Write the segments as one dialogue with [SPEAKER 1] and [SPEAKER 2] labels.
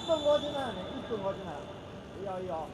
[SPEAKER 1] 1분 거지나 1분 거지나. 이거.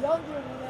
[SPEAKER 1] 연기네.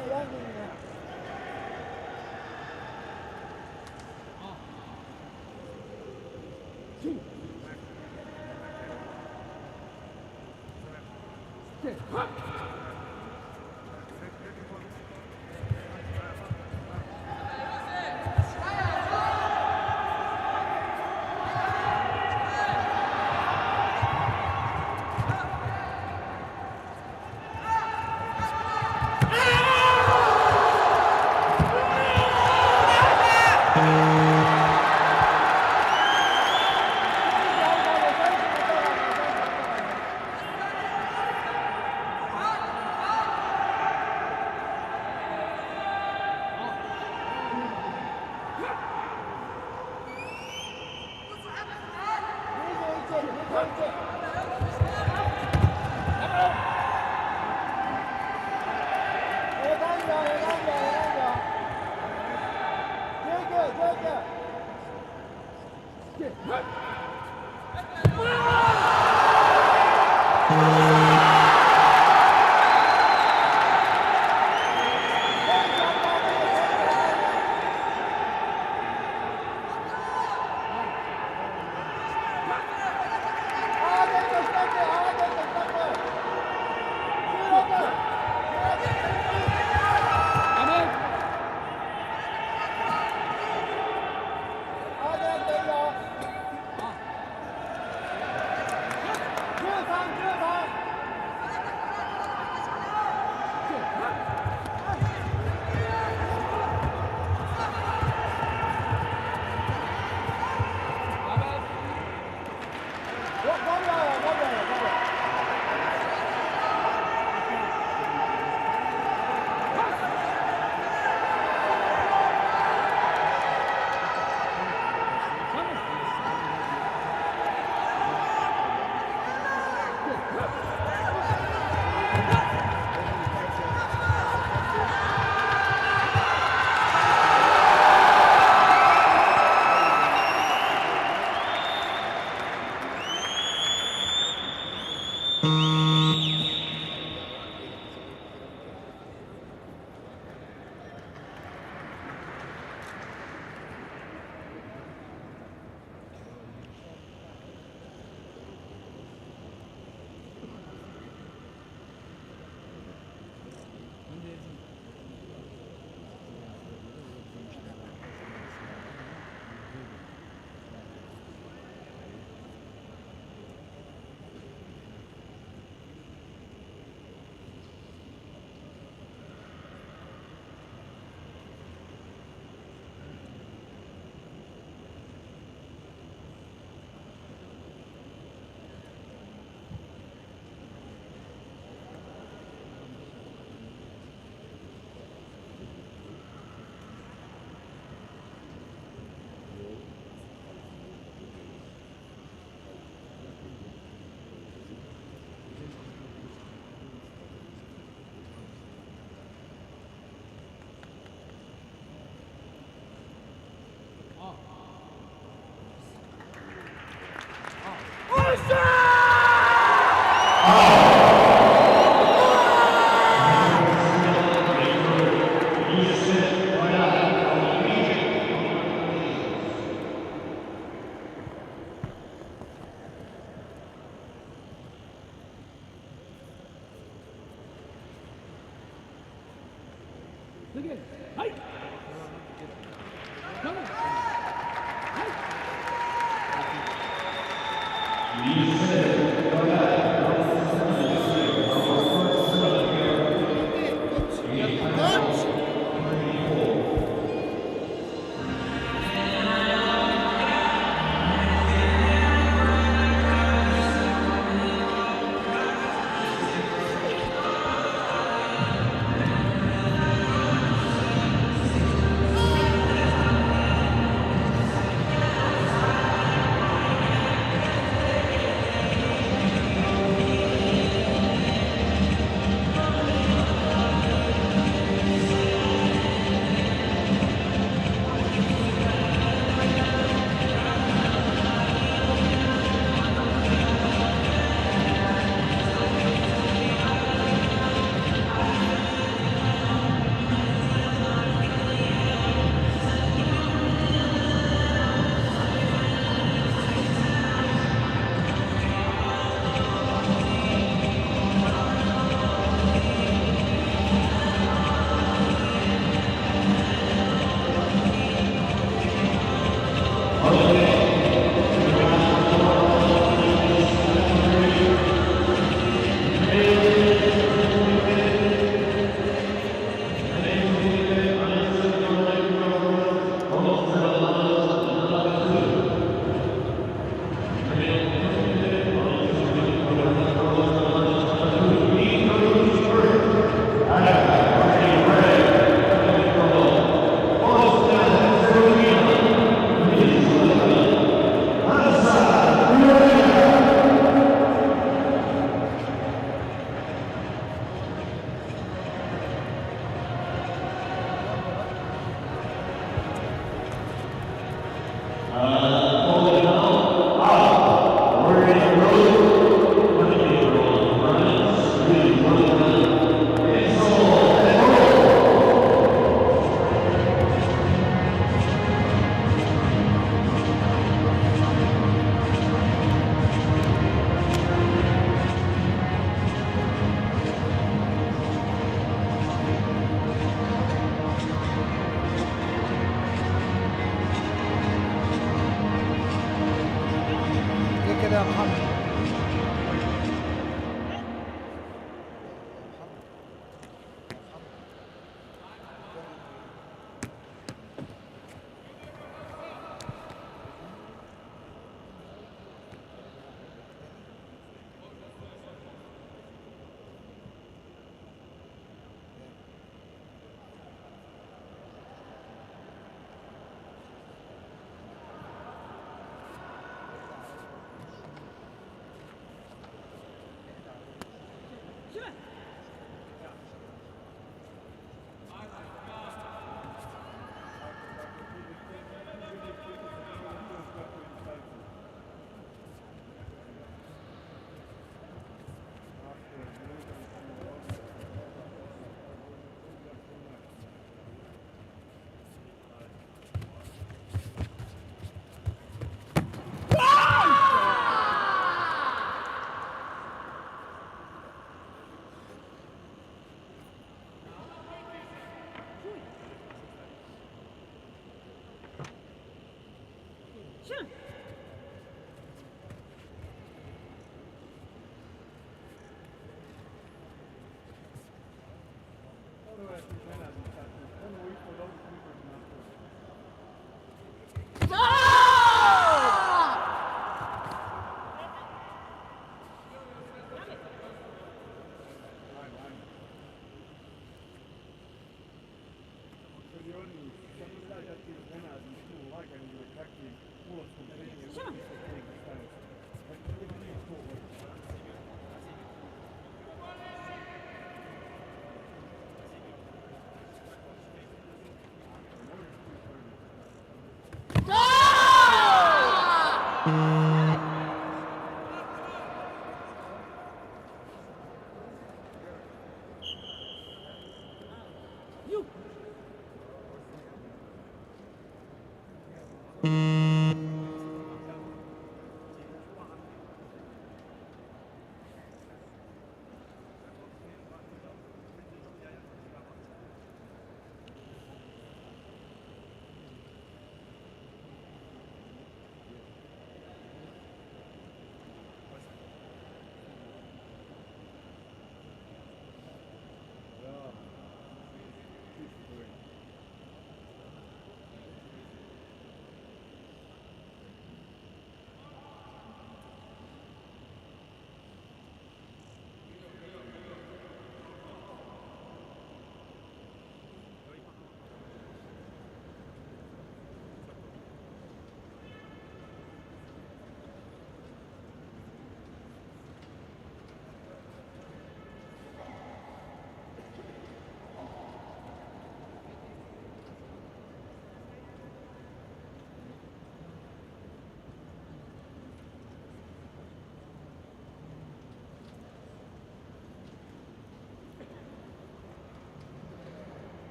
[SPEAKER 1] 최대한 한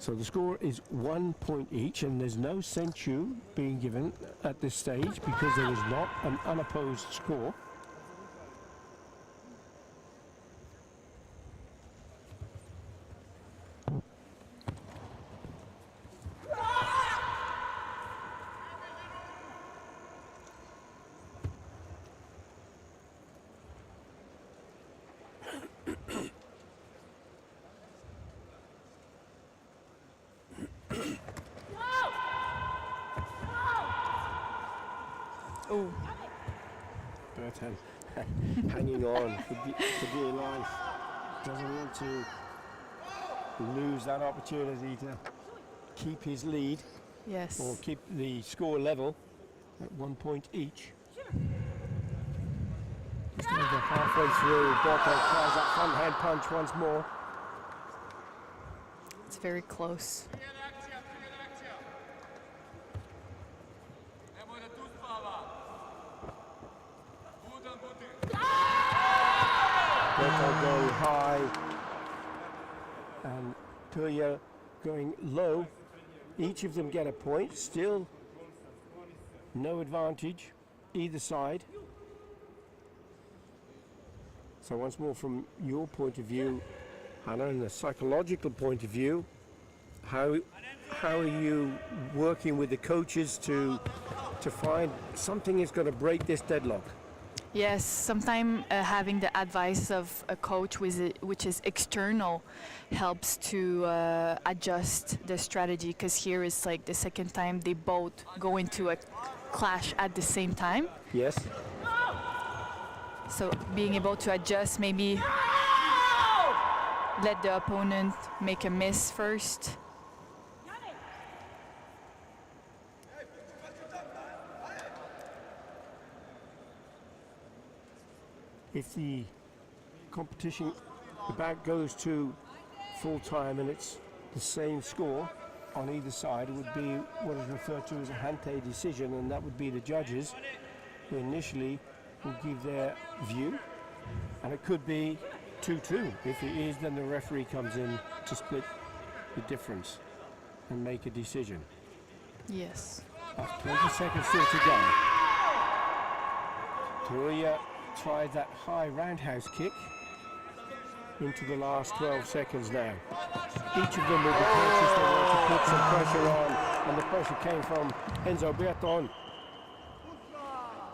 [SPEAKER 2] So the score is 1 point each, and there's no senchu being given at this stage because there is not an unopposed score.
[SPEAKER 3] Oh,
[SPEAKER 2] Bertan hanging on for dear life. Doesn't want to lose that opportunity to keep his lead
[SPEAKER 3] yes.
[SPEAKER 2] or keep the score level at 1 point each. Just over halfway through, Boto tries that front hand punch once more.
[SPEAKER 3] It's very close.
[SPEAKER 2] Boto going high and Puya going low Each of them get a point. Still no advantage either side. So once more, from your point of view, Hannah, and a psychological point of view, how are you working with the coaches to find something is going to break this deadlock?
[SPEAKER 3] Yes, sometimes having the advice of a coach which is external helps to adjust the strategy, because here is like the second time they both go into a clash at the same time.
[SPEAKER 2] Yes.
[SPEAKER 3] So being able to adjust, maybe let the opponent make a miss first.
[SPEAKER 2] If the competition, the bout goes to full time and it's the same score on either side, it would be what is referred to as a hante decision, and that would be the judges who initially will give their view, and it could be 2-2. If it is, then the referee comes in to split the difference and make a decision.
[SPEAKER 3] Yes.
[SPEAKER 2] 20 seconds still to go. Taruya tried that high roundhouse kick into the last 12 seconds now. Each of them will be conscious they want to put some pressure on, and the pressure came from Enzo Berton.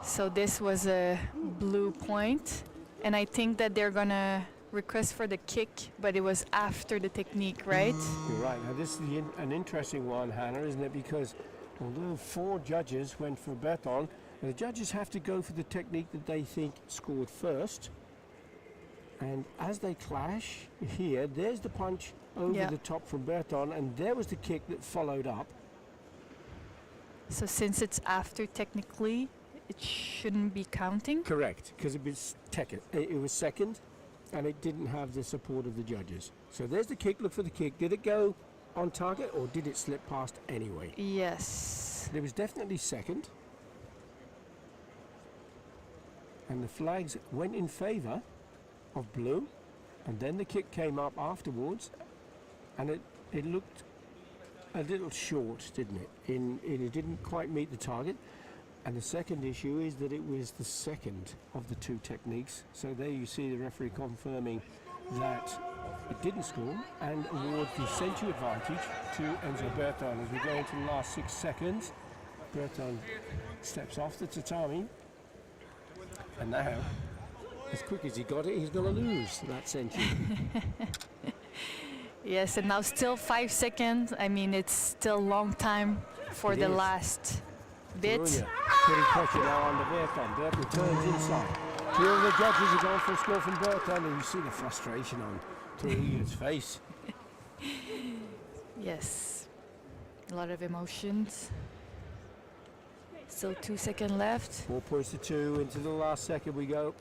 [SPEAKER 3] So this was a blue point, and I think that they're gonna request for the kick, but it was after the technique, right?
[SPEAKER 2] You're right. Now this is an interesting one, Hannah, isn't it? Because although 4 judges went for Berton, the judges have to go for the technique that they think scored first. And as they clash here, there's the punch over the top from Berton, and there was the kick that followed up.
[SPEAKER 3] So since it's after, technically, it shouldn't be counting?
[SPEAKER 2] Correct, because it was second, and it didn't have the support of the judges. So there's the kick. Look for the kick. Did it go on target, or did it slip past anyway?
[SPEAKER 3] Yes.
[SPEAKER 2] It was definitely second. And the flags went in favor of blue, and then the kick came up afterwards, and it looked a little short, didn't it? It didn't quite meet the target. And the second issue is that it was the second of the 2 techniques. So there you see the referee confirming that it didn't score and awards the sensu advantage to Enzo Berton. As we go into the last 6 seconds, Berton steps off the tatami, and now, as quick as he got it, he's going to lose that sensu.
[SPEAKER 3] Yes, and now still 5 seconds. I mean, it's still a long time for
[SPEAKER 2] It
[SPEAKER 3] the
[SPEAKER 2] is.
[SPEAKER 3] last bit.
[SPEAKER 2] Taruya putting pressure now on the Berton. Berton turns inside. 2 of the judges are going for a score from Berton, and you see the frustration on Taruya's face.
[SPEAKER 3] Yes, a lot of emotions. Still 2 seconds left.
[SPEAKER 2] 4 points to 2. Into the last second we go.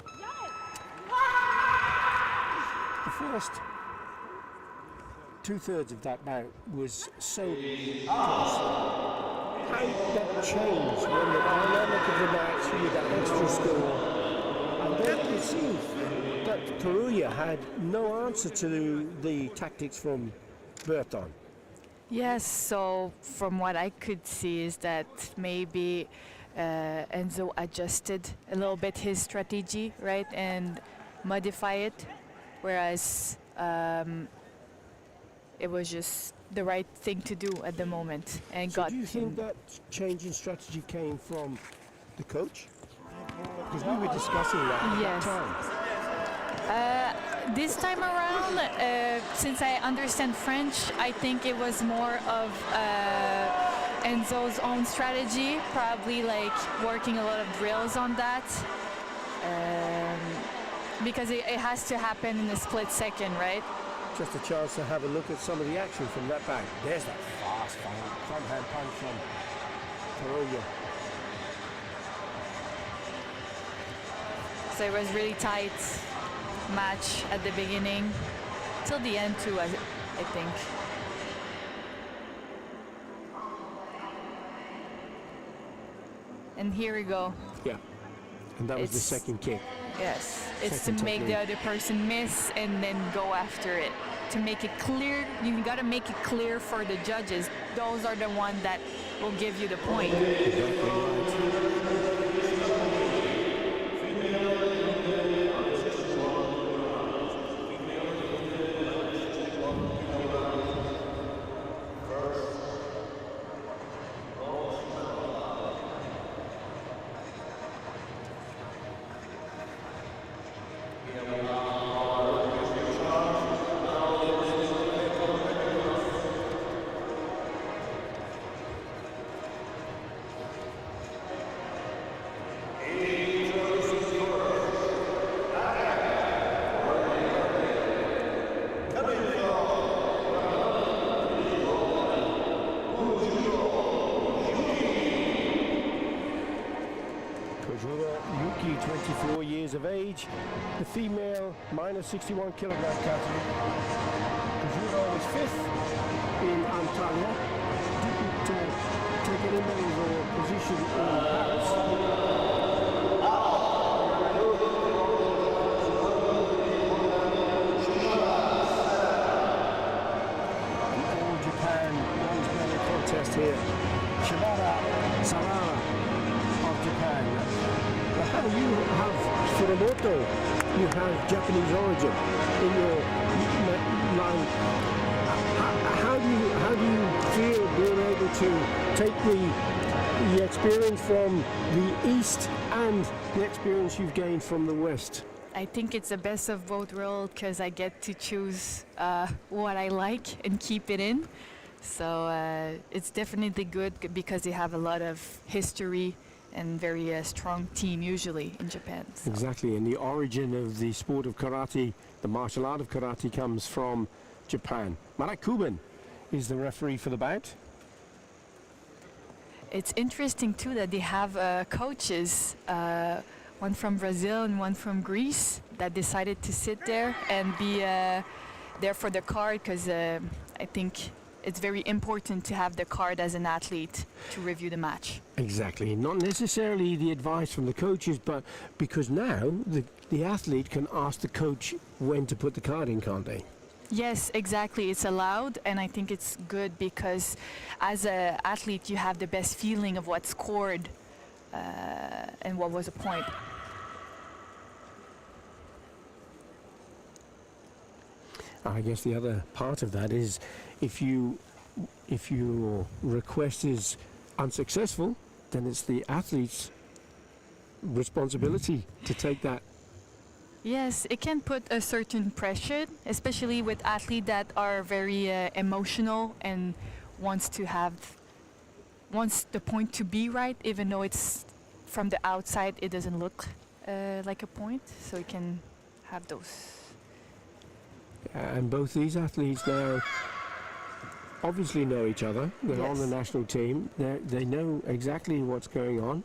[SPEAKER 2] The first 2/3 of that bout was so close. How that changed when the dynamic of the match with that extra score, and then you see that Taruya had no answer to the tactics from Berton.
[SPEAKER 3] Yes, so from what I could see is that maybe Enzo adjusted a little bit his strategy, right, and modify it, whereas it was just the right thing to do at the moment, and
[SPEAKER 2] So
[SPEAKER 3] got
[SPEAKER 2] do you think
[SPEAKER 3] him.
[SPEAKER 2] that change in strategy came from the coach? Because we were discussing that at
[SPEAKER 3] Yes.
[SPEAKER 2] that time.
[SPEAKER 3] This time around, since I understand French, I think it was more of Enzo's own strategy, probably like working a lot of drills on that, because it has to happen in a split second, right?
[SPEAKER 2] Just a chance to have a look at some of the action from that back. There's that fast front hand punch from Taruya.
[SPEAKER 3] So it was really tight match at the beginning, till the end too, I think. And here we go.
[SPEAKER 2] Yeah, and that was the
[SPEAKER 3] It's-
[SPEAKER 2] second kick.
[SPEAKER 3] Yes, it's
[SPEAKER 2] Second
[SPEAKER 3] to make the
[SPEAKER 2] technique.
[SPEAKER 3] other person miss and then go after it. to make it clear. You got to make it clear for the judges. Those are the ones that will give you the point.
[SPEAKER 2] Yuki, 24 years of age, the female minus 61 kilogram category. Kojuro was 5th in Antalya, didn't take any medals or position in Paris. An all Japan bronze medal contest here. Shibata Sarara of Japan. How do you have Furumoto? You have Japanese origin in your line. How do you feel being able to take the experience from the East and the experience you've gained from the West?
[SPEAKER 3] I think it's the best of both worlds because I get to choose what I like and keep it in. So it's definitely good because they have a lot of history and very strong team usually in Japan. So.
[SPEAKER 2] Exactly, and the origin of the sport of karate, the martial art of karate, comes from Japan. Marek Kuban is the referee for the bout.
[SPEAKER 3] It's interesting too that they have coaches, one from Brazil and one from Greece, that decided to sit there and be there for the card because I think it's very important to have the card as an athlete to review the match.
[SPEAKER 2] Exactly, not necessarily the advice from the coaches, but because now the athlete can ask the coach when to put the card in, can't they?
[SPEAKER 3] Yes, exactly. It's allowed, and I think it's good because as an athlete you have the best feeling of what scored and what was a point.
[SPEAKER 2] I guess the other part of that is if your request is unsuccessful, then it's the athlete's responsibility to take that.
[SPEAKER 3] Yes, it can put a certain pressure, especially with athletes that are very emotional and wants the point to be right, even though it's from the outside it doesn't look like a point, so you can have those.
[SPEAKER 2] And both these athletes now obviously know each other. They're
[SPEAKER 3] Yes.
[SPEAKER 2] on the national team. They know exactly what's going on,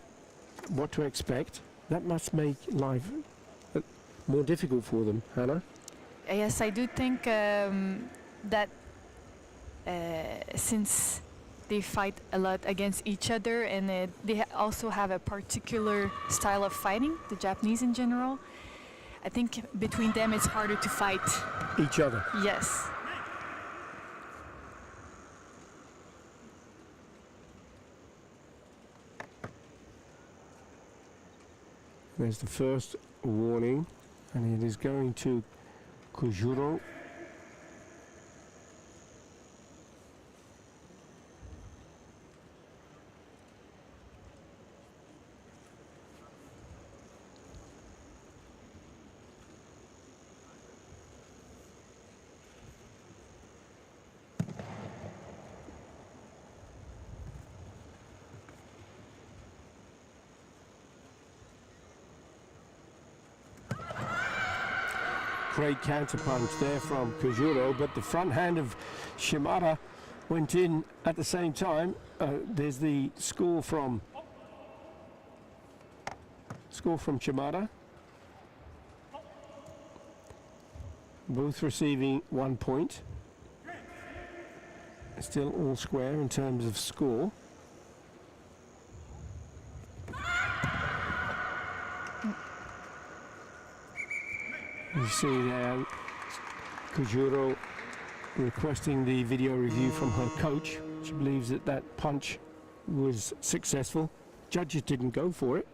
[SPEAKER 2] what to expect. That must make life more difficult for them, Hannah.
[SPEAKER 3] Yes, I do think that since they fight a lot against each other and they also have a particular style of fighting, the Japanese in general, I think between them it's harder to fight.
[SPEAKER 2] Each other.
[SPEAKER 3] Yes.
[SPEAKER 2] There's the first warning, and it is going to Kojuro. Great counterpunch there from Kojuro, but the front hand of Shimada went in at the same time. There's the score from Shimada. Both receiving 1 point. Still all square in terms of score. You see there, Kojuro requesting the video review from her coach. She believes that that punch was successful. Judges didn't go for it.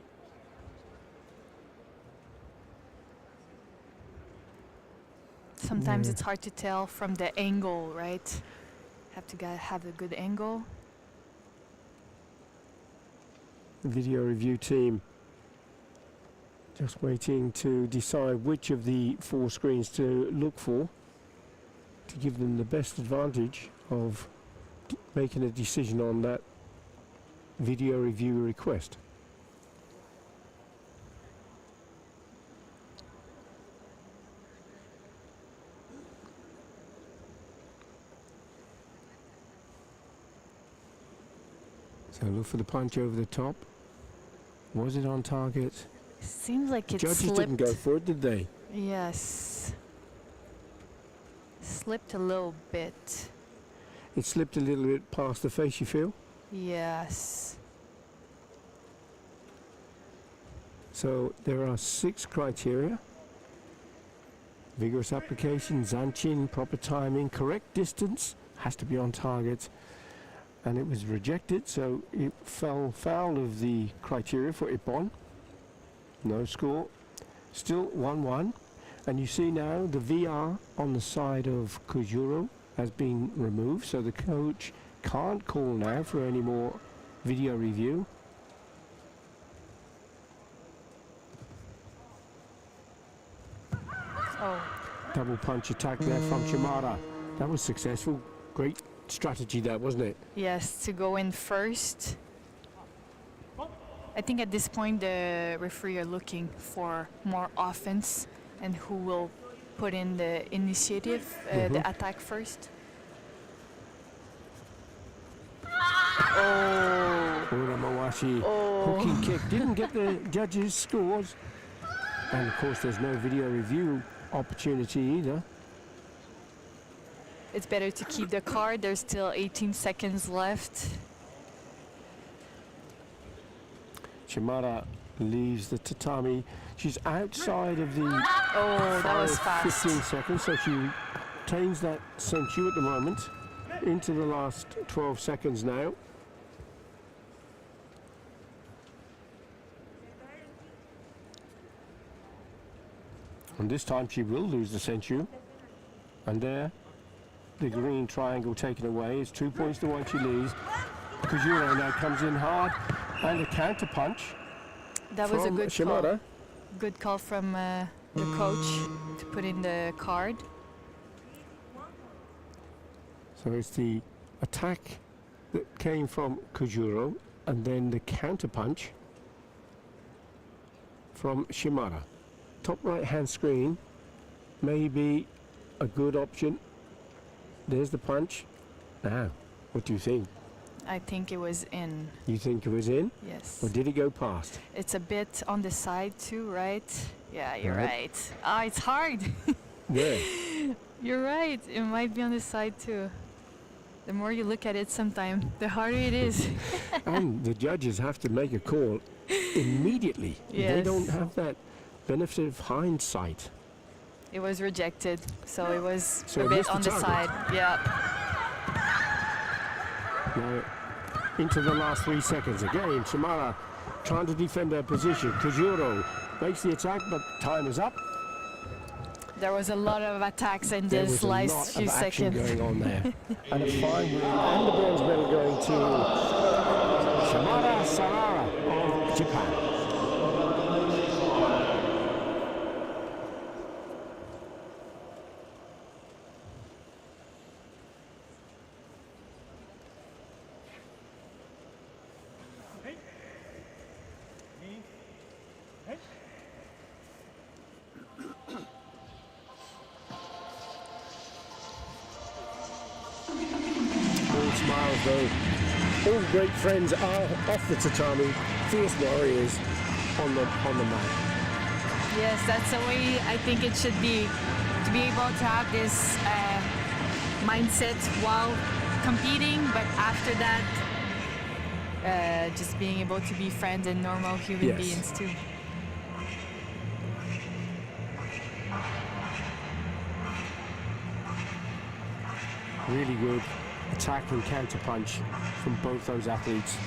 [SPEAKER 3] Sometimes it's hard to tell from the angle, right? Have to have a good angle.
[SPEAKER 2] The video review team just waiting to decide which of the 4 screens to look for to give them the best advantage of making a decision on that video review request. So look for the punch over the top. Was it on target?
[SPEAKER 3] Seems like it
[SPEAKER 2] Judges
[SPEAKER 3] slipped.
[SPEAKER 2] didn't go for it, did they?
[SPEAKER 3] Yes. Slipped a little bit.
[SPEAKER 2] It slipped a little bit past the face, you feel?
[SPEAKER 3] Yes.
[SPEAKER 2] So there are 6 criteria. Vigorous application, zanchin, proper timing, correct distance, has to be on target. And it was rejected, so it fell foul of the criteria for Ippon. No score. Still 1-1. And you see now the VR on the side of Kujuro has been removed, so the coach can't call now for any more video review.
[SPEAKER 3] Oh.
[SPEAKER 2] Double punch attack there from Shimada. That was successful. Great strategy there, wasn't it?
[SPEAKER 3] Yes, to go in first. I think at this point the referee are looking for more offense and who will put in the initiative, the attack first. Oh.
[SPEAKER 2] Uramawashi
[SPEAKER 3] Oh.
[SPEAKER 2] hooking kick didn't get the judges' scores. And of course there's no video review opportunity either.
[SPEAKER 3] It's better to keep the card. There's still 18 seconds left.
[SPEAKER 2] Shimada leaves the tatami. She's outside of the
[SPEAKER 3] Oh, that was fast.
[SPEAKER 2] 15 seconds, so she retains that senchu at the moment. Into the last 12 seconds now. And this time she will lose the senchu. And there, the green triangle taken away. It's 2 points to 1 she leaves. Kujuro now comes in hard. And a counter punch.
[SPEAKER 3] That was a
[SPEAKER 2] from
[SPEAKER 3] good
[SPEAKER 2] Shimada.
[SPEAKER 3] call. Good call from the coach to put in the card.
[SPEAKER 2] So it's the attack that came from Kujuro and then the counter punch from Shimada. Top right hand screen may be a good option. There's the punch. Now, what do you think?
[SPEAKER 3] I think it was in.
[SPEAKER 2] You think it was in?
[SPEAKER 3] Yes.
[SPEAKER 2] Or did it go past?
[SPEAKER 3] It's a bit on the side too, right? Yeah, you're
[SPEAKER 2] Right.
[SPEAKER 3] right. Ah, it's hard.
[SPEAKER 2] Yeah.
[SPEAKER 3] You're right. It might be on the side too. The more you look at it sometimes, the harder it is.
[SPEAKER 2] And the judges have to make a call immediately. They
[SPEAKER 3] Yes.
[SPEAKER 2] don't have that benefit of hindsight.
[SPEAKER 3] It was rejected, so it was
[SPEAKER 2] So
[SPEAKER 3] a
[SPEAKER 2] it
[SPEAKER 3] bit
[SPEAKER 2] missed the
[SPEAKER 3] on the
[SPEAKER 2] target.
[SPEAKER 3] side. Yeah.
[SPEAKER 2] Now, into the last 3 seconds again. Shimada trying to defend her position. Kujuro makes the attack, but time is up.
[SPEAKER 3] There was a lot of attacks in
[SPEAKER 2] There
[SPEAKER 3] this
[SPEAKER 2] was a
[SPEAKER 3] last
[SPEAKER 2] lot
[SPEAKER 3] few
[SPEAKER 2] of action
[SPEAKER 3] seconds.
[SPEAKER 2] going on there. And a fine win, and the bronze medal going to Shimada Sarara of Japan. All smiles though. All great friends are off the tatami. Fierce warriors on the mat.
[SPEAKER 3] Yes, that's the way I think it should be. To be able to have this mindset while competing, but after that, just being able to be friends and normal human
[SPEAKER 2] Yes.
[SPEAKER 3] beings too.
[SPEAKER 2] Really good attack and counter punch from both those athletes.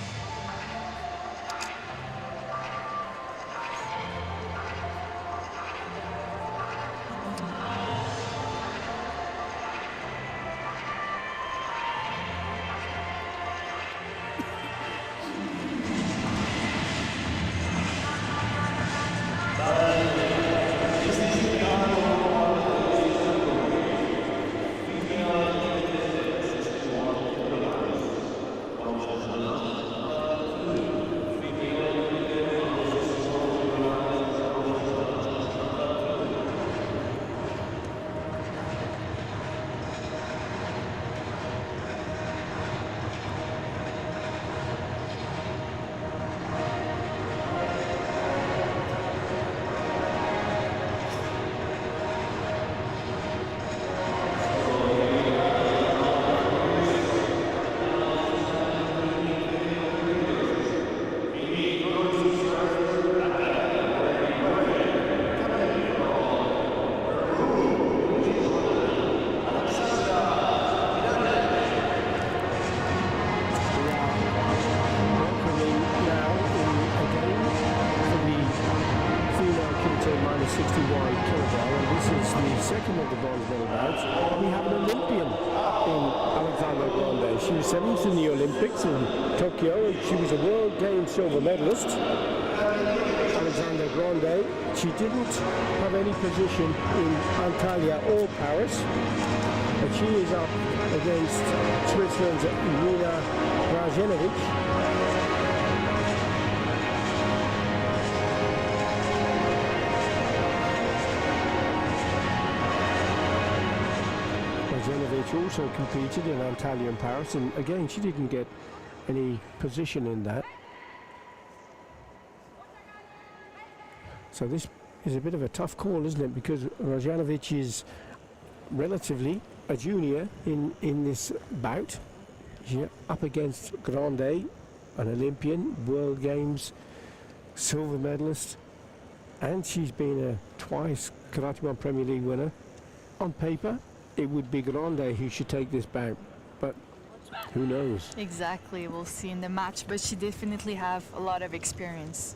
[SPEAKER 2] Second of the bronze medal bouts, we have an Olympian in Alexandra Grande. She was 7th in the Olympics in Tokyo, and she was a World Games silver medalist. Alexandra Grande, she didn't have any position in Antalya or Paris, but she is up against Switzerland's Irina Brajenovic. Also competed in Antalya and Paris, and again she didn't get any position in that. So this is a bit of a tough call, isn't it? Because Rajanovic is relatively a junior in this bout. She's up against Grande, an Olympian, World Games silver medalist, and she's been a twice Karate1 Premier League winner. On paper, it would be Grande who should take this bout, but who knows?
[SPEAKER 3] Exactly, we'll see in the match, but she definitely have a lot of experience.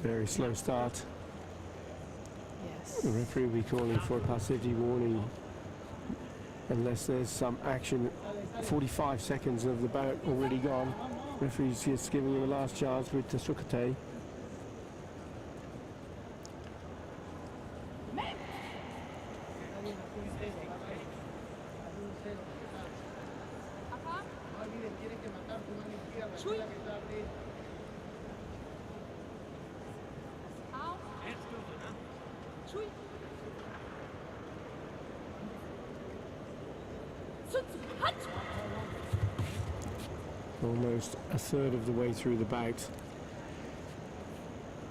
[SPEAKER 2] Very slow start.
[SPEAKER 3] Yes.
[SPEAKER 2] The referee will be calling for a passivity warning unless there's some action. 45 seconds of the bout already gone. Referee's just giving him a last chance with the Sukate. Almost a third of the way through the bout.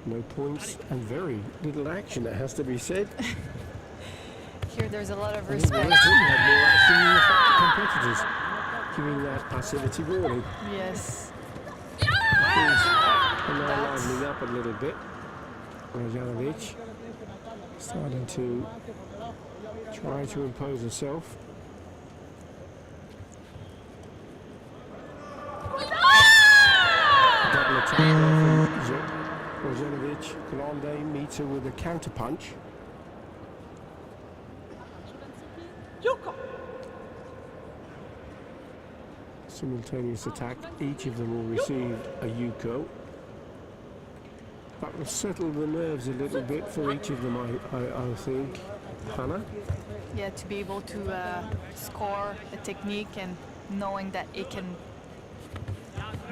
[SPEAKER 2] No points and very little action, that has to be said.
[SPEAKER 3] Here there's a lot of
[SPEAKER 2] The
[SPEAKER 3] respect.
[SPEAKER 2] referee had more action than the competitors, giving that passivity warning.
[SPEAKER 3] Yes.
[SPEAKER 2] And now livening up a little bit. Rajanovic starting to try to impose herself. Double attack from Rajanovic. Grande meets her with a counter punch. Simultaneous attack. Each of them will receive a yuko. That will settle the nerves a little bit for each of them, I think. Hannah?
[SPEAKER 3] Yeah, to be able to score a technique and knowing that it can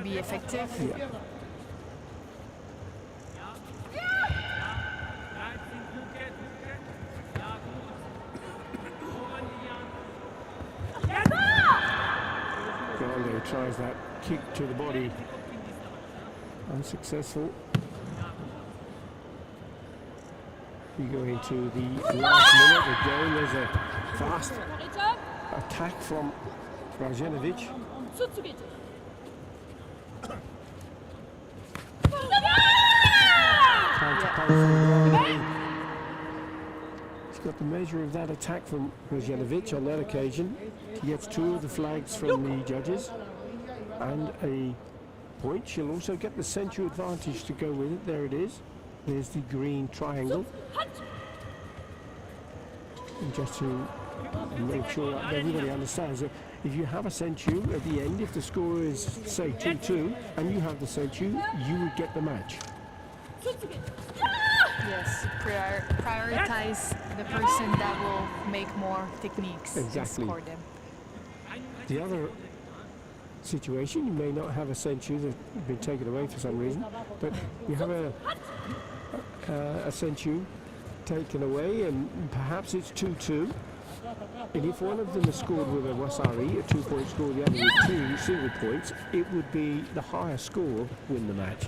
[SPEAKER 3] be effective.
[SPEAKER 2] Yeah. Grande tries that kick to the body. Unsuccessful. We go into the last minute of the game. There's a fast attack from Rajenovic. He's got the measure of that attack from Rajenovic on that occasion. He gets 2 of the flags from the judges and a point. She'll also get the century advantage to go with it. There it is. There's the green triangle. And just to make sure that everybody understands that if you have a century at the end, if the score is, say, 2-2, and you have the century, you would get the match.
[SPEAKER 3] Yes, prioritize the person that will make more techniques
[SPEAKER 2] Exactly.
[SPEAKER 3] and score them.
[SPEAKER 2] The other situation, you may not have a century that's been taken away for some reason, but you have a century taken away and perhaps it's 2-2, and if one of them is scored with a wasari, a 2-point score, the other with 2 single points, it would be the higher score win the match.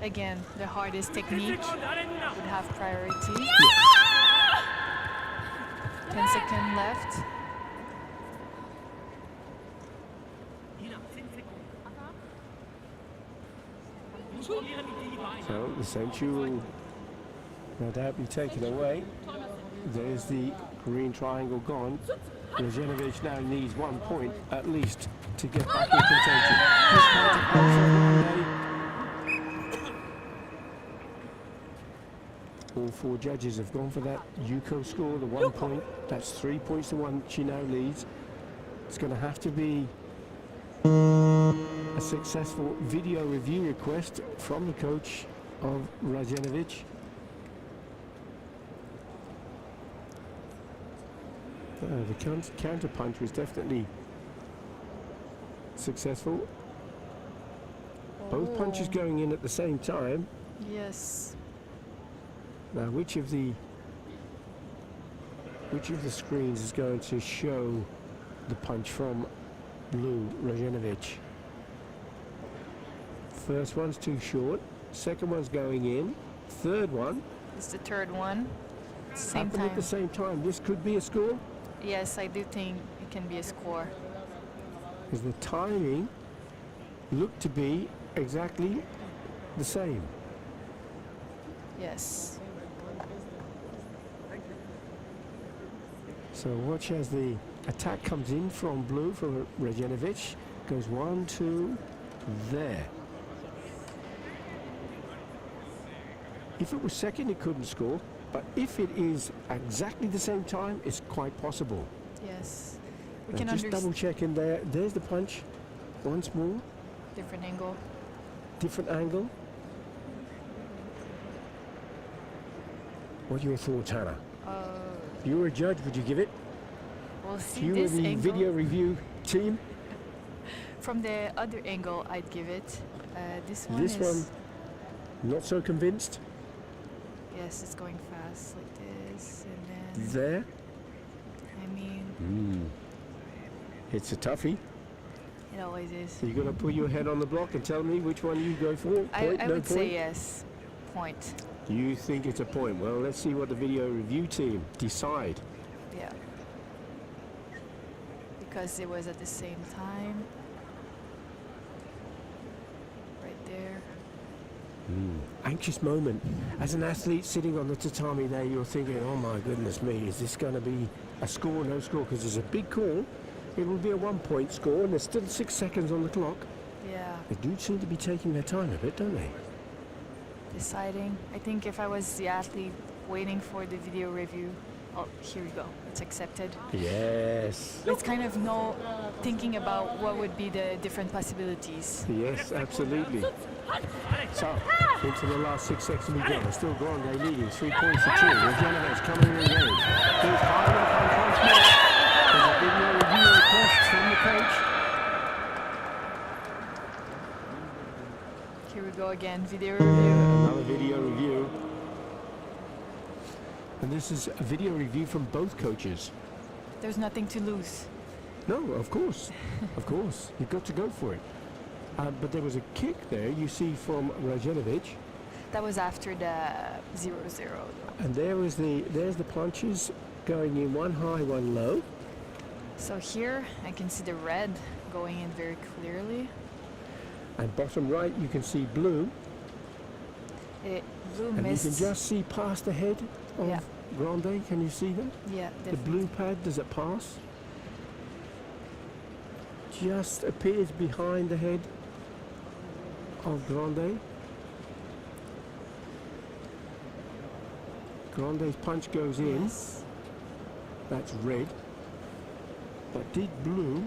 [SPEAKER 3] Again, the hardest technique would have priority. 10 seconds left.
[SPEAKER 2] So the century will no doubt be taken away. There's the green triangle gone. Rajenovic now needs 1 point at least to get back in contention. This counter-punch from Grande. All 4 judges have gone for that Yuko score, the 1 point. That's 3 points to 1. She now leads. It's going to have to be a successful video review request from the coach of Rajenovic. The counter punch was definitely successful. Both punches going in at the same time.
[SPEAKER 3] Yes.
[SPEAKER 2] Now, which of the screens is going to show the punch from Blue Rajenovic? First one's too short. Second one's going in. Third one.
[SPEAKER 3] It's the third one. Same
[SPEAKER 2] Happened
[SPEAKER 3] time.
[SPEAKER 2] at the same time. This could be a score.
[SPEAKER 3] Yes, I do think it can be a score.
[SPEAKER 2] Because the timing looked to be exactly the same.
[SPEAKER 3] Yes.
[SPEAKER 2] So watch as the attack comes in from Blue, from Rajenovic. Goes 1, 2, there. If it was second, it couldn't score. But if it is exactly the same time, it's quite possible.
[SPEAKER 3] Yes. We
[SPEAKER 2] Now
[SPEAKER 3] can
[SPEAKER 2] just
[SPEAKER 3] understand.
[SPEAKER 2] double check in there. There's the punch. Once more.
[SPEAKER 3] Different angle.
[SPEAKER 2] Different angle. What are your thoughts, Hannah? If you were a judge, would you give it?
[SPEAKER 3] We'll
[SPEAKER 2] If
[SPEAKER 3] see
[SPEAKER 2] you were
[SPEAKER 3] this
[SPEAKER 2] the
[SPEAKER 3] angle.
[SPEAKER 2] video review team,
[SPEAKER 3] From the other angle, I'd give it. This one
[SPEAKER 2] this
[SPEAKER 3] is.
[SPEAKER 2] one, not so convinced.
[SPEAKER 3] Yes, it's going fast like this, and then.
[SPEAKER 2] There.
[SPEAKER 3] I mean,
[SPEAKER 2] It's a toughie.
[SPEAKER 3] it always is.
[SPEAKER 2] So you're going to put your head on the block and tell me which one you go for?
[SPEAKER 3] I
[SPEAKER 2] Point, no
[SPEAKER 3] would say
[SPEAKER 2] point?
[SPEAKER 3] yes. Point.
[SPEAKER 2] You think it's a point. Well, let's see what the video review team decide.
[SPEAKER 3] Yeah. Because it was at the same time. Right there.
[SPEAKER 2] Anxious moment. As an athlete sitting on the tatami there, you're thinking, oh my goodness me, is this going to be a score, no score? Because there's a big call. It will be a 1 point score, and there's still 6 seconds on the clock.
[SPEAKER 3] Yeah.
[SPEAKER 2] They do seem to be taking their time a bit, don't they?
[SPEAKER 3] Deciding. I think if I was the athlete waiting for the video review. Oh, here we go. It's accepted.
[SPEAKER 2] Yes.
[SPEAKER 3] It's kind of thinking about what would be the different possibilities.
[SPEAKER 2] Yes, absolutely. So, into the last 6 seconds we go. Still Grande leading, 3 points to 2. Rajenovic coming in range. Goes high enough on once more. There's a video review request from the coach.
[SPEAKER 3] Here we go again. Video review.
[SPEAKER 2] Another video review. And this is a video review from both coaches.
[SPEAKER 3] There's nothing to lose.
[SPEAKER 2] No, of course. Of course. You've got to go for it. But there was a kick there, you see, from Rajenovic.
[SPEAKER 3] That was after the 0-0.
[SPEAKER 2] And there's the punches going in, one high, one low.
[SPEAKER 3] So here I can see the red going in very clearly.
[SPEAKER 2] And bottom right you can see blue.
[SPEAKER 3] Blue
[SPEAKER 2] And
[SPEAKER 3] missed.
[SPEAKER 2] you can just see past the head of
[SPEAKER 3] Yeah.
[SPEAKER 2] Grande. Can you see that?
[SPEAKER 3] Yeah,
[SPEAKER 2] The
[SPEAKER 3] definitely.
[SPEAKER 2] blue pad, does it pass? Just appears behind the head of Grande. Grande's punch goes in.
[SPEAKER 3] Yes.
[SPEAKER 2] That's red. But did blue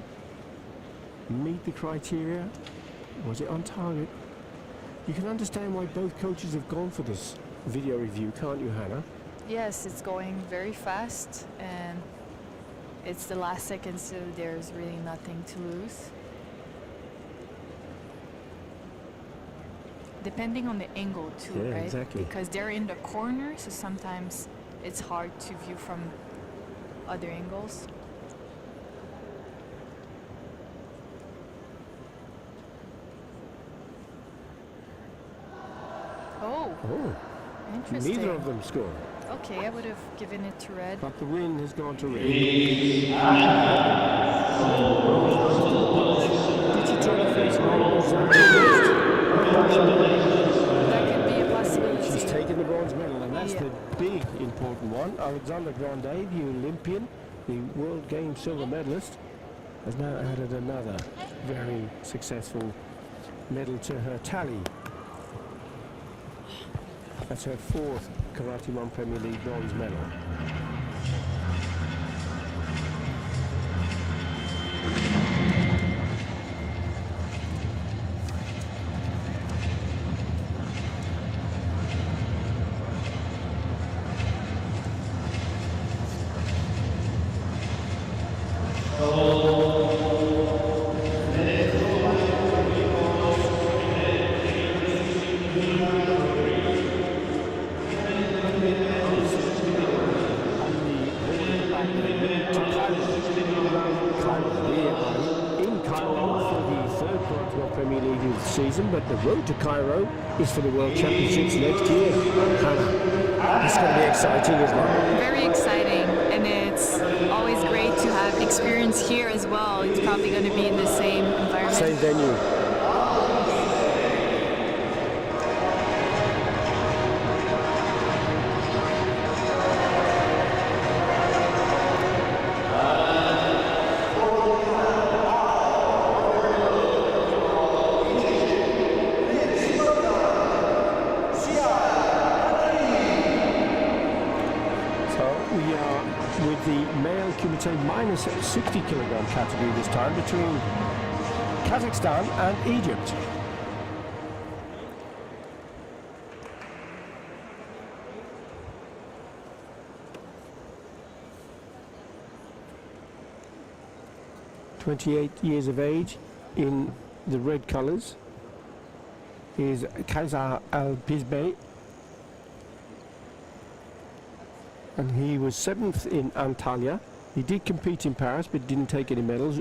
[SPEAKER 2] meet the criteria? Was it on target? You can understand why both coaches have gone for this video review, can't you, Hannah?
[SPEAKER 3] Yes, it's going very fast and it's the last second, so there's really nothing to lose. Depending on the angle too,
[SPEAKER 2] Yeah,
[SPEAKER 3] right?
[SPEAKER 2] exactly.
[SPEAKER 3] Because they're in the corner, so sometimes it's hard to view from other angles. Oh,
[SPEAKER 2] Oh,
[SPEAKER 3] interesting.
[SPEAKER 2] neither of them score.
[SPEAKER 3] Okay, I would have given it to red.
[SPEAKER 2] But the win has gone to red. Did you try to face
[SPEAKER 3] That could be a possibility.
[SPEAKER 2] She's taken the bronze medal, and that's
[SPEAKER 3] Yeah.
[SPEAKER 2] the big important one. Alexandra Grande, the Olympian, the World Games silver medalist, has now added another very successful medal to her tally. That's her fourth Karate1 Premier League bronze medal. Season, but the road to Cairo is for the World Championships next year. Hannah, it's going to be exciting, isn't it?
[SPEAKER 3] Very exciting, and it's always great to have experience here as well. It's probably going to be in the same environment.
[SPEAKER 2] Same venue. Kumite minus 60 kilogram category this time between Kazakhstan and Egypt. (28 years of age) in the red colours is Kaiser Al-Pizbey, and he was 7th in Antalya. He did compete in Paris but didn't take any medals.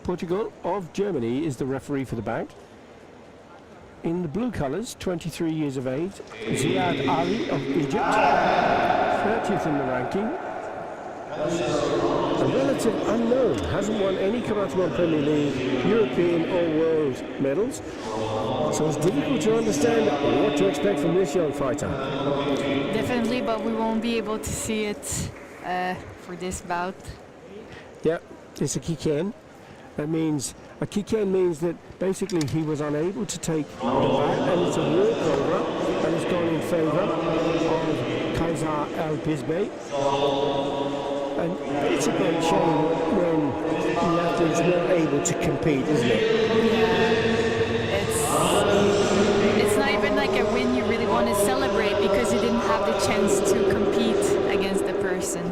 [SPEAKER 2] Portugal of Germany is the referee for the bout. In the blue colours, 23 years of age, Ziad Ali of Egypt, 30th in the ranking. A relative unknown, hasn't won any Karate1 Premier League, European or World medals. So it's difficult to understand what to expect from this young fighter.
[SPEAKER 3] Definitely, but we won't be able to see it for this bout.
[SPEAKER 2] Yeah, it's a kick-in. That means, a kick-in means that basically he was unable to take the bout, and it's a walkover, and it's gone in favour of Kaiser Al-Pizbey. And it's a great shame when the athlete's not able to compete, isn't it?
[SPEAKER 3] Yeah, it's not even like a win you really want to celebrate because you didn't have the chance to compete against the person.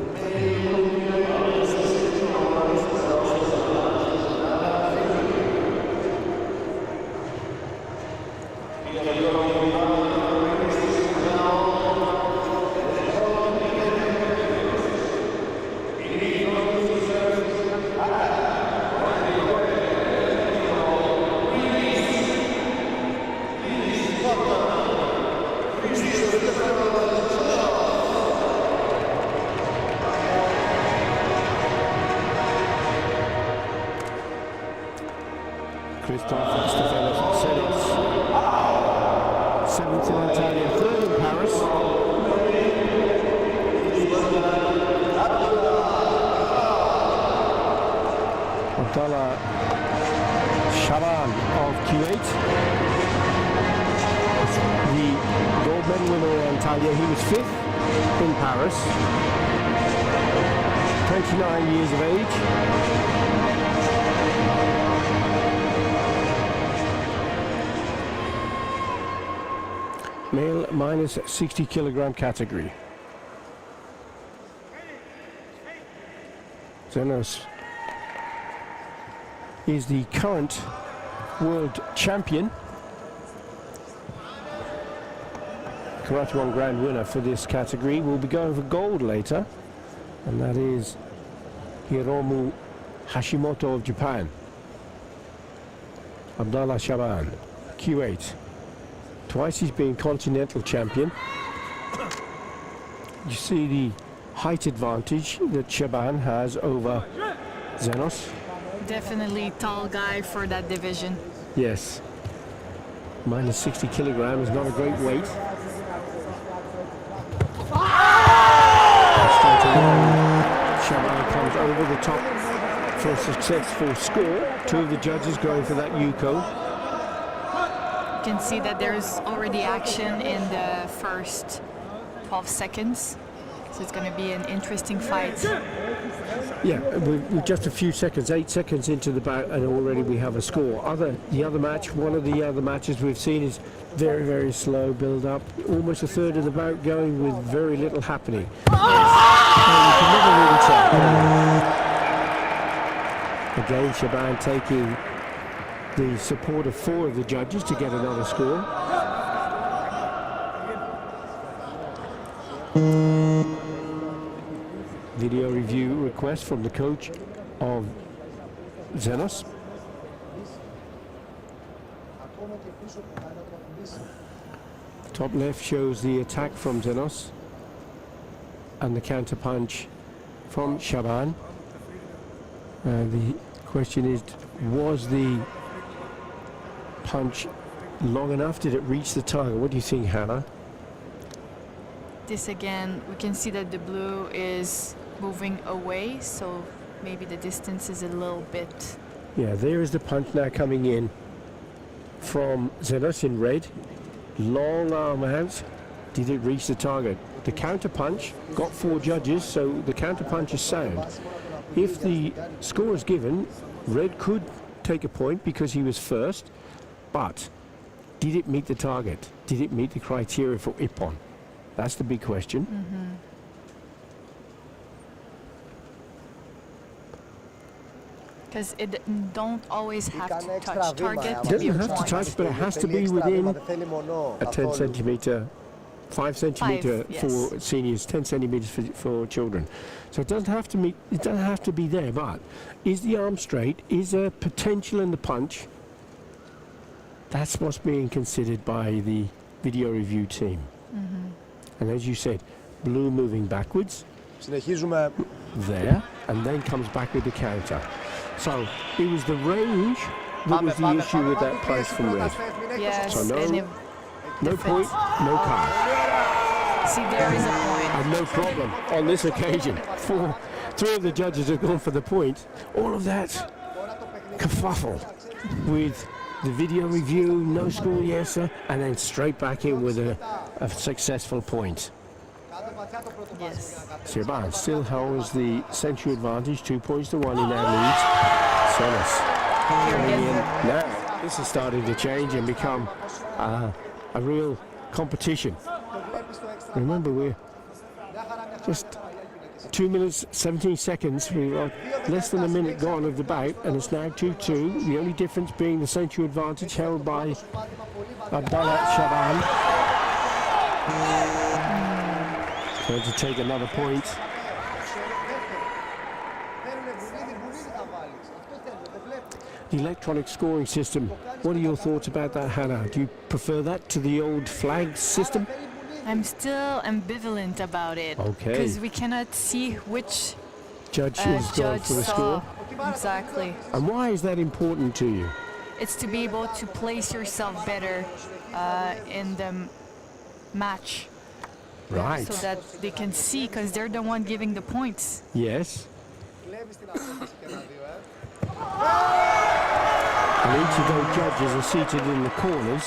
[SPEAKER 2] Christophe Stefanos Senos. 7th in Antalya, 3rd in Paris. Abdallah Shaban of Kuwait. The gold medal winner in Antalya, he was 5th in Paris. 29 years of age. Male minus 60 kilogram category. Zenos is the current world champion. Karate1 grand winner for this category. Will be going for gold later, and that is Hiromu Hashimoto of Japan. Abdallah Shaban, Kuwait. Twice he's been continental champion. You see the height advantage that Shaban has over Zenos.
[SPEAKER 3] Definitely tall guy for that division.
[SPEAKER 2] Yes. Minus 60 kilograms is not a great weight. Shaban comes over the top for a successful score. 2 of the judges going for that Yuko.
[SPEAKER 3] You can see that there's already action in the first 12 seconds. So it's going to be an interesting fight.
[SPEAKER 2] Yeah, we're just a few seconds, 8 seconds into the bout, and already we have a score. The other match, one of the other matches we've seen is very, very slow build up. Almost a third of the bout going with very little happening. And you can never really tell. Again, Shaban taking the support of 4 of the judges to get another score. Video review request from the coach of Zenos. Top left shows the attack from Zenos and the counter punch from Shaban. The question is, was the punch long enough? Did it reach the target? What do you think, Hannah?
[SPEAKER 3] This again, we can see that the blue is moving away, so maybe the distance is a little bit.
[SPEAKER 2] Yeah, there is the punch now coming in from Zenos in red. Long arm out. Did it reach the target? The counter punch got 4 judges, so the counter punch is sound. If the score is given, red could take a point because he was first, but did it meet the target? Did it meet the criteria for Ippon? That's the big question.
[SPEAKER 3] Because it don't always have to touch target.
[SPEAKER 2] It doesn't have to touch, but it has to be within a 10 centimeter, 5 centimeter for seniors, 10 centimeters for children. So it doesn't have to meet. It doesn't have to be there. But is the arm straight? Is there potential in the punch? That's what's being considered by the video review team. And as you said, blue moving backwards there, and then comes back with the counter. So it was the range that was the issue with that punch from red.
[SPEAKER 3] Yes,
[SPEAKER 2] so no point, no card.
[SPEAKER 3] See, there is a point.
[SPEAKER 2] And no problem on this occasion. 3 of the judges have gone for the point. All of that kerfuffle with the video review, no score, yes sir, and then straight back in with a successful point.
[SPEAKER 3] Yes.
[SPEAKER 2] Shaban still holds the century advantage, 2 points to 1 in our lead. Zenos coming in now. This is starting to change and become a real competition. Remember, we're just 2 minutes 17 seconds. We've got less than a minute gone of the bout, and it's now 2-2. The only difference being the century advantage held by Abdallah Shaban. Going to take another point. The electronic scoring system. What are your thoughts about that, Hannah? Do you prefer that to the old flag system?
[SPEAKER 3] I'm still ambivalent about it.
[SPEAKER 2] Okay.
[SPEAKER 3] Because we cannot see which
[SPEAKER 2] judge is going for the score.
[SPEAKER 3] Exactly.
[SPEAKER 2] And why is that important to you?
[SPEAKER 3] It's to be able to place yourself better in the match.
[SPEAKER 2] Right.
[SPEAKER 3] So that they can see, because they're the one giving the points.
[SPEAKER 2] Yes. And each of those judges are seated in the corners.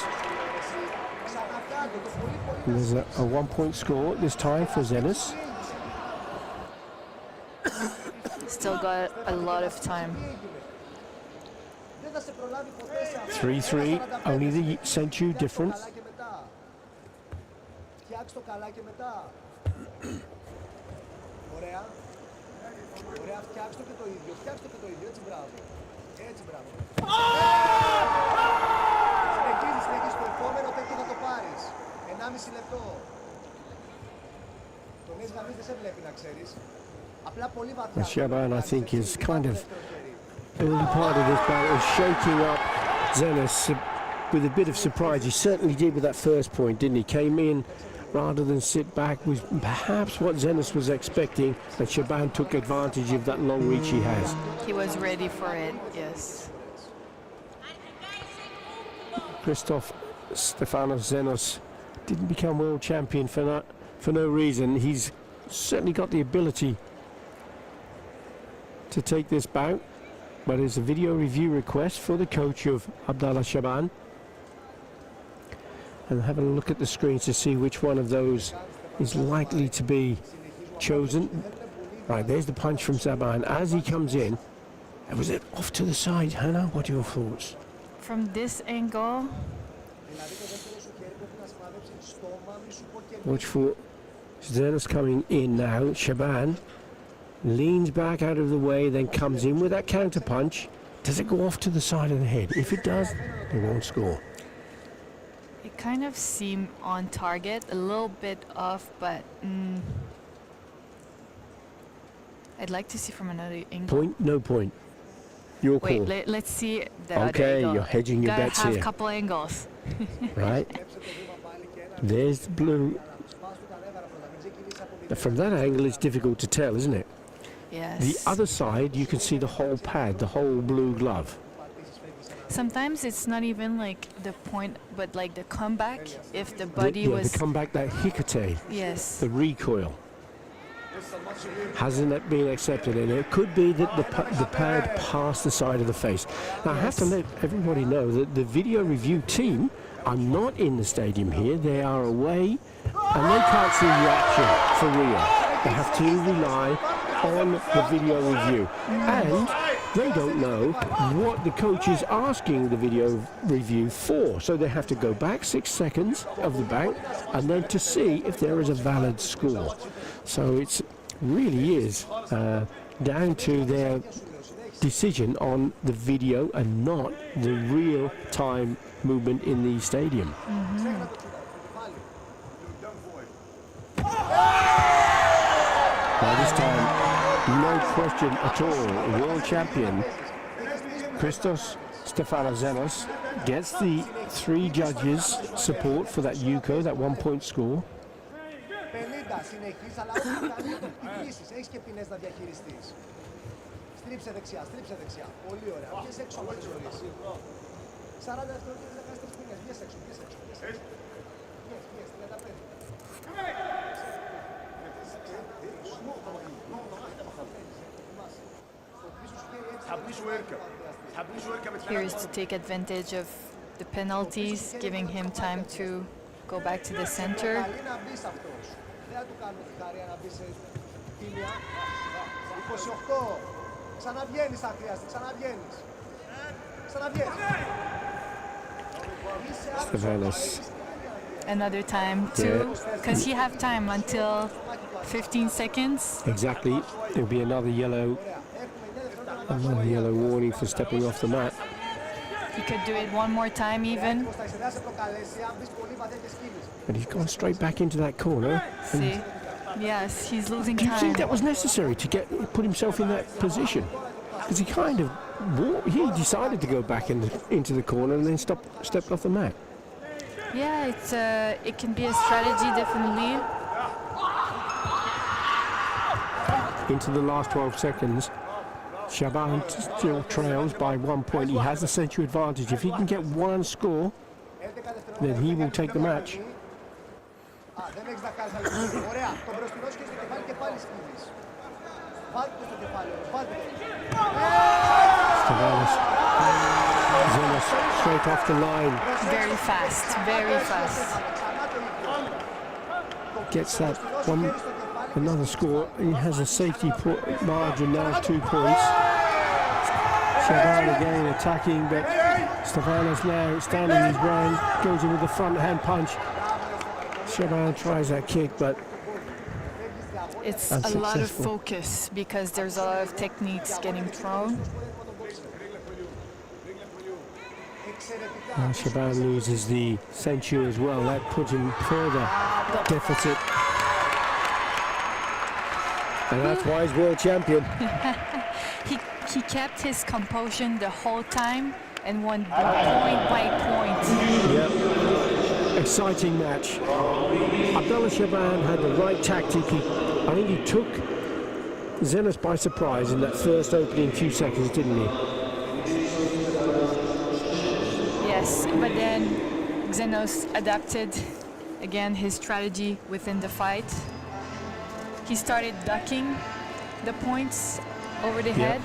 [SPEAKER 2] And there's a 1-point score this time for Zenos.
[SPEAKER 3] Still got a lot of time.
[SPEAKER 2] 3-3, only the century difference. Shaban, I think, is kind of early part of this battle, shaking up Zenos with a bit of surprise. He certainly did with that first point, didn't he? Came in rather than sit back, was perhaps what Zenos was expecting, and Shaban took advantage of that long reach he has.
[SPEAKER 3] He was ready for it, yes.
[SPEAKER 2] Christoph Stefanos Zenos didn't become world champion for no reason. He's certainly got the ability to take this bout, but it's a video review request for the coach of Abdallah Shaban. And have a look at the screens to see which one of those is likely to be chosen. Right, there's the punch from Shaban. As he comes in, was it off to the side? Hannah, what are your thoughts?
[SPEAKER 3] From this angle,
[SPEAKER 2] watch for Zenos coming in now. Shaban leans back out of the way, then comes in with that counter punch. Does it go off to the side of the head? If it does, they won't score.
[SPEAKER 3] it kind of seemed on target, a little bit off, but I'd like to see from another angle.
[SPEAKER 2] Point, no point. Your call.
[SPEAKER 3] Wait, let's see the other
[SPEAKER 2] okay,
[SPEAKER 3] angle.
[SPEAKER 2] you're hedging your bets
[SPEAKER 3] Gotta
[SPEAKER 2] here.
[SPEAKER 3] have a couple angles.
[SPEAKER 2] Right. There's the blue. From that angle, it's difficult to tell, isn't it?
[SPEAKER 3] Yes.
[SPEAKER 2] The other side, you can see the whole pad, the whole blue glove.
[SPEAKER 3] Sometimes it's not even like the point, but like the comeback. If the body was.
[SPEAKER 2] The comeback, that hikate,
[SPEAKER 3] Yes.
[SPEAKER 2] the recoil. Hasn't that been accepted? And it could be that the pad passed the side of the face. Now, I have to let everybody know that the video review team are not in the stadium here. They are away, and they can't see the action for real. They have to rely on the video review. And they don't know what the coach is asking the video review for. So they have to go back 6 seconds of the bout and then to see if there is a valid score. So it really is down to their decision on the video and not the real-time movement in the stadium. By this time, no question at all, world champion Christos Stefanos gets the 3 judges' support for that Yuko, that 1-point score.
[SPEAKER 1] Συνεχείς, αλλά όχι κάνει να το χτυπήσεις. Έχεις και ποινές να διαχειριστείς. Στρίψε δεξιά, στρίψε δεξιά. Πολύ ωραία. Βγες έξω από τις ζωές. 40 δευτερόλεπτα να κάνεις 3 ποινές. Βγες έξω, βγες έξω. Βγες, 35.
[SPEAKER 3] Here is to take advantage of the penalties, giving him time to go back to the center.
[SPEAKER 1] Δεν θα του κάνουμε τη χαρία να μπει σε τίμια. 28. Ξαναβγαίνεις αν χρειάζεται. Ξαναβγαίνεις.
[SPEAKER 2] Stefanos.
[SPEAKER 3] Another time too, because you have time until 15 seconds.
[SPEAKER 2] Exactly. There'll be another yellow warning for stepping off the mat.
[SPEAKER 3] He could do it one more time even.
[SPEAKER 2] But he's gone straight back into that corner.
[SPEAKER 3] See? Yes, he's losing
[SPEAKER 2] Do you think
[SPEAKER 3] time.
[SPEAKER 2] that was necessary to put himself in that position? Because he kind of he decided to go back into the corner and then stepped off the mat.
[SPEAKER 3] Yeah, it can be a strategy, definitely.
[SPEAKER 2] Into the last 12 seconds. Shaban still trails by 1 point. He has the century advantage. If he can get one score, then he will take the match.
[SPEAKER 1] Δεν έχεις να κάνεις άλλη κουβέντα. Ωραία, το μπροστινό σου και στο κεφάλι και πάλι σκύβεις. Βάλτε το στο κεφάλι, βάλτε το.
[SPEAKER 2] Stavalis. Zenos straight off the line.
[SPEAKER 3] Very fast, very fast.
[SPEAKER 2] Gets that one, another score. He has a safety margin now of 2 points. Shaban again attacking, but Stavalis now standing his ground, goes in with the front hand punch. Shaban tries that kick, but
[SPEAKER 3] it's a lot of focus because there's a lot of techniques getting thrown.
[SPEAKER 2] Shaban loses the century as well. That puts him further deficit. And that's why he's world champion.
[SPEAKER 3] He kept his composure the whole time and won point by point.
[SPEAKER 2] Yep. Exciting match. Abdullah Shaban had the right tactic. I think he took Zenos by surprise in that first opening few seconds, didn't he?
[SPEAKER 3] Yes, but then Zenos adapted again his strategy within the fight. He started ducking the points over the head.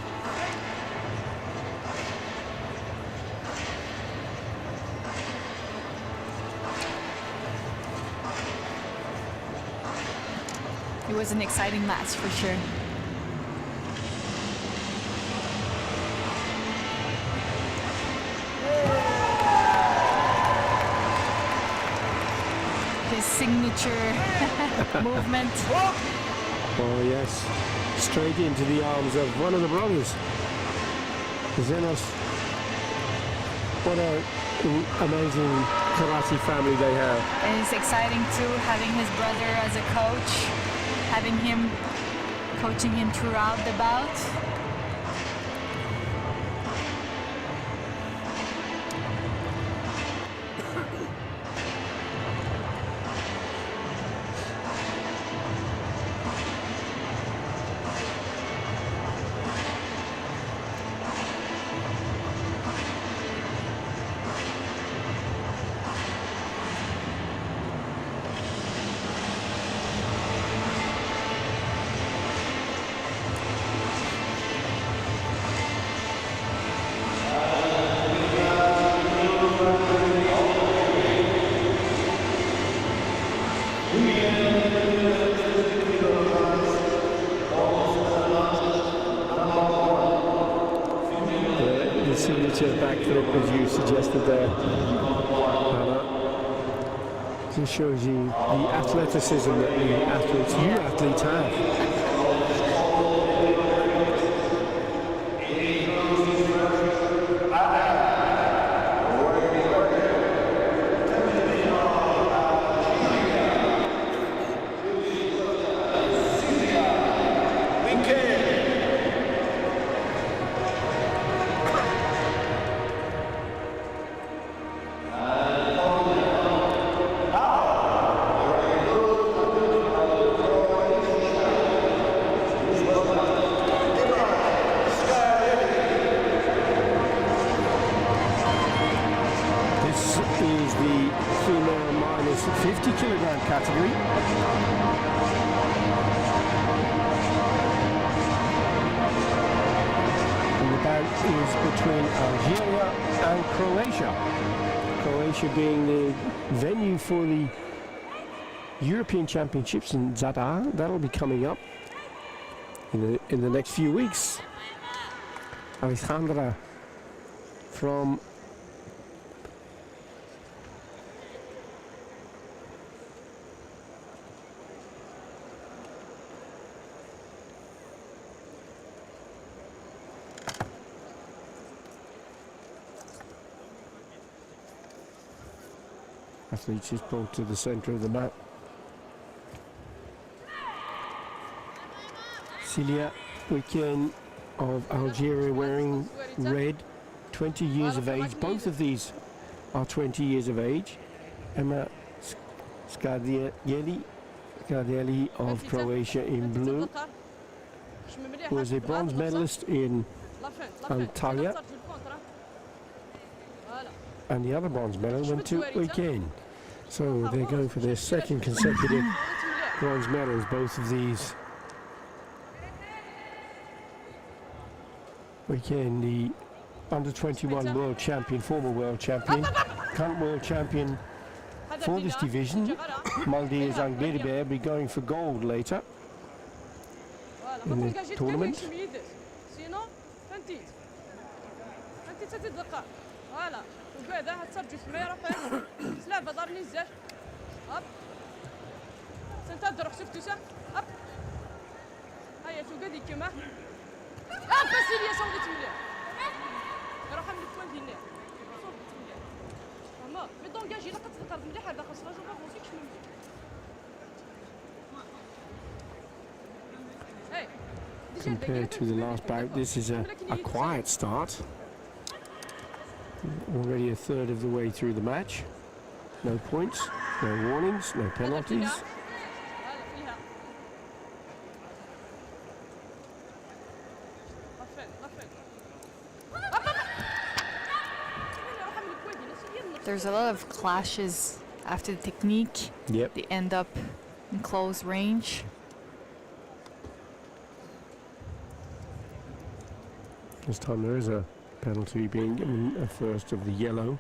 [SPEAKER 3] It was an exciting match for sure. His signature movement.
[SPEAKER 2] Oh yes, straight into the arms of one of the brothers. Zenos, what an amazing karate family they have.
[SPEAKER 3] And it's exciting too, having his brother as a coach, having him coaching him throughout the bout.
[SPEAKER 2] Signature backflip as you suggested there. Just shows you the athleticism that the athletes have. Is the female minus 50 kilogram category. And the bout is between Algeria and Croatia. Croatia being the venue for the European Championships in Zadar. That'll be coming up in the next few weeks. Alexandra from athletes is pulled to the centre of the mat. Celia Weekend of Algeria wearing red, 20 years of age. Both of these are 20 years of age. Emma Skardieli of Croatia in blue. was a bronze medalist in Antalya, and the other bronze medal went to Weekend. So they're going for their second consecutive bronze medals, both of these. Weekend, the under-21 world champion, former world champion, current world champion for this division. Maldi Zangberibe will be going for gold later in the tournament. Compared to the last bout, this is a quiet start. Already a third of the way through the match. No points, no warnings, no penalties.
[SPEAKER 3] There's a lot of clashes after the technique.
[SPEAKER 2] Yep.
[SPEAKER 3] They end up in close range.
[SPEAKER 2] This time there is a penalty being given, a first of the yellow.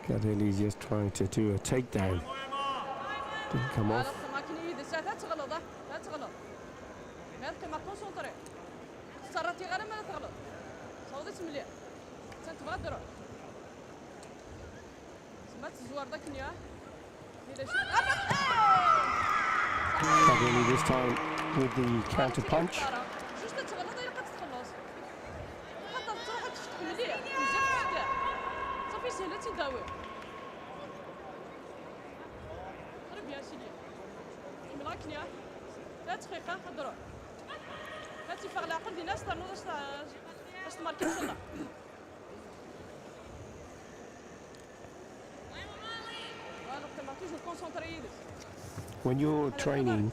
[SPEAKER 2] Scadelli's just trying to do a takedown. Didn't come off. Scadelli this time with the counter punch. When you're training,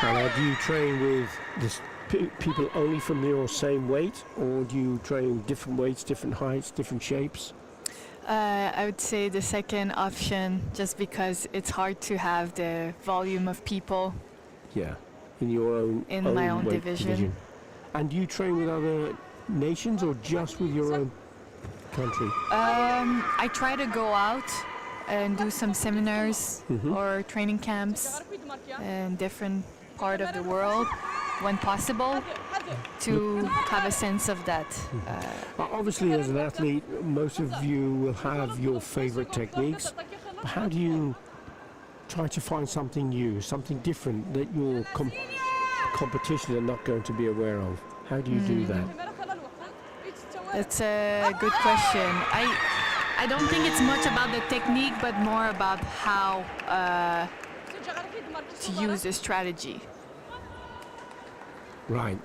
[SPEAKER 2] do you train with this people only from your same weight, or do you train different weights, different heights, different shapes?
[SPEAKER 3] I would say the second option, just because it's hard to have the volume of people.
[SPEAKER 2] Yeah, in your own
[SPEAKER 3] my own
[SPEAKER 2] weight
[SPEAKER 3] division.
[SPEAKER 2] And do you train with other nations or just with your own country?
[SPEAKER 3] I try to go out and do some seminars or training camps in different part of the world when possible, to have a sense of that.
[SPEAKER 2] Obviously, as an athlete, most of you will have your favorite techniques. How do you try to find something new, something different that your competition are not going to be aware of? How do you do that?
[SPEAKER 3] That's a good question. I don't think it's much about the technique, but more about how to use the strategy.
[SPEAKER 2] Right.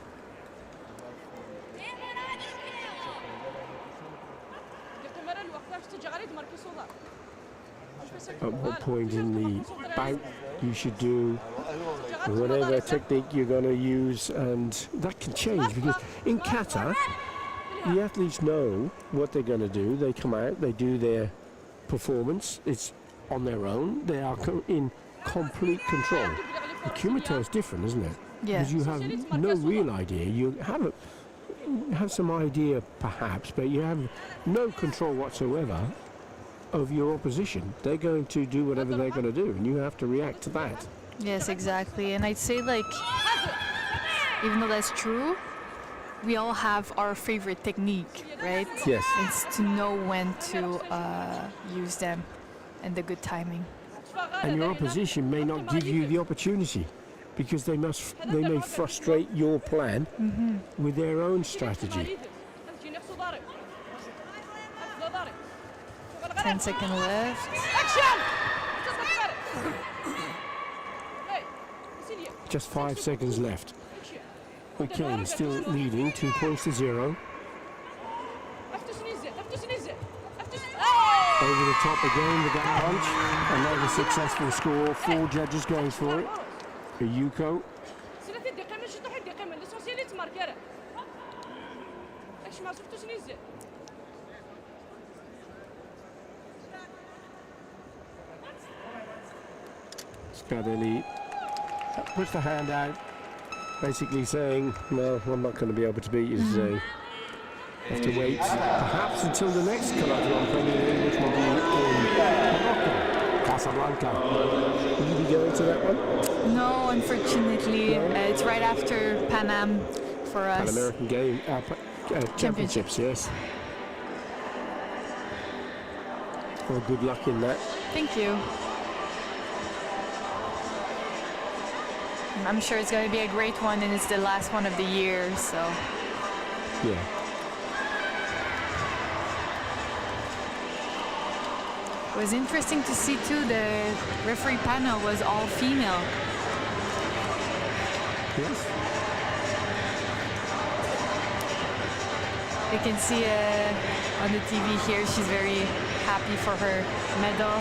[SPEAKER 2] At what point in the bout you should do whatever technique you're going to use, and that can change because in Kata, the athletes know what they're going to do. They come out, they do their performance. It's on their own. They are in complete control. The Kumite is different, isn't it?
[SPEAKER 3] Yeah.
[SPEAKER 2] Because you have no real idea. You have some idea perhaps, but you have no control whatsoever of your opposition. They're going to do whatever they're going to do, and you have to react to that.
[SPEAKER 3] Yes, exactly. And I'd say, like, even though that's true, we all have our favorite technique, right?
[SPEAKER 2] Yes.
[SPEAKER 3] It's to know when to use them and the good timing.
[SPEAKER 2] And your opposition may not give you the opportunity because they may frustrate your plan with their own strategy.
[SPEAKER 3] 10 seconds left.
[SPEAKER 2] Just 5 seconds left. Okay, still leading, 2 points to 0. Oh, Over the top again with that punch. Another successful score. 4 judges going for it. For Yuko. Skadeli puts the hand out, basically saying, "No, I'm not going to be able to beat you today. Have to wait, perhaps until the next Karate1 Premier League, which will be in Morocco, Casablanca." Will you be going to that one?
[SPEAKER 3] No, unfortunately.
[SPEAKER 2] No?
[SPEAKER 3] It's right after Pan Am for us.
[SPEAKER 2] Pan American Game Championships, yes. Well, good luck in that.
[SPEAKER 3] Thank you. I'm sure it's going to be a great one, and it's the last one of the year, so.
[SPEAKER 2] Yeah.
[SPEAKER 3] It was interesting to see too, the referee panel was all female.
[SPEAKER 2] Yes.
[SPEAKER 3] You can see on the TV here, she's very happy for her medal.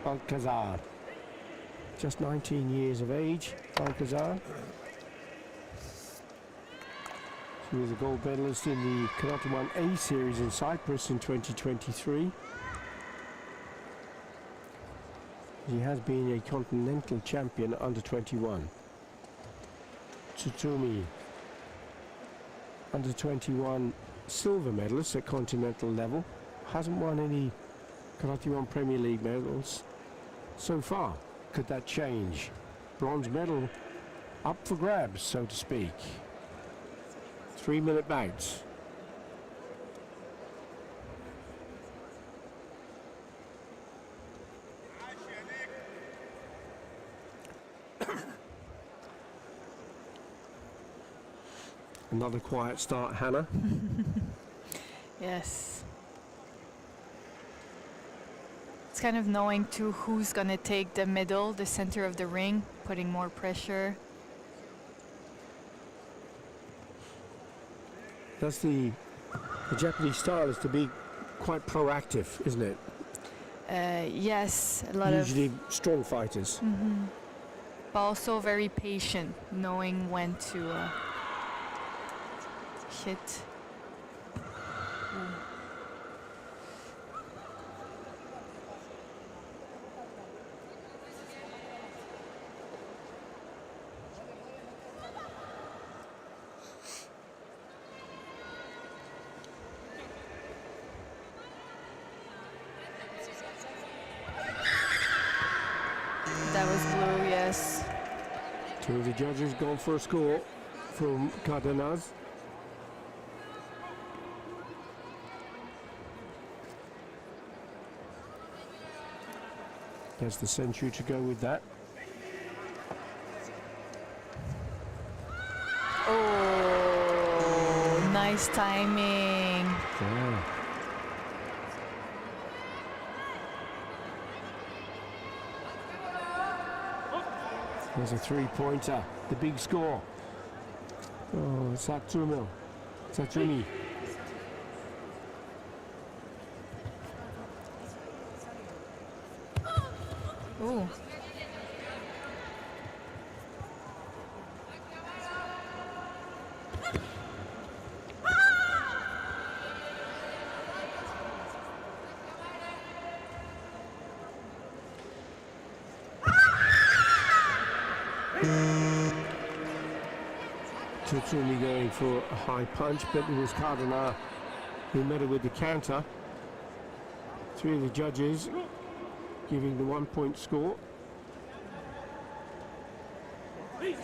[SPEAKER 2] Alcazar, just 19 years of age. Alcazar, she was a gold medalist in the Karate1 A series in Cyprus in 2023. She has been a continental champion under 21. Tsutsumi, under 21 silver medalist at continental level, hasn't won any Karate1 Premier League medals so far. Could that change? Bronze medal up for grabs, so to speak. 3-minute bouts. Another quiet start, Hannah.
[SPEAKER 3] Yes. It's kind of knowing too who's gonna take the middle, the center of the ring, putting more pressure.
[SPEAKER 2] That's the Japanese style, is to be quite proactive, isn't it?
[SPEAKER 3] Yes, a lot
[SPEAKER 2] Usually strong fighters.
[SPEAKER 3] but also very patient, knowing when to hit. That was blue, yes.
[SPEAKER 2] Two of the judges gone for a score from Cardenas. There's the century to go with that.
[SPEAKER 3] Oh, nice timing.
[SPEAKER 2] Yeah. There's a three-pointer, the big score. Oh, Satsumi.
[SPEAKER 3] Ooh.
[SPEAKER 2] Tatsumi going for a high punch, but it was Kata who met it with the counter. Three of the judges giving the 1 point score.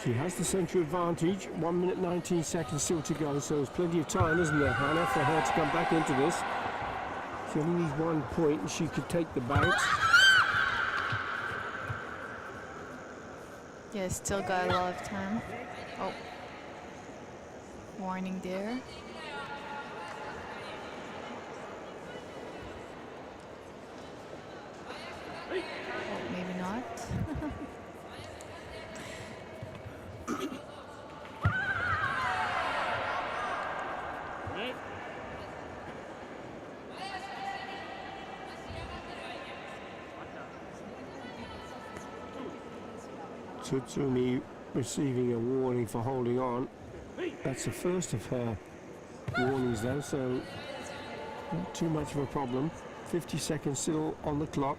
[SPEAKER 2] She has the central advantage, 1 minute 19 seconds still to go, so there's plenty of time, isn't there, Hannah, for her to come back into this. She only needs 1 point and she could take the bounce.
[SPEAKER 3] Yeah, still got a lot of time. Oh. Warning there. Oh, maybe not.
[SPEAKER 2] Tatsumi receiving a warning for holding on. That's the first of her warnings though, so not too much of a problem. 50 seconds still on the clock.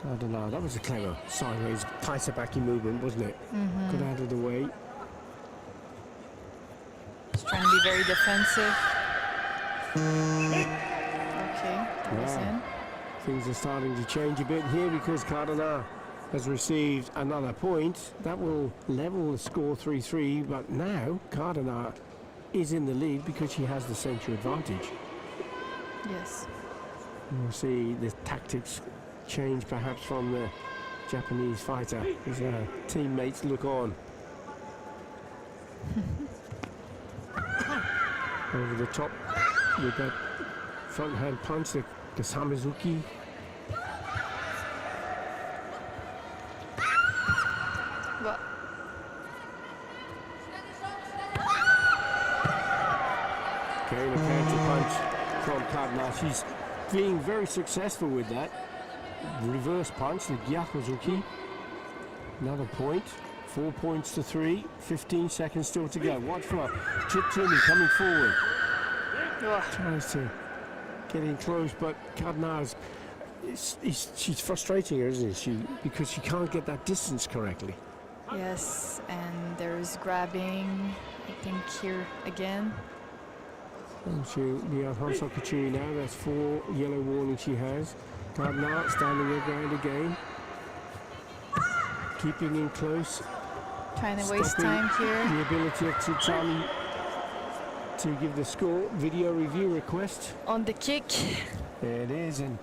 [SPEAKER 2] I don't know, that was a clever sideways Taisabaki movement, wasn't it? Got out of the way.
[SPEAKER 3] Just trying to be very defensive. Okay, that was in.
[SPEAKER 2] Things are starting to change a bit here because Kata has received another point. That will level the score 3-3, but now Kata is in the lead because she has the central advantage.
[SPEAKER 3] Yes.
[SPEAKER 2] We'll see the tactics change perhaps from the Japanese fighter as her teammates look on. Over the top with that front hand punch, the Samizuki.
[SPEAKER 3] Well,
[SPEAKER 2] Okay, the counter punch from Kata. She's being very successful with that. Reverse punch, the Gyakuzuki. Another point. 4 points to 3. 15 seconds still to go. Watch for Chitsumi coming forward. Tries to get in close, but Kata she's frustrating her, isn't she? Because she can't get that distance correctly.
[SPEAKER 3] yes, and there's grabbing, I think, here again.
[SPEAKER 2] And she'll be on Hanso Kachuri now. That's 4 yellow warnings she has. Kata standing her ground again. Keeping in close.
[SPEAKER 3] Trying to waste
[SPEAKER 2] Stopping
[SPEAKER 3] time here.
[SPEAKER 2] the ability of Tsutami to give the score. Video review request.
[SPEAKER 3] On the kick.
[SPEAKER 2] There it is, and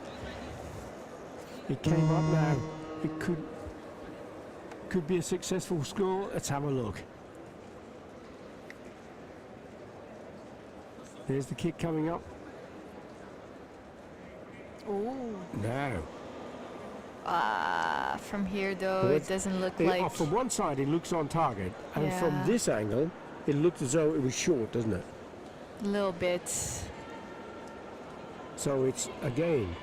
[SPEAKER 2] it came up now. It could be a successful score. Let's have a look. There's the kick coming up.
[SPEAKER 3] Ooh.
[SPEAKER 2] Now.
[SPEAKER 3] From here though, it doesn't look like.
[SPEAKER 2] From one side it looks on target, and from
[SPEAKER 3] Yeah.
[SPEAKER 2] this angle it looked as though it was short, doesn't it?
[SPEAKER 3] A little bit.
[SPEAKER 2] So it's again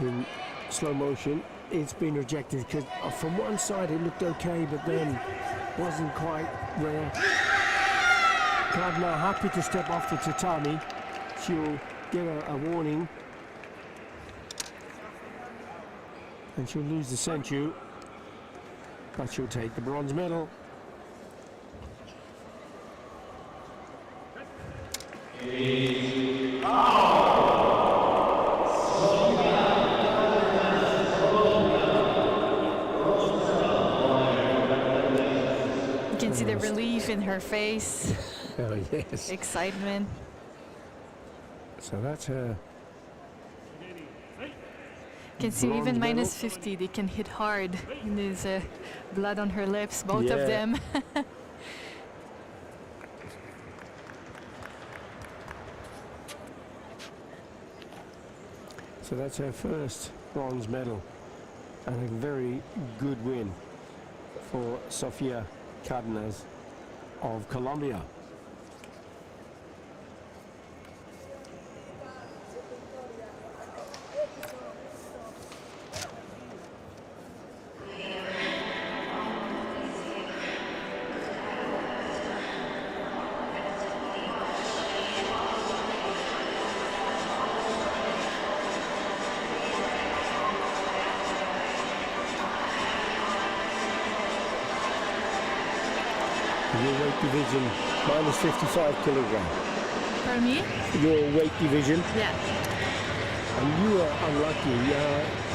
[SPEAKER 2] in slow motion. It's been rejected because from one side it looked okay, but then wasn't quite there. Kata happy to step off the tatami. She'll get a warning. And she'll lose the senju, but she'll take the bronze medal.
[SPEAKER 3] You can see the relief in her face.
[SPEAKER 2] Oh yes.
[SPEAKER 3] Excitement.
[SPEAKER 2] So that's her
[SPEAKER 3] You can see even
[SPEAKER 2] Bronze medal.
[SPEAKER 3] -50, they can hit hard. And there's blood on her lips, both of
[SPEAKER 2] Yeah.
[SPEAKER 3] them.
[SPEAKER 2] So that's her first bronze medal, and a very good win for Sofia Cardenas of Colombia. Your weight division, minus 55 kilogram.
[SPEAKER 3] For me?
[SPEAKER 2] Your weight division,
[SPEAKER 3] Yeah.
[SPEAKER 2] and you were unlucky.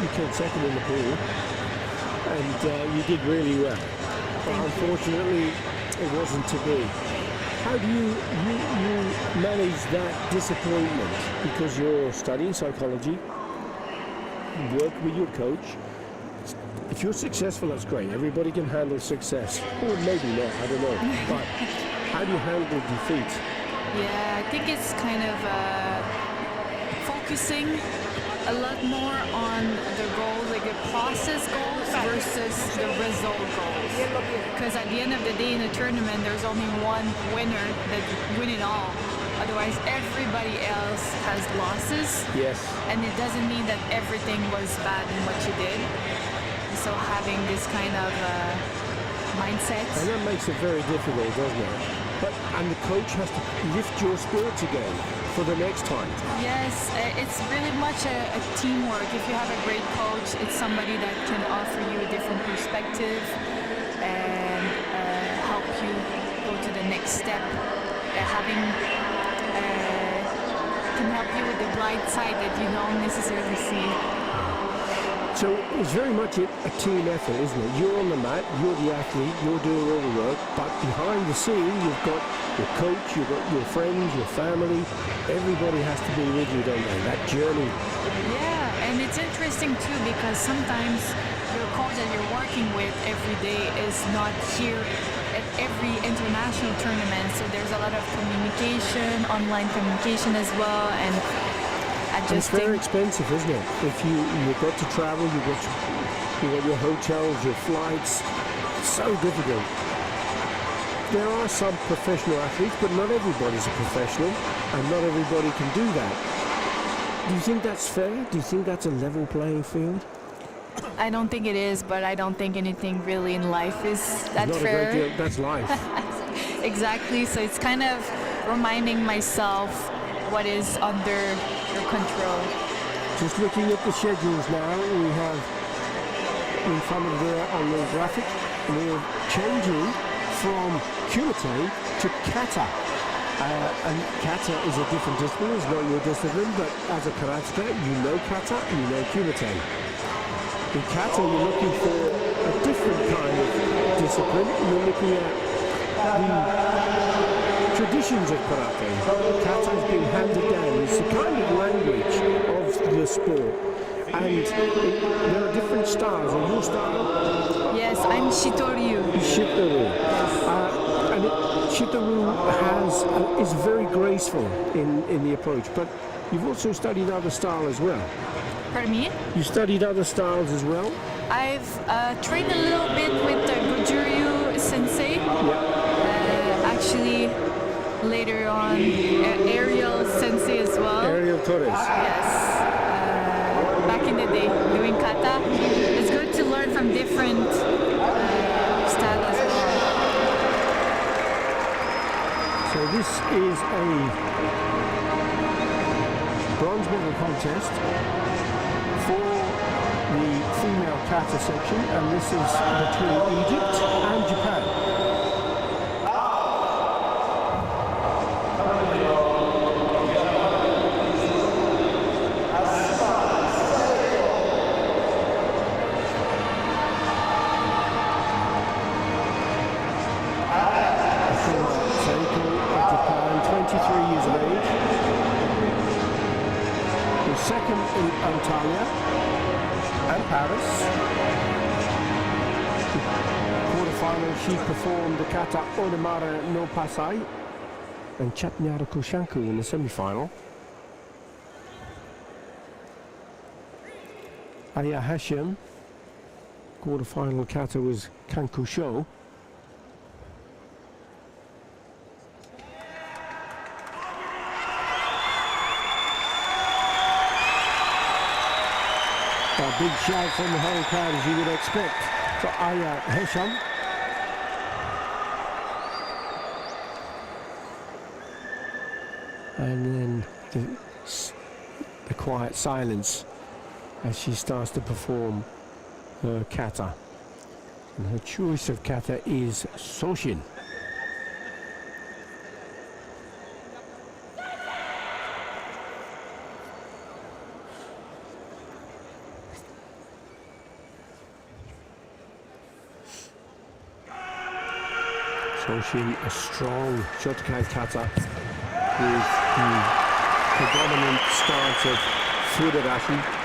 [SPEAKER 2] You came second in the pool, and you did really well. But unfortunately, it wasn't to be. How do you manage that disappointment? Because you're studying psychology, work with your coach. If you're successful, that's great. Everybody can handle success. Or maybe not, I don't know. But how do you handle defeat?
[SPEAKER 3] Yeah, I think it's kind of focusing a lot more on the goals, like the process goals versus the result goals. Because at the end of the day in a tournament, there's only one winner that win it all. Otherwise, everybody else has losses.
[SPEAKER 2] Yes.
[SPEAKER 3] And it doesn't mean that everything was bad in what you did. So having this kind of mindset.
[SPEAKER 2] And that makes it very difficult, doesn't it? And the coach has to lift your spirits again for the next time.
[SPEAKER 3] Yes, it's really much a teamwork. If you have a great coach, it's somebody that can offer you a different perspective and help you go to the next step. Can help you with the blind side that you don't necessarily see.
[SPEAKER 2] So it's very much a team effort, isn't it? You're on the mat, you're the athlete, you're doing all the work, but behind the scene, you've got your coach, you've got your friends, your family. Everybody has to be with you, don't they? That journey.
[SPEAKER 3] Yeah, and it's interesting too because sometimes your coach that you're working with every day is not here at every international tournament. So there's a lot of communication, online communication as well, and
[SPEAKER 2] it's very expensive, isn't it? If you've got to travel, you've got your hotels, your flights. It's so difficult. There are some professional athletes, but not everybody's a professional, and not everybody can do that. Do you think that's fair? Do you think that's a level playing field?
[SPEAKER 3] I don't think it is, but I don't think anything really in life is that
[SPEAKER 2] not
[SPEAKER 3] fair.
[SPEAKER 2] A great deal. That's life.
[SPEAKER 3] Exactly. So it's kind of reminding myself what is under your control.
[SPEAKER 2] Just looking at the schedules now, we have in front of there on the graphic, we're changing from Kumite to Kata. And Kata is a different discipline, it's not your discipline, but as a karateka, you know Kata, you know Kumite. In Kata, you're looking for a different kind of discipline. You're looking at the traditions of karate. Kata has been handed down. It's the kind of language of the sport. And there are different styles. And your style?
[SPEAKER 3] Yes, I'm Shitoryu.
[SPEAKER 2] Shitoru. And Shitoru is very graceful in the approach. But you've also studied other style as well.
[SPEAKER 3] Pardon me?
[SPEAKER 2] You studied other styles as well?
[SPEAKER 3] I've trained a little bit with Gojuryu sensei.
[SPEAKER 2] Yeah.
[SPEAKER 3] Actually, later on, Ariel sensei as well.
[SPEAKER 2] Ariel Torres.
[SPEAKER 3] Yes. Back in the day, doing kata. It's good to learn from different styles as well.
[SPEAKER 2] So this is a bronze medal contest for the female kata section, and this is between Egypt and Japan. Of Japan, 23 years of age. The second in Antalya. and Paris. Quarterfinal, she performed the Kata Onamara no Pasai and Chatnyara Kushanku in the semi-final. Aya Hashem, quarterfinal Kata was Kankusho. A big shout from the whole crowd, as you would expect, for Aya Hashem. And then the quiet silence as she starts to perform her kata. And her choice of kata is Soshin. Soshin, a strong Shotokai kata with the predominant stance of Fudarashi.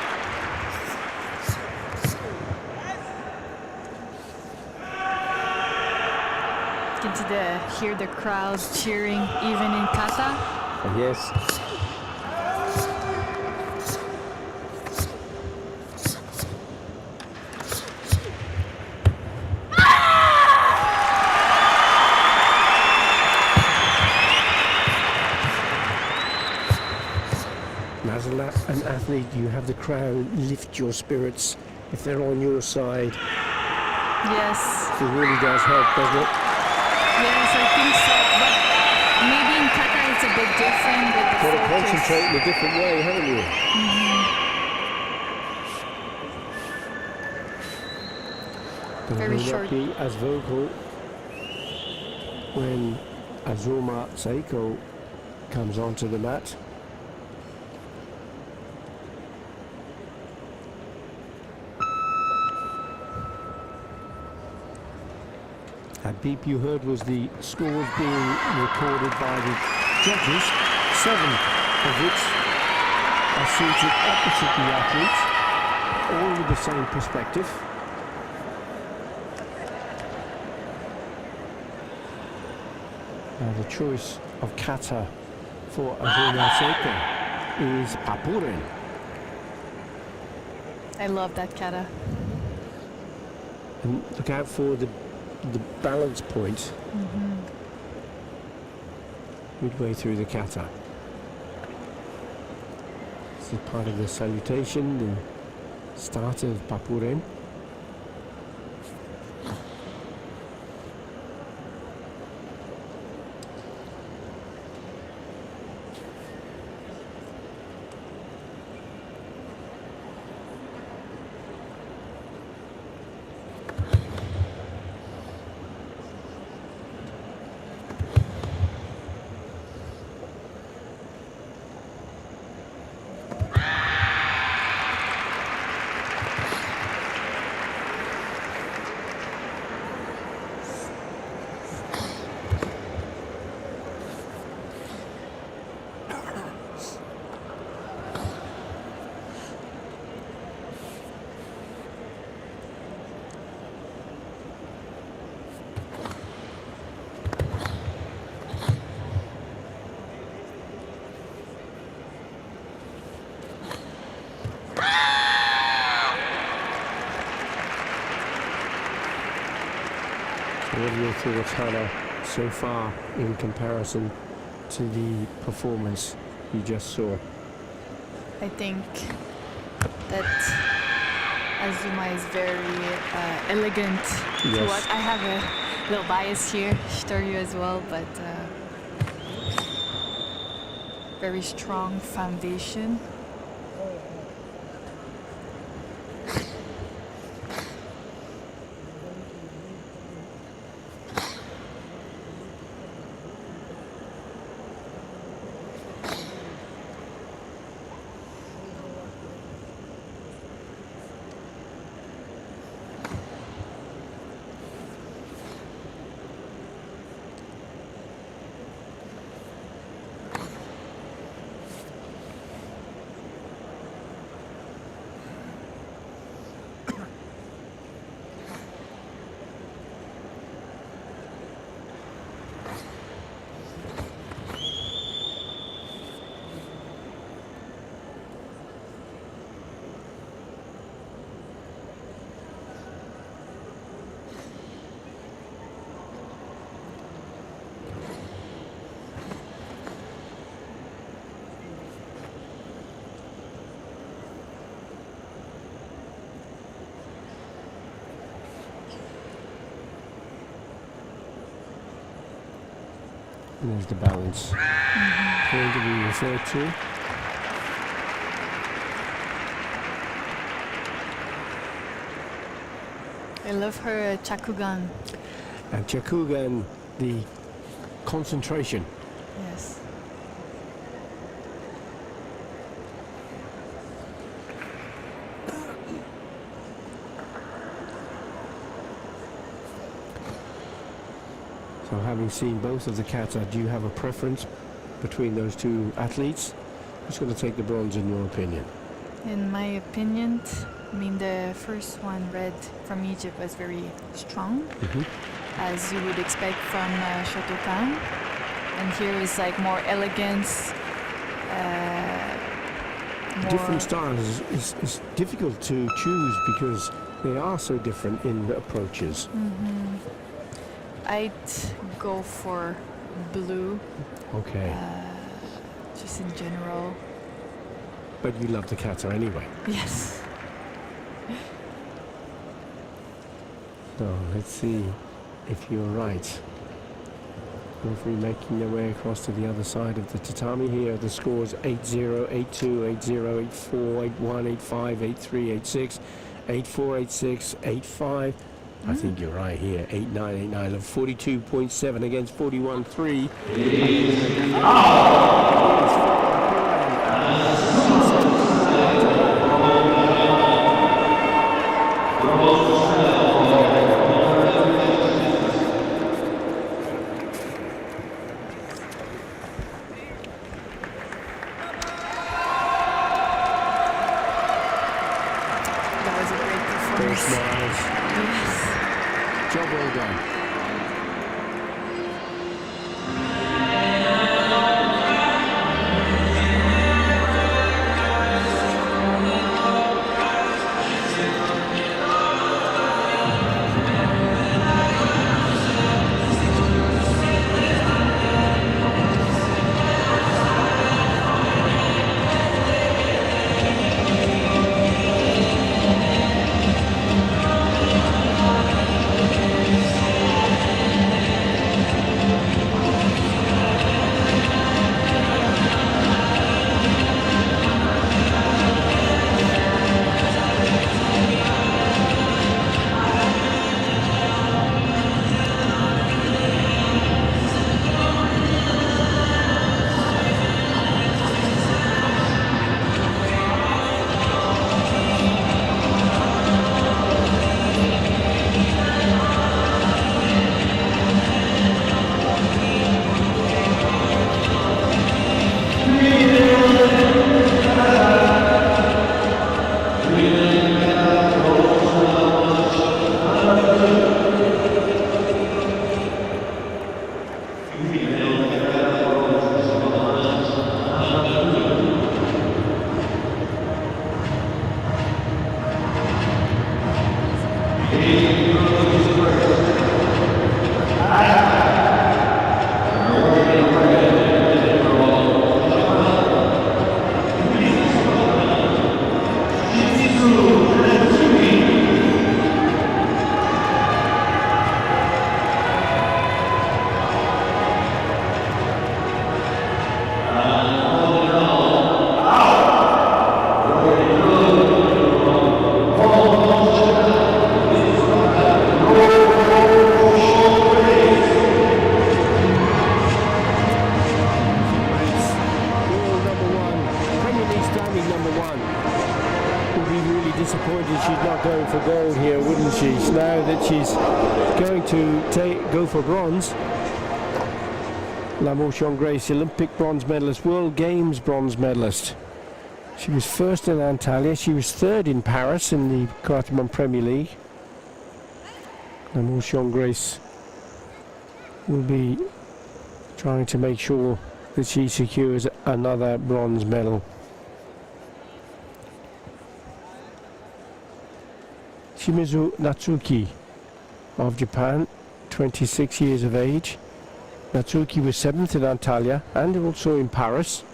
[SPEAKER 3] Hear the crowds cheering even in kata.
[SPEAKER 2] Yes. As an athlete, you have the crowd lift your spirits if they're on your side.
[SPEAKER 3] Yes.
[SPEAKER 2] It really does help, doesn't it?
[SPEAKER 3] Yes, I think so. But maybe in kata it's a bit different with the
[SPEAKER 2] You've got to
[SPEAKER 3] focus.
[SPEAKER 2] concentrate in a different way, haven't you? But
[SPEAKER 3] Very
[SPEAKER 2] it may
[SPEAKER 3] short.
[SPEAKER 2] not be as vocal when Azuma Seiko comes onto the mat. That beep you heard was the scores being recorded by the judges, 7 of which are seated opposite the athletes, all with the same perspective. Now the choice of kata for Azuma Seiko is Papuren.
[SPEAKER 3] I love that kata.
[SPEAKER 2] And look out for the balance point midway through the kata. This is part of the salutation, the start of Papuren. What are your thoughts, Hannah, so far in comparison to the performance you just saw?
[SPEAKER 3] I think that Azuma is very elegant to
[SPEAKER 2] Yes.
[SPEAKER 3] watch. I have a little bias here, Shtoryu as well, but very strong foundation.
[SPEAKER 2] There's the balance going to be referred to.
[SPEAKER 3] I love her chakugan.
[SPEAKER 2] And chakugan, the concentration.
[SPEAKER 3] Yes.
[SPEAKER 2] So having seen both of the kata, do you have a preference between those two athletes? Who's going to take the bronze in your opinion?
[SPEAKER 3] In my opinion, I mean, the first one, red from Egypt, was very strong, as you would expect from Shotokan. And here is like more elegance.
[SPEAKER 2] Different styles is difficult to choose because they are so different in the approaches.
[SPEAKER 3] I'd go for blue,
[SPEAKER 2] Okay.
[SPEAKER 3] just in general.
[SPEAKER 2] But you love the kata anyway.
[SPEAKER 3] Yes.
[SPEAKER 2] So let's see if you're right. Referee making their way across to the other side of the tatami. Here the scores 8-0, 8-2, 8-0, 8-4, 8-1, 8-5, 8-3, 8-6, 8-4, 8-6, 8-5. I think you're right here. 8-9, 8-9, 42.7 against 41.3.
[SPEAKER 3] That was a great performance.
[SPEAKER 2] Smiles.
[SPEAKER 3] Yes.
[SPEAKER 2] Job well done. Go for bronze. Lamotion Grace, Olympic bronze medalist, World Games bronze medalist. She was first in Antalya. She was third in Paris in the Karate1 Premier League. Lamotion Grace will be trying to make sure that she secures another bronze medal. Shimizu Natsuki of Japan, 26 years of age. Natsuki was 7th in Antalya and also in Paris.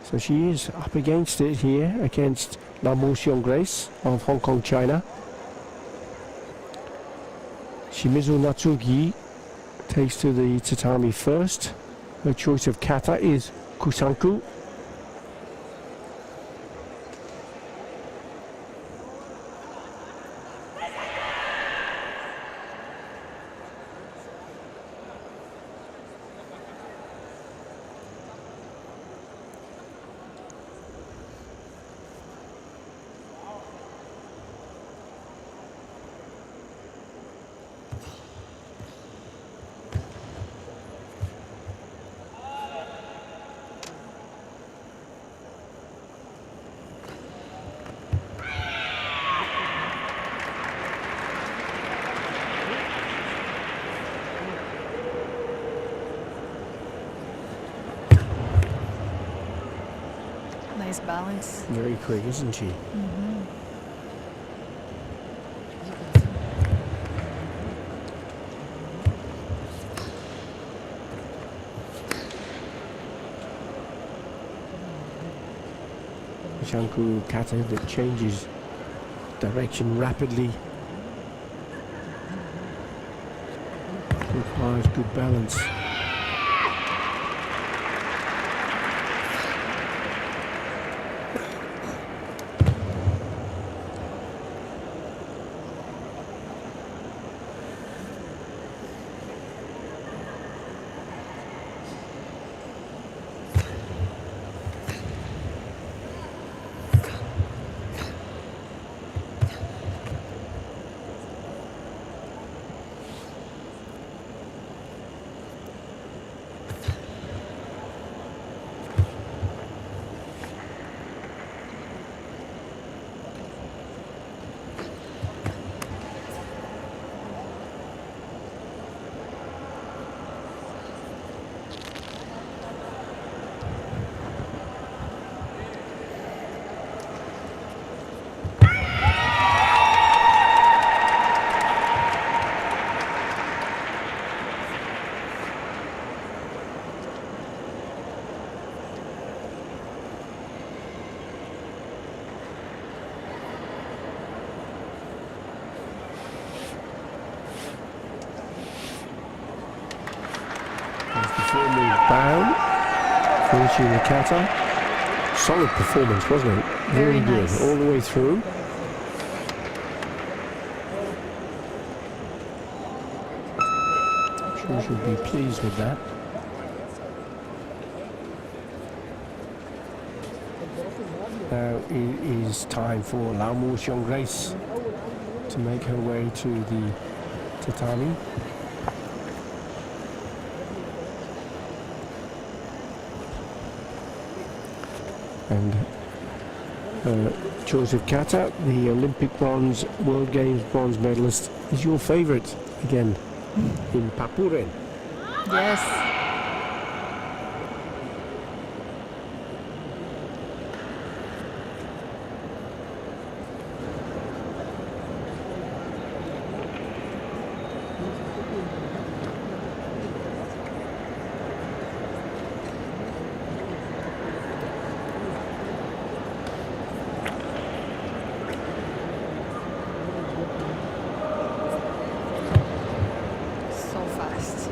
[SPEAKER 2] So she is up against it here against Lamotion Grace of Hong Kong, China. Shimizu Natsuki takes to the tatami first. Her choice of kata is kusanku.
[SPEAKER 3] Nice balance.
[SPEAKER 2] Very quick, isn't she? Shanku kata that changes direction rapidly. Requires good balance. Bow, finishing the kata. Solid performance, wasn't it?
[SPEAKER 3] Very
[SPEAKER 2] good,
[SPEAKER 3] nice.
[SPEAKER 2] all the way through. I'm sure she'll be pleased with that. Now it is time for Lau Mo Xiong Grace to make her way to the tatami. And Joseph Kata, the Olympic bronze, World Games bronze medalist, is your favourite again in Papuren.
[SPEAKER 3] Yes. So fast.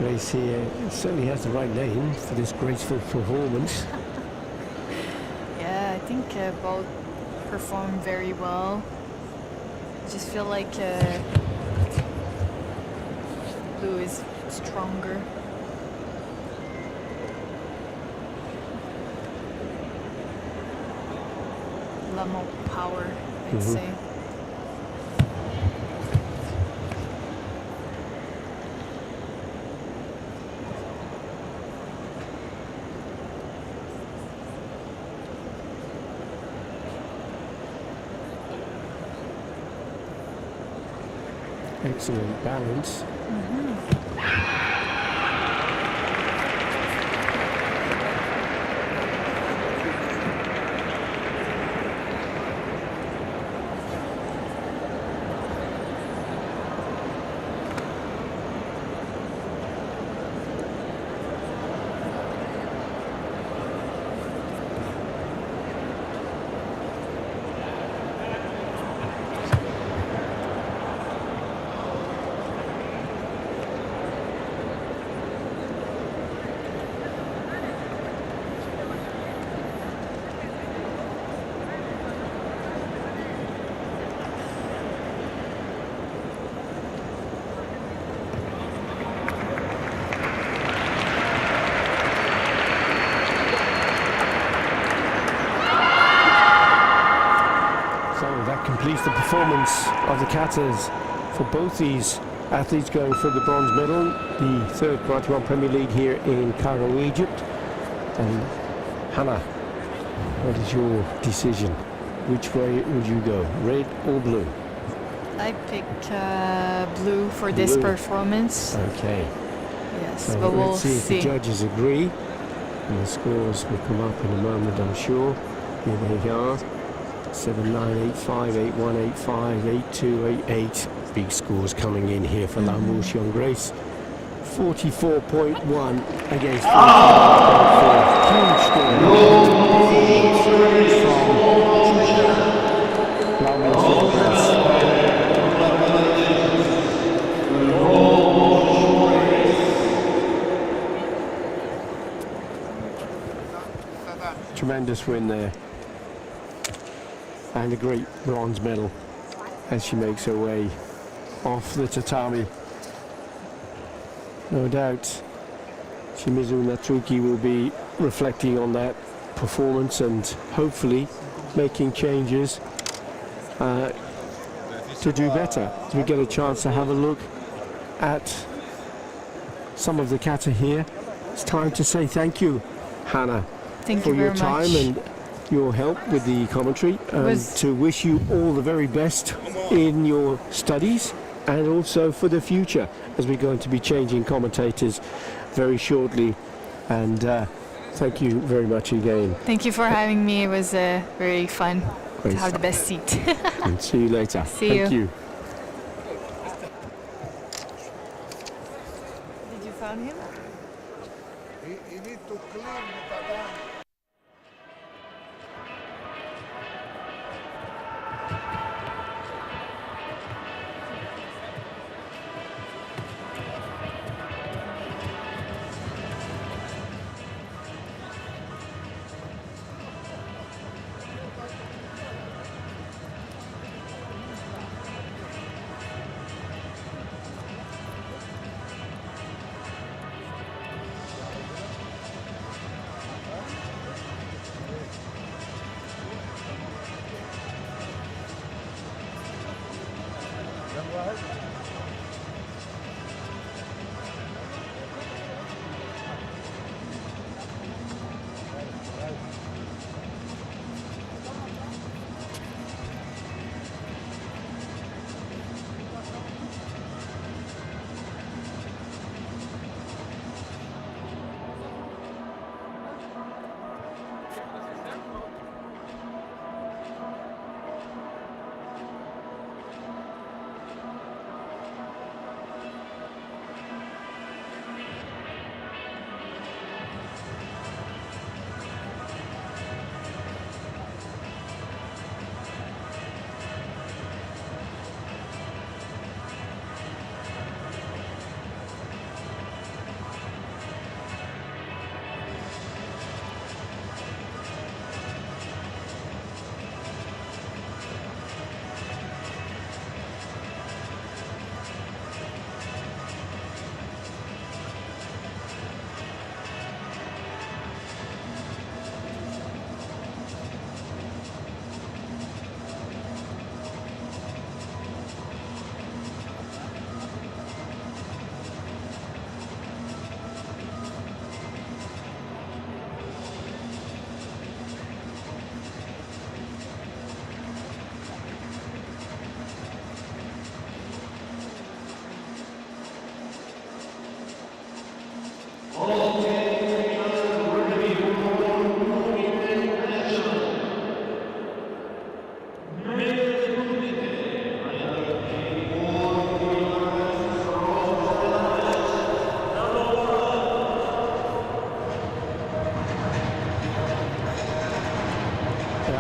[SPEAKER 2] Grace here certainly has the right name for this graceful performance.
[SPEAKER 3] Yeah, I think both performed very well. I just feel like blue is stronger. A lot more power, I'd say.
[SPEAKER 2] Excellent balance. Completes the performance of the Katas for both these athletes going for the bronze medal. The third Karate1 Premier League here in Cairo, Egypt. And Hannah, what is your decision? Which way would you go, red or blue?
[SPEAKER 3] I pick blue for this performance.
[SPEAKER 2] Okay.
[SPEAKER 3] Yes,
[SPEAKER 2] So
[SPEAKER 3] but we'll
[SPEAKER 2] let's see if the judges agree. And the scores will come up in a moment, I'm sure. Here they are. 7985, 8185, 8288. Big scores coming in here for Lamouche on Grace. 44.1 against 45.4. Huge score. Tremendous win there. And a great bronze medal as she makes her way off the tatami. No doubt Shimizu Natsuki will be reflecting on that performance and hopefully making changes to do better. As we get a chance to have a look at some of the kata here, it's time to say thank you, Hannah, for your time and your help with the commentary, and to wish you all the very best in your studies and also for the future, as we're going to be changing commentators very shortly. And thank you very much again.
[SPEAKER 3] Thank you for having me. It was very fun to have the best seat.
[SPEAKER 2] And see you later.
[SPEAKER 3] Thank
[SPEAKER 2] you.
[SPEAKER 3] Did you find him?
[SPEAKER 1] You need to clean Kata.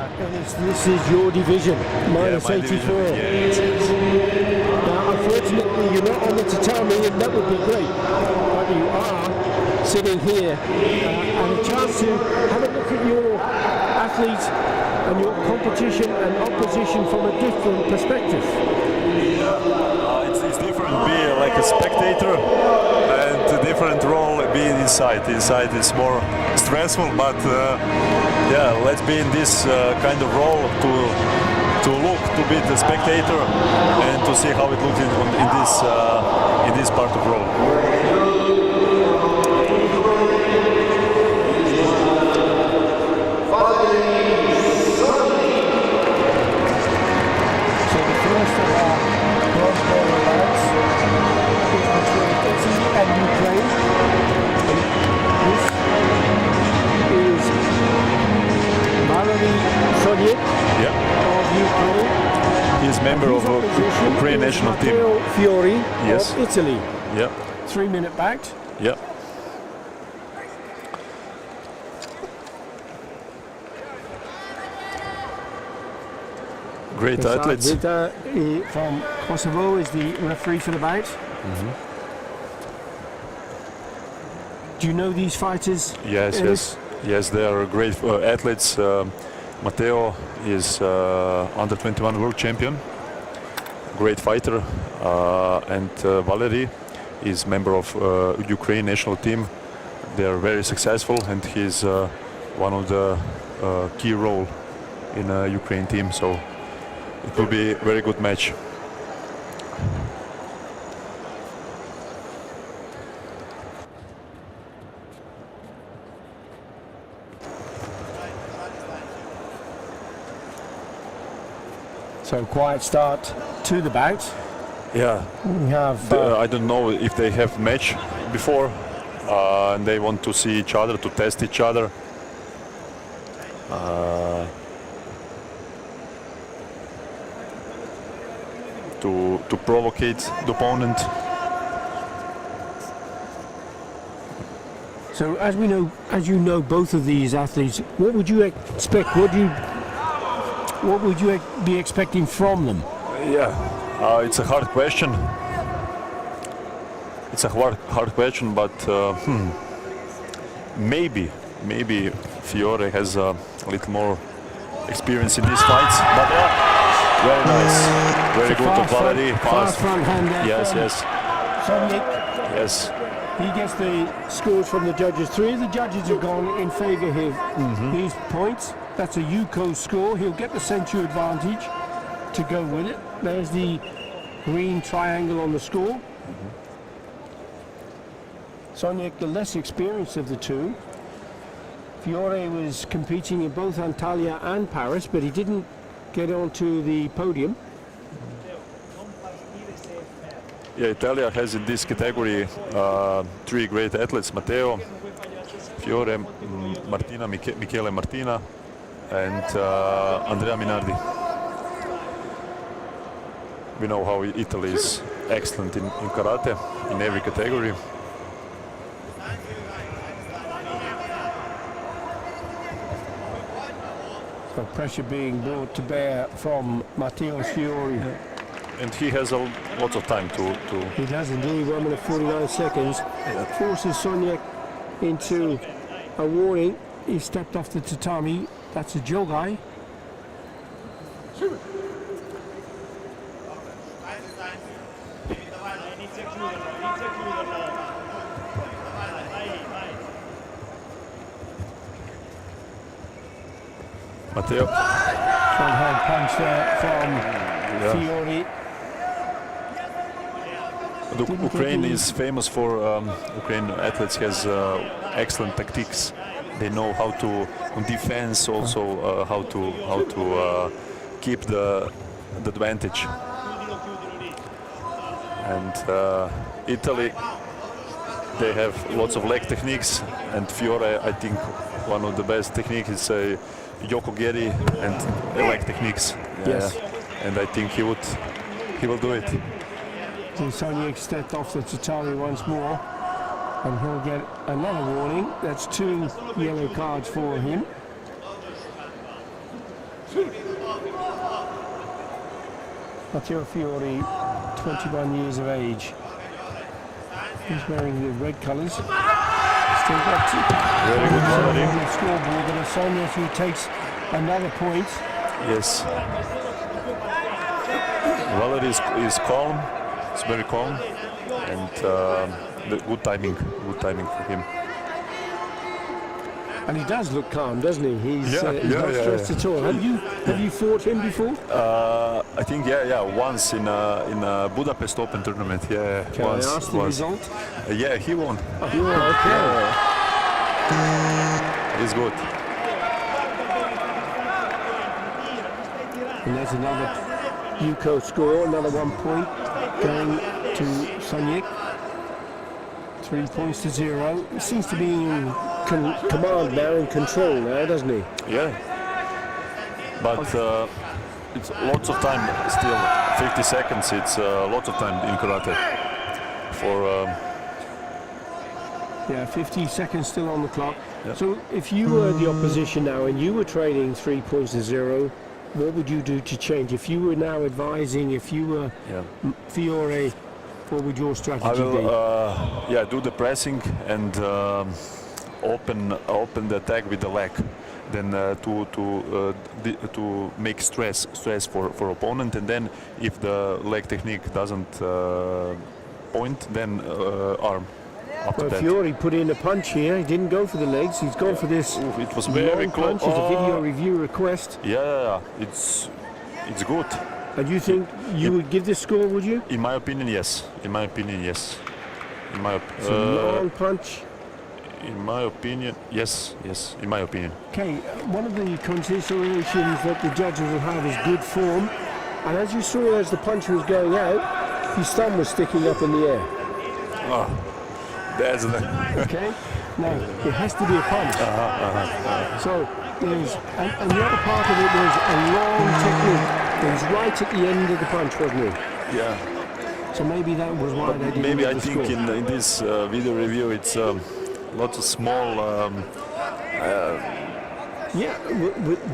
[SPEAKER 2] And this is your division, minus
[SPEAKER 4] my
[SPEAKER 2] 84.
[SPEAKER 4] division. Yeah, it's
[SPEAKER 2] Now, unfortunately, you're not on the tatami, and that would be great. But you are sitting here and a chance to have a look at your athletes and your competition and opposition from a different perspective.
[SPEAKER 4] it's different be like a spectator and a different role being inside. Inside is more stressful, but yeah, let's be in this kind of role to look to be the spectator and to see how it looks in this part of role.
[SPEAKER 2] So the first of our bronze medal lads is between Italy and Ukraine. And this is Valery Sonyek of Ukraine.
[SPEAKER 4] He's member of Ukraine national team.
[SPEAKER 2] Matteo Fiori
[SPEAKER 4] Yes.
[SPEAKER 2] of Italy.
[SPEAKER 4] Yeah,
[SPEAKER 2] 3-minute back.
[SPEAKER 4] yeah. Great athletes.
[SPEAKER 2] Vita from Kosovo is the referee for the bout. Do you know these fighters?
[SPEAKER 4] Yes,
[SPEAKER 2] Ellis?
[SPEAKER 4] yes, they are great athletes. Matteo is under 21 world champion, great fighter, and Valery is member of Ukraine national team. They are very successful, and he's one of the key role in Ukraine team. So it will be a very good match.
[SPEAKER 2] So quiet start to the bout.
[SPEAKER 4] Yeah,
[SPEAKER 2] We have
[SPEAKER 4] I don't know if they have match before, and they want to see each other, to test each other. To provocate the opponent.
[SPEAKER 2] so as you know both of these athletes, what would you expect? What would you be expecting from them?
[SPEAKER 4] Yeah, it's a hard question. It's a hard question, but maybe Fiore has a little more experience in these fights. But very nice, very good to Valery.
[SPEAKER 2] Fast front hand there.
[SPEAKER 4] Yes.
[SPEAKER 2] Sonyek,
[SPEAKER 4] Yes.
[SPEAKER 2] he gets the scores from the judges. 3 of the judges have gone in favour of his points. That's a UCO score. He'll get the censure advantage to go with it. There's the green triangle on the score. Sonyek, the less experienced of the two. Fiore was competing in both Antalya and Paris, but he didn't get onto the podium.
[SPEAKER 4] Yeah, Italia has in this category 3 great athletes: Matteo, Fiore, Michele Martina, and Andrea Minardi. We know how Italy is excellent in karate in every category.
[SPEAKER 2] So pressure being brought to bear from Matteo Fiore.
[SPEAKER 4] And he has lots of time to
[SPEAKER 2] He does indeed, 1 minute 49 seconds. Forces Sonyek into a warning. He stepped off the tatami. That's a jogai.
[SPEAKER 4] Matteo.
[SPEAKER 2] Front hand punch there from Fiore.
[SPEAKER 4] Ukraine is famous for Ukraine athletes has excellent tactics. They know how to on defense, also how to keep the advantage. And Italy, they have lots of leg techniques, and Fiore, I think one of the best techniques is Yokogeri and leg techniques.
[SPEAKER 2] Yes.
[SPEAKER 4] And I think he will do it.
[SPEAKER 2] So Sonyek stepped off the tatami once more, and he'll get another warning. That's 2 yellow cards for him. Matteo Fiore, 21 years of age. He's wearing the red colours. Still got
[SPEAKER 4] Very good, Valerie.
[SPEAKER 2] on the scoreboard, but Sonia, if he takes another point.
[SPEAKER 4] Yes. Valerie is calm. It's very calm, and good timing for him.
[SPEAKER 2] And he does look calm, doesn't he? He's
[SPEAKER 4] Yeah,
[SPEAKER 2] not stressed at all. Have you fought him before?
[SPEAKER 4] I think once in Budapest Open tournament. Yeah,
[SPEAKER 2] Can
[SPEAKER 4] once.
[SPEAKER 2] I ask the result?
[SPEAKER 4] Yeah, he won.
[SPEAKER 2] You are okay.
[SPEAKER 4] He's good.
[SPEAKER 2] And there's another Yuko score, another 1 point going to Sonic. 3 points to 0. He seems to be in command now, in control now, doesn't he?
[SPEAKER 4] Yeah. But it's lots of time still. 50 seconds. It's lots of time in karate. For
[SPEAKER 2] 50 seconds still on the clock.
[SPEAKER 4] Yep.
[SPEAKER 2] So if you were the opposition now and you were trailing 3 points to 0, what would you do to change? If you were now advising, if you were Fiore, what would your strategy
[SPEAKER 4] I will
[SPEAKER 2] be?
[SPEAKER 4] do the pressing and open the attack with the leg. Then to make stress for opponent, and then if the leg technique doesn't point, then arm. After
[SPEAKER 2] Well,
[SPEAKER 4] that.
[SPEAKER 2] Fiore put in a punch here. He didn't go for the legs. He's gone for this.
[SPEAKER 4] Oof, it was very
[SPEAKER 2] long
[SPEAKER 4] close.
[SPEAKER 2] punch. It's a video review request.
[SPEAKER 4] Yeah, it's good.
[SPEAKER 2] And you think you would give this score, would you?
[SPEAKER 4] In my opinion, yes. In my opinion, yes.
[SPEAKER 2] It's a long punch.
[SPEAKER 4] In my opinion, yes. In my opinion.
[SPEAKER 2] Okay, one of the considerations that the judges will have is good form. And as you saw as the punch was going out, his thumb was sticking up in the air.
[SPEAKER 4] That's the
[SPEAKER 2] Okay? Now, it has to be a punch. So, there's... And the other part of it was a long technique. It was right at the end of the punch, wasn't it?
[SPEAKER 4] yeah.
[SPEAKER 2] So maybe that was why they didn't
[SPEAKER 4] Maybe
[SPEAKER 2] get
[SPEAKER 4] I
[SPEAKER 2] the
[SPEAKER 4] think
[SPEAKER 2] score.
[SPEAKER 4] in this video review it's lots of small.
[SPEAKER 2] Yeah,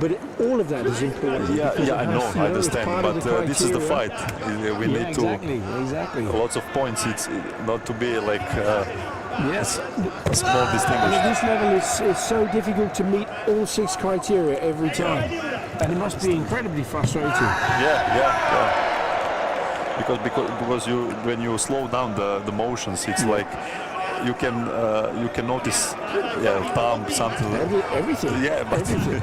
[SPEAKER 2] but all of that is important. because it
[SPEAKER 4] I
[SPEAKER 2] has
[SPEAKER 4] know,
[SPEAKER 2] to,
[SPEAKER 4] I
[SPEAKER 2] it's
[SPEAKER 4] understand.
[SPEAKER 2] part of
[SPEAKER 4] But
[SPEAKER 2] the
[SPEAKER 4] this is the
[SPEAKER 2] criteria.
[SPEAKER 4] fight. We
[SPEAKER 2] Yeah,
[SPEAKER 4] need
[SPEAKER 2] exactly.
[SPEAKER 4] to lots of points. It's not to be like
[SPEAKER 2] Yes.
[SPEAKER 4] a small
[SPEAKER 2] And
[SPEAKER 4] distinguished.
[SPEAKER 2] at this level, it's so difficult to meet all 6 criteria every time. And it must be incredibly frustrating.
[SPEAKER 4] Yeah. Because you when you slow down the motions, it's like you can notice thumb something.
[SPEAKER 2] Everything.
[SPEAKER 4] Yeah, but
[SPEAKER 2] everything.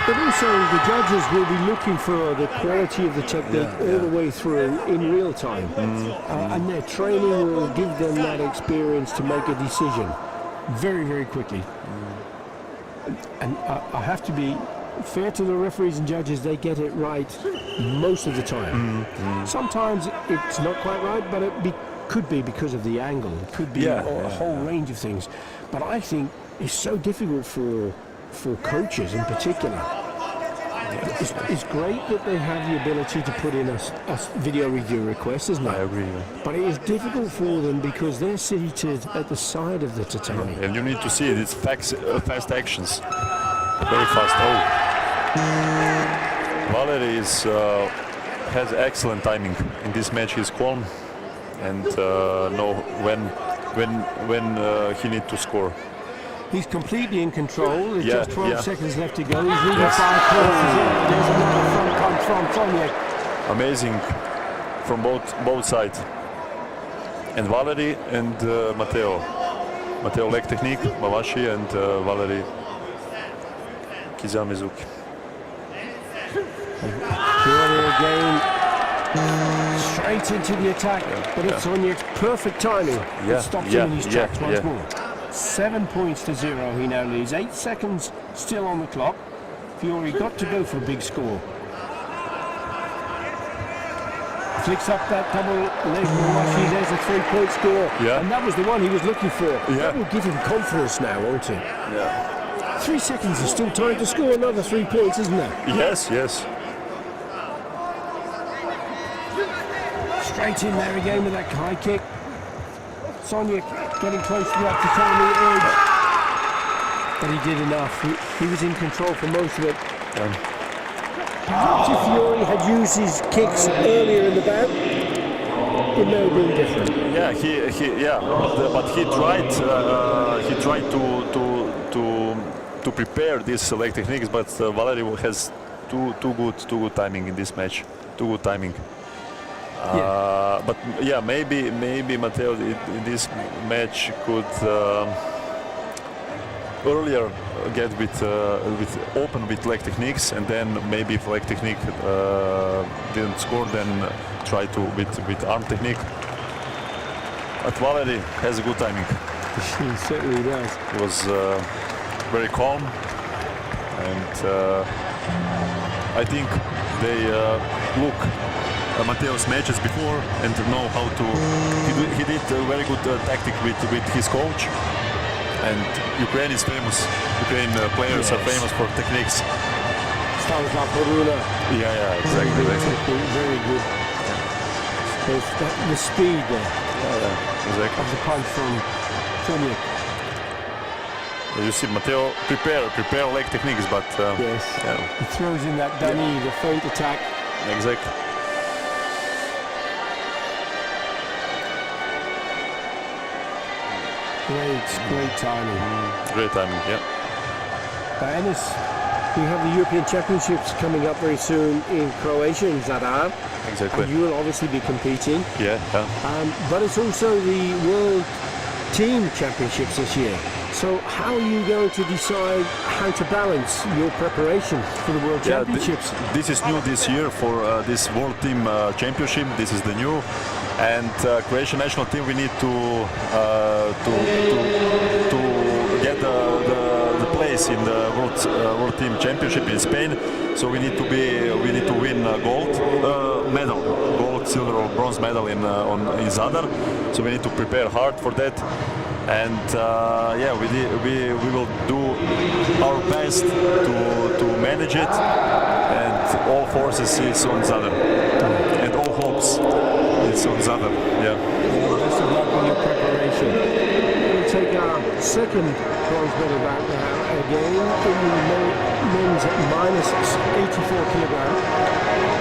[SPEAKER 2] But also the judges will be looking for the quality of the technique all the way through in real time. And their training will give them that experience to make a decision very, very quickly. And I have to be fair to the referees and judges, they get it right most of the time. Sometimes it's not quite right, but could be because of the angle. It could be a whole range of things. But I think it's so difficult for coaches in particular. It's great that they have the ability to put in a video review request, isn't it?
[SPEAKER 4] I agree.
[SPEAKER 2] But it is difficult for them because they're seated at the side of the tatami.
[SPEAKER 4] And you need to see it. It's fast actions. Very fast. Valerie has excellent timing. In this match he's calm and know when he needs to score.
[SPEAKER 2] He's completely in control. There's
[SPEAKER 4] Yeah,
[SPEAKER 2] just 12
[SPEAKER 4] yeah.
[SPEAKER 2] seconds left to go. He's leading 5 points. There's another front come from Sonia.
[SPEAKER 4] Amazing from both sides. And Valerie and Matteo. Matteo leg technique, Mawashi, and Valerie Kizamezuki.
[SPEAKER 2] Fiore again, straight into the attack, but it's Sonia's perfect timing. It stops him in his tracks once more. 7 points to 0, he now leads. 8 seconds still on the clock. Fiore got to go for a big score. Flicks up that double leg Mawashi, there's a 3-point score.
[SPEAKER 4] Yeah.
[SPEAKER 2] And that was the one he was looking for.
[SPEAKER 4] Yeah.
[SPEAKER 2] That will give him confidence now, won't it?
[SPEAKER 4] Yeah.
[SPEAKER 2] 3 seconds is still time to score another 3 points, isn't there?
[SPEAKER 4] Yes.
[SPEAKER 2] Straight in there again with that high kick. Sonia getting close to that tatami edge. But he did enough. He was in control for most of it. Perhaps if Fury had used his kicks earlier in the bout, it may have been different.
[SPEAKER 4] Yeah, but he tried to prepare these leg techniques, but Valery has too good timing in this match. Too good timing. But yeah, maybe Matteo in this match could earlier get with open with leg techniques, and then maybe if leg technique didn't score, then try to with arm technique. But Valery has a good timing.
[SPEAKER 2] He certainly does.
[SPEAKER 4] He was very calm, and I think they look Matteo's matches before and know how to. He did a very good tactic with his coach. And Ukraine is famous. Ukraine players are famous for techniques.
[SPEAKER 2] Stanislav Horuna.
[SPEAKER 4] Yeah, exactly.
[SPEAKER 2] Very good. There's the speed there.
[SPEAKER 4] Exactly.
[SPEAKER 2] Of the punch from Sonia.
[SPEAKER 4] You see, Matteo prepare leg techniques, but
[SPEAKER 2] yes, he throws in that dummy, the feint attack.
[SPEAKER 4] Exactly.
[SPEAKER 2] Great timing.
[SPEAKER 4] Great timing, yeah.
[SPEAKER 2] Ennis, we have the European Championships coming up very soon in Croatia, in Zadar.
[SPEAKER 4] Exactly.
[SPEAKER 2] And you will obviously be competing.
[SPEAKER 4] Yeah.
[SPEAKER 2] But it's also the World Team Championships this year. So how are you going to decide how to balance your preparation for the World Championships?
[SPEAKER 4] This is new this year for this World Team Championship. This is the new. And Croatian national team, we need to get the place in the World Team Championship in Spain. So we need to win gold medal, gold, silver, or bronze medal in Zadar. So we need to prepare hard for that. And we will do our best to manage it. And all forces is on Zadar, and all hopes. It's on Zadar, yeah.
[SPEAKER 2] Best of luck on your preparation. We'll take our second bronze medal back now again in the men's minus 84 kilograms.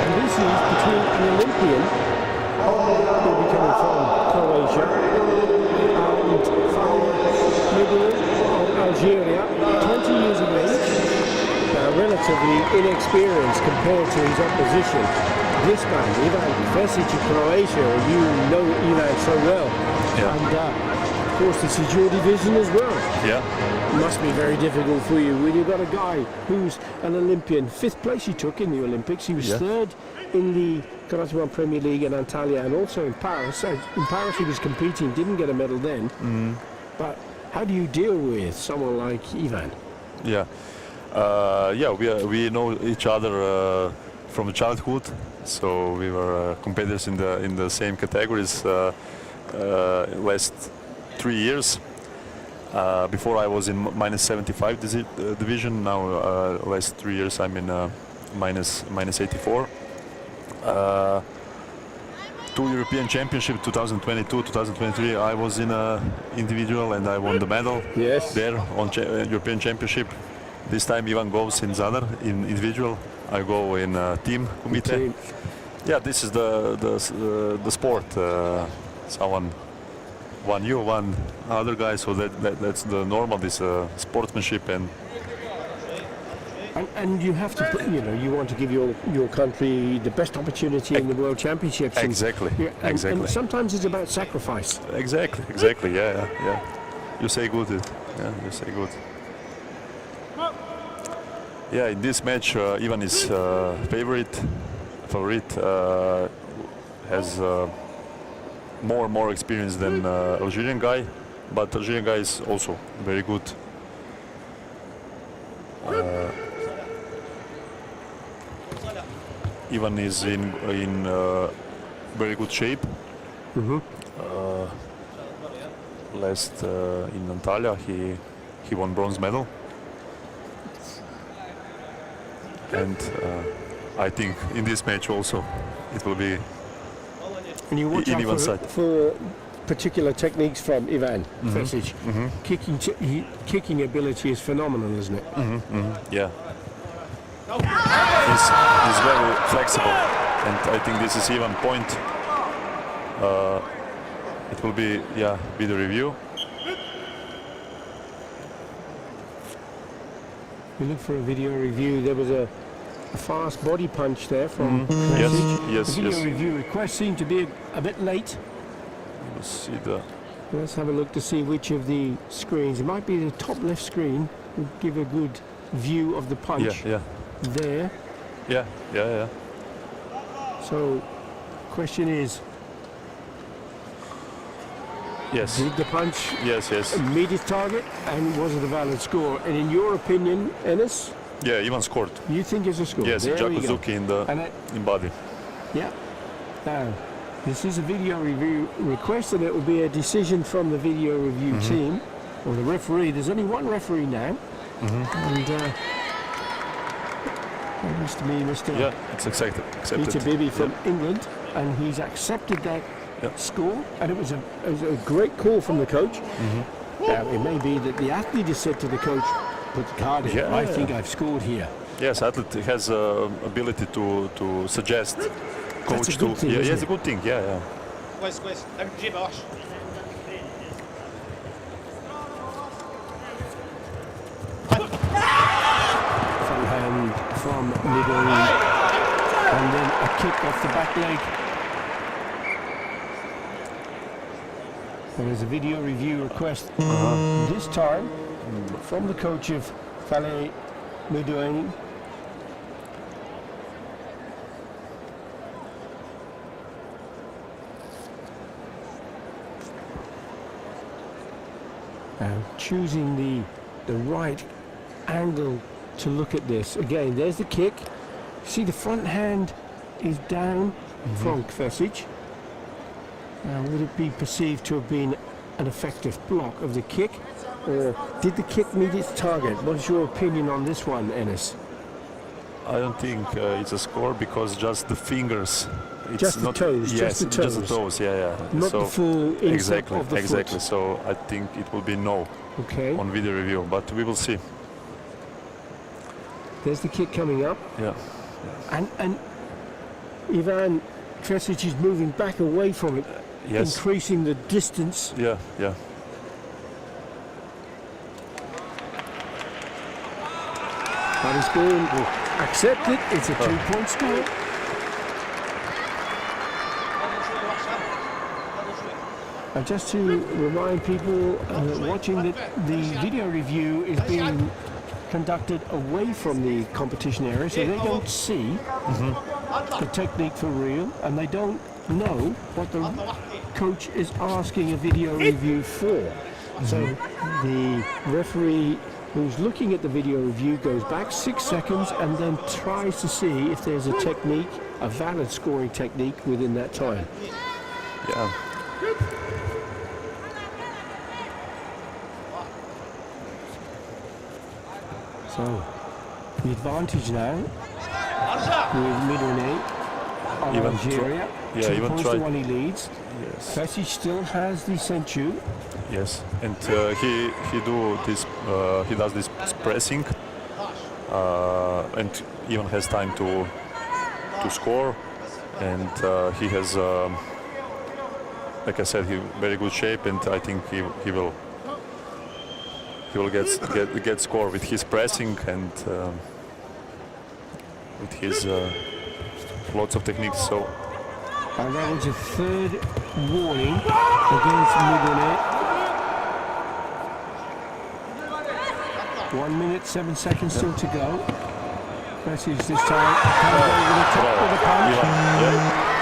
[SPEAKER 2] And this is between an Olympian who will be coming from Croatia and from Algeria, 20 years of age, relatively inexperienced compared to his opposition. This man, Ivan Vesic of Croatia, you know Ivan so well.
[SPEAKER 4] Yeah.
[SPEAKER 2] And of course this is your division as well.
[SPEAKER 4] Yeah.
[SPEAKER 2] It must be very difficult for you when you've got a guy who's an Olympian. 5th place he took in the Olympics. He was 3rd in the Karate1 Premier League in Antalya and also in Paris. So in Paris he was competing, didn't get a medal then. But how do you deal with someone like Ivan?
[SPEAKER 4] Yeah. We know each other from childhood, so we were competitors in the same categories last 3 years. Before I was in minus 75 division. Now last 3 years I'm in minus 84. 2 European Championship, 2022, 2023. I was in individual and I won the medal.
[SPEAKER 2] Yes.
[SPEAKER 4] There on European Championship. This time Ivan goes in Zadar in individual. I go in team Kumite. Yeah, this is the sport. Someone won you, one other guy, so that's the normal. This sportsmanship
[SPEAKER 2] and you have to put, you want to give your country the best opportunity in the World Championships.
[SPEAKER 4] Exactly. Exactly.
[SPEAKER 2] And sometimes it's about sacrifice.
[SPEAKER 4] Exactly. Yeah. You say good. Yeah, you say good. Yeah, in this match, Ivan is favorite. Has more experience than Algerian guy, but Algerian guy is also very good. Ivan is in very good shape. Last in Antalya, he won bronze medal. And I think in this match also it will be
[SPEAKER 2] and you watch
[SPEAKER 4] in Ivan's side.
[SPEAKER 2] For particular techniques from Ivan Vesic. Kicking ability is phenomenal, isn't it?
[SPEAKER 4] Yeah. He's very flexible, and I think this is even point. It will be, yeah, video review.
[SPEAKER 2] We look for a video review. There was a fast body punch there from
[SPEAKER 4] Yes,
[SPEAKER 2] Kresic.
[SPEAKER 4] yes,
[SPEAKER 2] The video
[SPEAKER 4] yes.
[SPEAKER 2] review request seemed to be a bit late.
[SPEAKER 4] Let's see the.
[SPEAKER 2] Let's have a look to see which of the screens. It might be the top left screen. Will give a good view of the punch
[SPEAKER 4] Yeah,
[SPEAKER 2] there.
[SPEAKER 4] yeah.
[SPEAKER 2] So, question is,
[SPEAKER 4] Yes,
[SPEAKER 2] did the punch
[SPEAKER 4] yes.
[SPEAKER 2] meet its target, and was it a valid score? And in your opinion, Enes,
[SPEAKER 4] Yeah, even scored.
[SPEAKER 2] you think it's a score?
[SPEAKER 4] Yes,
[SPEAKER 2] There we go.
[SPEAKER 4] Jakuzuki in the
[SPEAKER 2] And
[SPEAKER 4] body.
[SPEAKER 2] yeah. Now, this is a video review request, and it will be a decision from the video review team or the referee. There's only one referee now, and that is to me, Mr.
[SPEAKER 4] Yeah, it's accepted.
[SPEAKER 2] Peter Bibi from England, and he's accepted that score, and it was a great call from the coach. Now, it may be that the athlete has said to the coach, put the card in,
[SPEAKER 4] Yeah,
[SPEAKER 2] I think I've scored here.
[SPEAKER 4] Yes, athlete has ability to suggest coach
[SPEAKER 2] a good thing,
[SPEAKER 4] yeah,
[SPEAKER 2] isn't
[SPEAKER 4] it's a
[SPEAKER 2] it?
[SPEAKER 4] good thing. Yeah.
[SPEAKER 2] Front hand from Midori, and then a kick off the back leg. There is a video review request this time from the coach of Fale Midori. Choosing the right angle to look at this. Again, there's the kick. See, the front hand is down from Kvesic. Now, would it be perceived to have been an effective block of the kick, or did the kick meet its target? What's your opinion on this one, Enes?
[SPEAKER 4] I don't think it's a score because just the fingers. It's
[SPEAKER 2] Just the
[SPEAKER 4] not,
[SPEAKER 2] toes,
[SPEAKER 4] Yes,
[SPEAKER 2] just the toes.
[SPEAKER 4] toes. Yeah.
[SPEAKER 2] Not
[SPEAKER 4] so
[SPEAKER 2] the full inside
[SPEAKER 4] exactly,
[SPEAKER 2] of the
[SPEAKER 4] exactly.
[SPEAKER 2] foot.
[SPEAKER 4] So I think it will be no
[SPEAKER 2] Okay,
[SPEAKER 4] on video review, but we will see.
[SPEAKER 2] there's the kick coming up,
[SPEAKER 4] Yeah.
[SPEAKER 2] and Ivan Kvesic is moving back away from it,
[SPEAKER 4] Yes.
[SPEAKER 2] increasing the distance.
[SPEAKER 4] Yeah.
[SPEAKER 2] That is going to accept it. It's a 2-point score. And just to remind people watching that the video review is being conducted away from the competition area, so they don't see the technique for real, and they don't know what the coach is asking a video review for. So the referee who's looking at the video review goes back 6 seconds and then tries to see if there's a technique, a valid scoring technique within that time.
[SPEAKER 4] Yeah.
[SPEAKER 2] So the advantage now with Midori on
[SPEAKER 4] Even
[SPEAKER 2] Algeria.
[SPEAKER 4] yeah,
[SPEAKER 2] 2
[SPEAKER 4] even
[SPEAKER 2] points
[SPEAKER 4] try-
[SPEAKER 2] to 1 he leads.
[SPEAKER 4] Yes.
[SPEAKER 2] Kvesic still has the senchu.
[SPEAKER 4] Yes. And he does this pressing, and even has time to score, and he has, like I said, he very good shape, and I think he will get score with his pressing and with his lots of techniques. So
[SPEAKER 2] And that was a third warning against Midori. 1 minute, 7 seconds still to go. Kvesic this time comes over the top with a punch.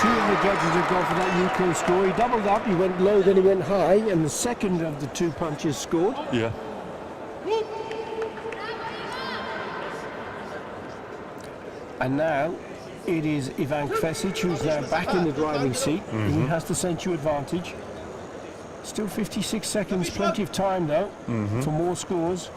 [SPEAKER 2] Two of the judges have gone for that Yuko score. He doubled up, he went low, then he went high, and the second of the 2 punches scored.
[SPEAKER 4] yeah.
[SPEAKER 2] And now it is Ivan Kvesic who's now back in the driving seat. He has the sensu advantage. Still 56 seconds, plenty of time though for more scores.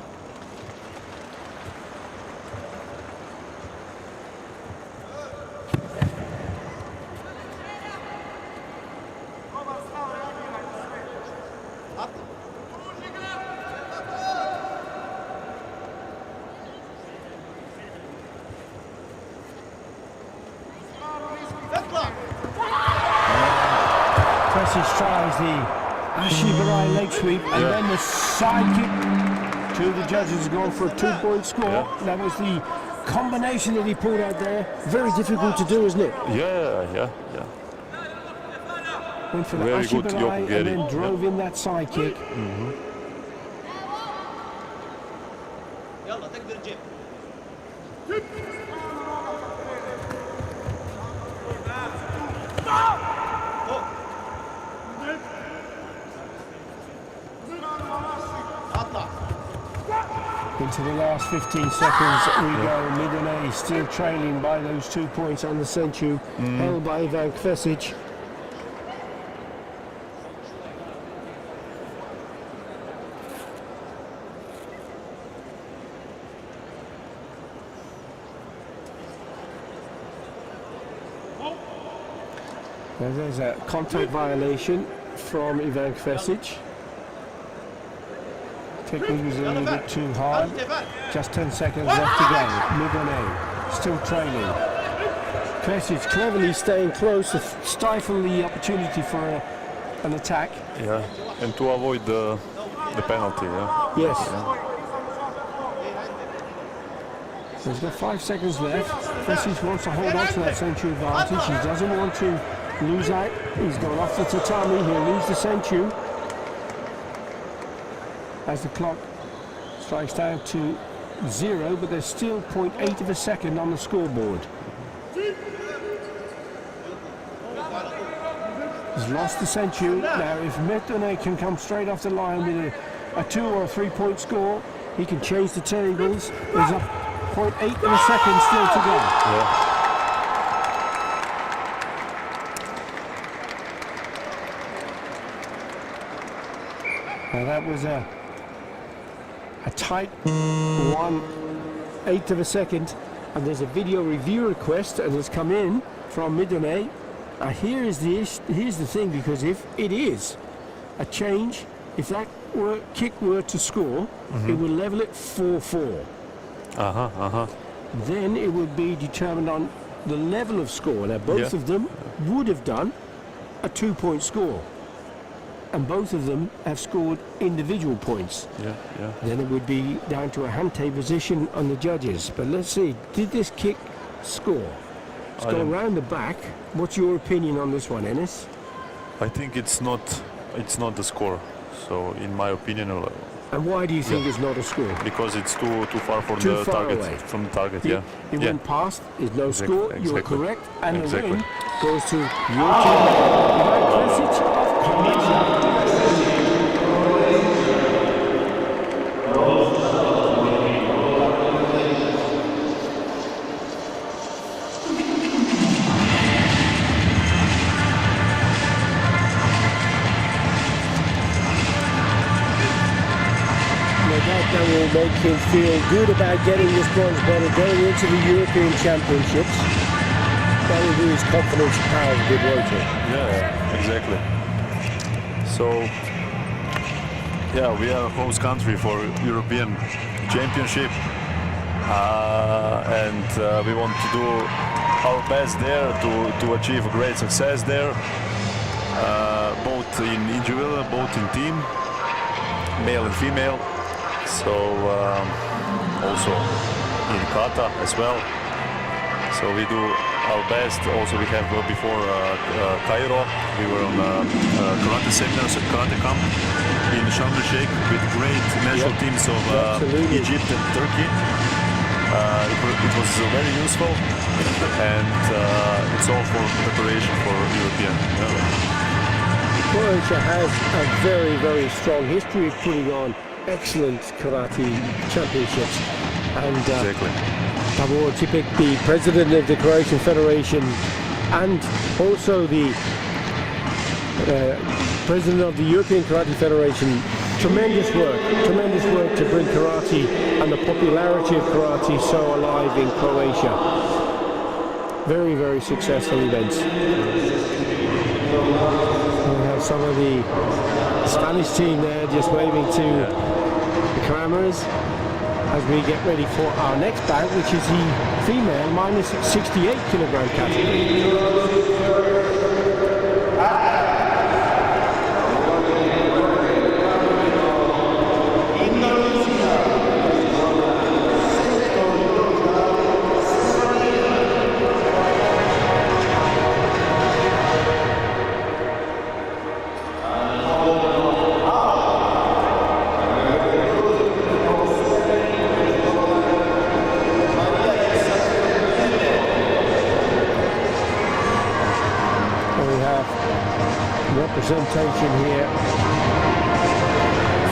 [SPEAKER 2] Fesic tries the Ashibarai leg sweep, and then the side kick. Two of the judges have gone for a 2-point score.
[SPEAKER 4] Yeah.
[SPEAKER 2] That was the combination that he pulled out there. Very difficult to do, isn't it?
[SPEAKER 4] Yeah.
[SPEAKER 2] Went for the
[SPEAKER 4] Very good
[SPEAKER 2] Ashibarai and
[SPEAKER 4] Yokogeri.
[SPEAKER 2] then drove in that side kick. Into the last 15 seconds we go. Midone still trailing by those 2 points on the Senchu, held by Ivan Kvesic. There's a contact violation from Ivan Kvesic. Technique was a little bit too hard. Just 10 seconds left to go. Midone still trailing. Kvesic cleverly staying close to stifle the opportunity for an attack.
[SPEAKER 4] Yeah, and to avoid the penalty. Yeah.
[SPEAKER 2] Yes. So he's got 5 seconds left. Kvesic wants to hold on to that Senchu advantage. He doesn't want to lose out. He's gone off the tatami. He'll lose the Senchu. As the clock strikes down to 0, but there's still 0.8 of a second on the scoreboard. He's lost the Senchu. Now, if Midone can come straight off the line with a 2 or a 3 point score, he can change the tables. There's a 0.8 of a second still to go.
[SPEAKER 4] Yeah.
[SPEAKER 2] Now, that was a tight 1/8 of a second, and there's a video review request and it's come in from Midone. Here's the thing, because if it is a change, if that kick were to score, it would level it 4-4. Then it would be determined on the level of score. Now both of them would have done a 2-point score, and both of them have scored individual points. Then it would be down to a hante position on the judges. But let's see, did this kick score? It's gone round the back. What's your opinion on this one, Enes?
[SPEAKER 4] I think it's not the score. So in my opinion,
[SPEAKER 2] and why do you think it's not a score?
[SPEAKER 4] because it's too far from
[SPEAKER 2] Too
[SPEAKER 4] the
[SPEAKER 2] far
[SPEAKER 4] target.
[SPEAKER 2] away.
[SPEAKER 4] From the target,
[SPEAKER 2] It went past, there's no score, you're
[SPEAKER 4] exactly.
[SPEAKER 2] correct, and the
[SPEAKER 4] Exactly.
[SPEAKER 2] win goes to your team. Ivan Kvesic of Croatia. That will make him feel good about getting this bronze medal going into the European Championships. That will do his confidence power of a good rotor.
[SPEAKER 4] Yeah, exactly. So, we are a host country for European Championship, and we want to do our best there to achieve great success there, both in individual, both in team, male and female. So also in Kata as well. So we do our best. Also we have before CAIRO, we were on karate seminars, karate camp in Sharm el Sheikh with great national teams of Egypt and Turkey. It was very useful, and it's all for preparation for European.
[SPEAKER 2] Croatia has a very, very strong history of putting on excellent karate championships, and Tavor Cipik, the president of the Croatian Federation and also the president of the European Karate Federation, tremendous work to bring karate and the popularity of karate so alive in Croatia. Very, very successful events. We have some of the Spanish team there just waving to the cameras as we get ready for our next bout, which is the female minus 68 kilogram category. representation here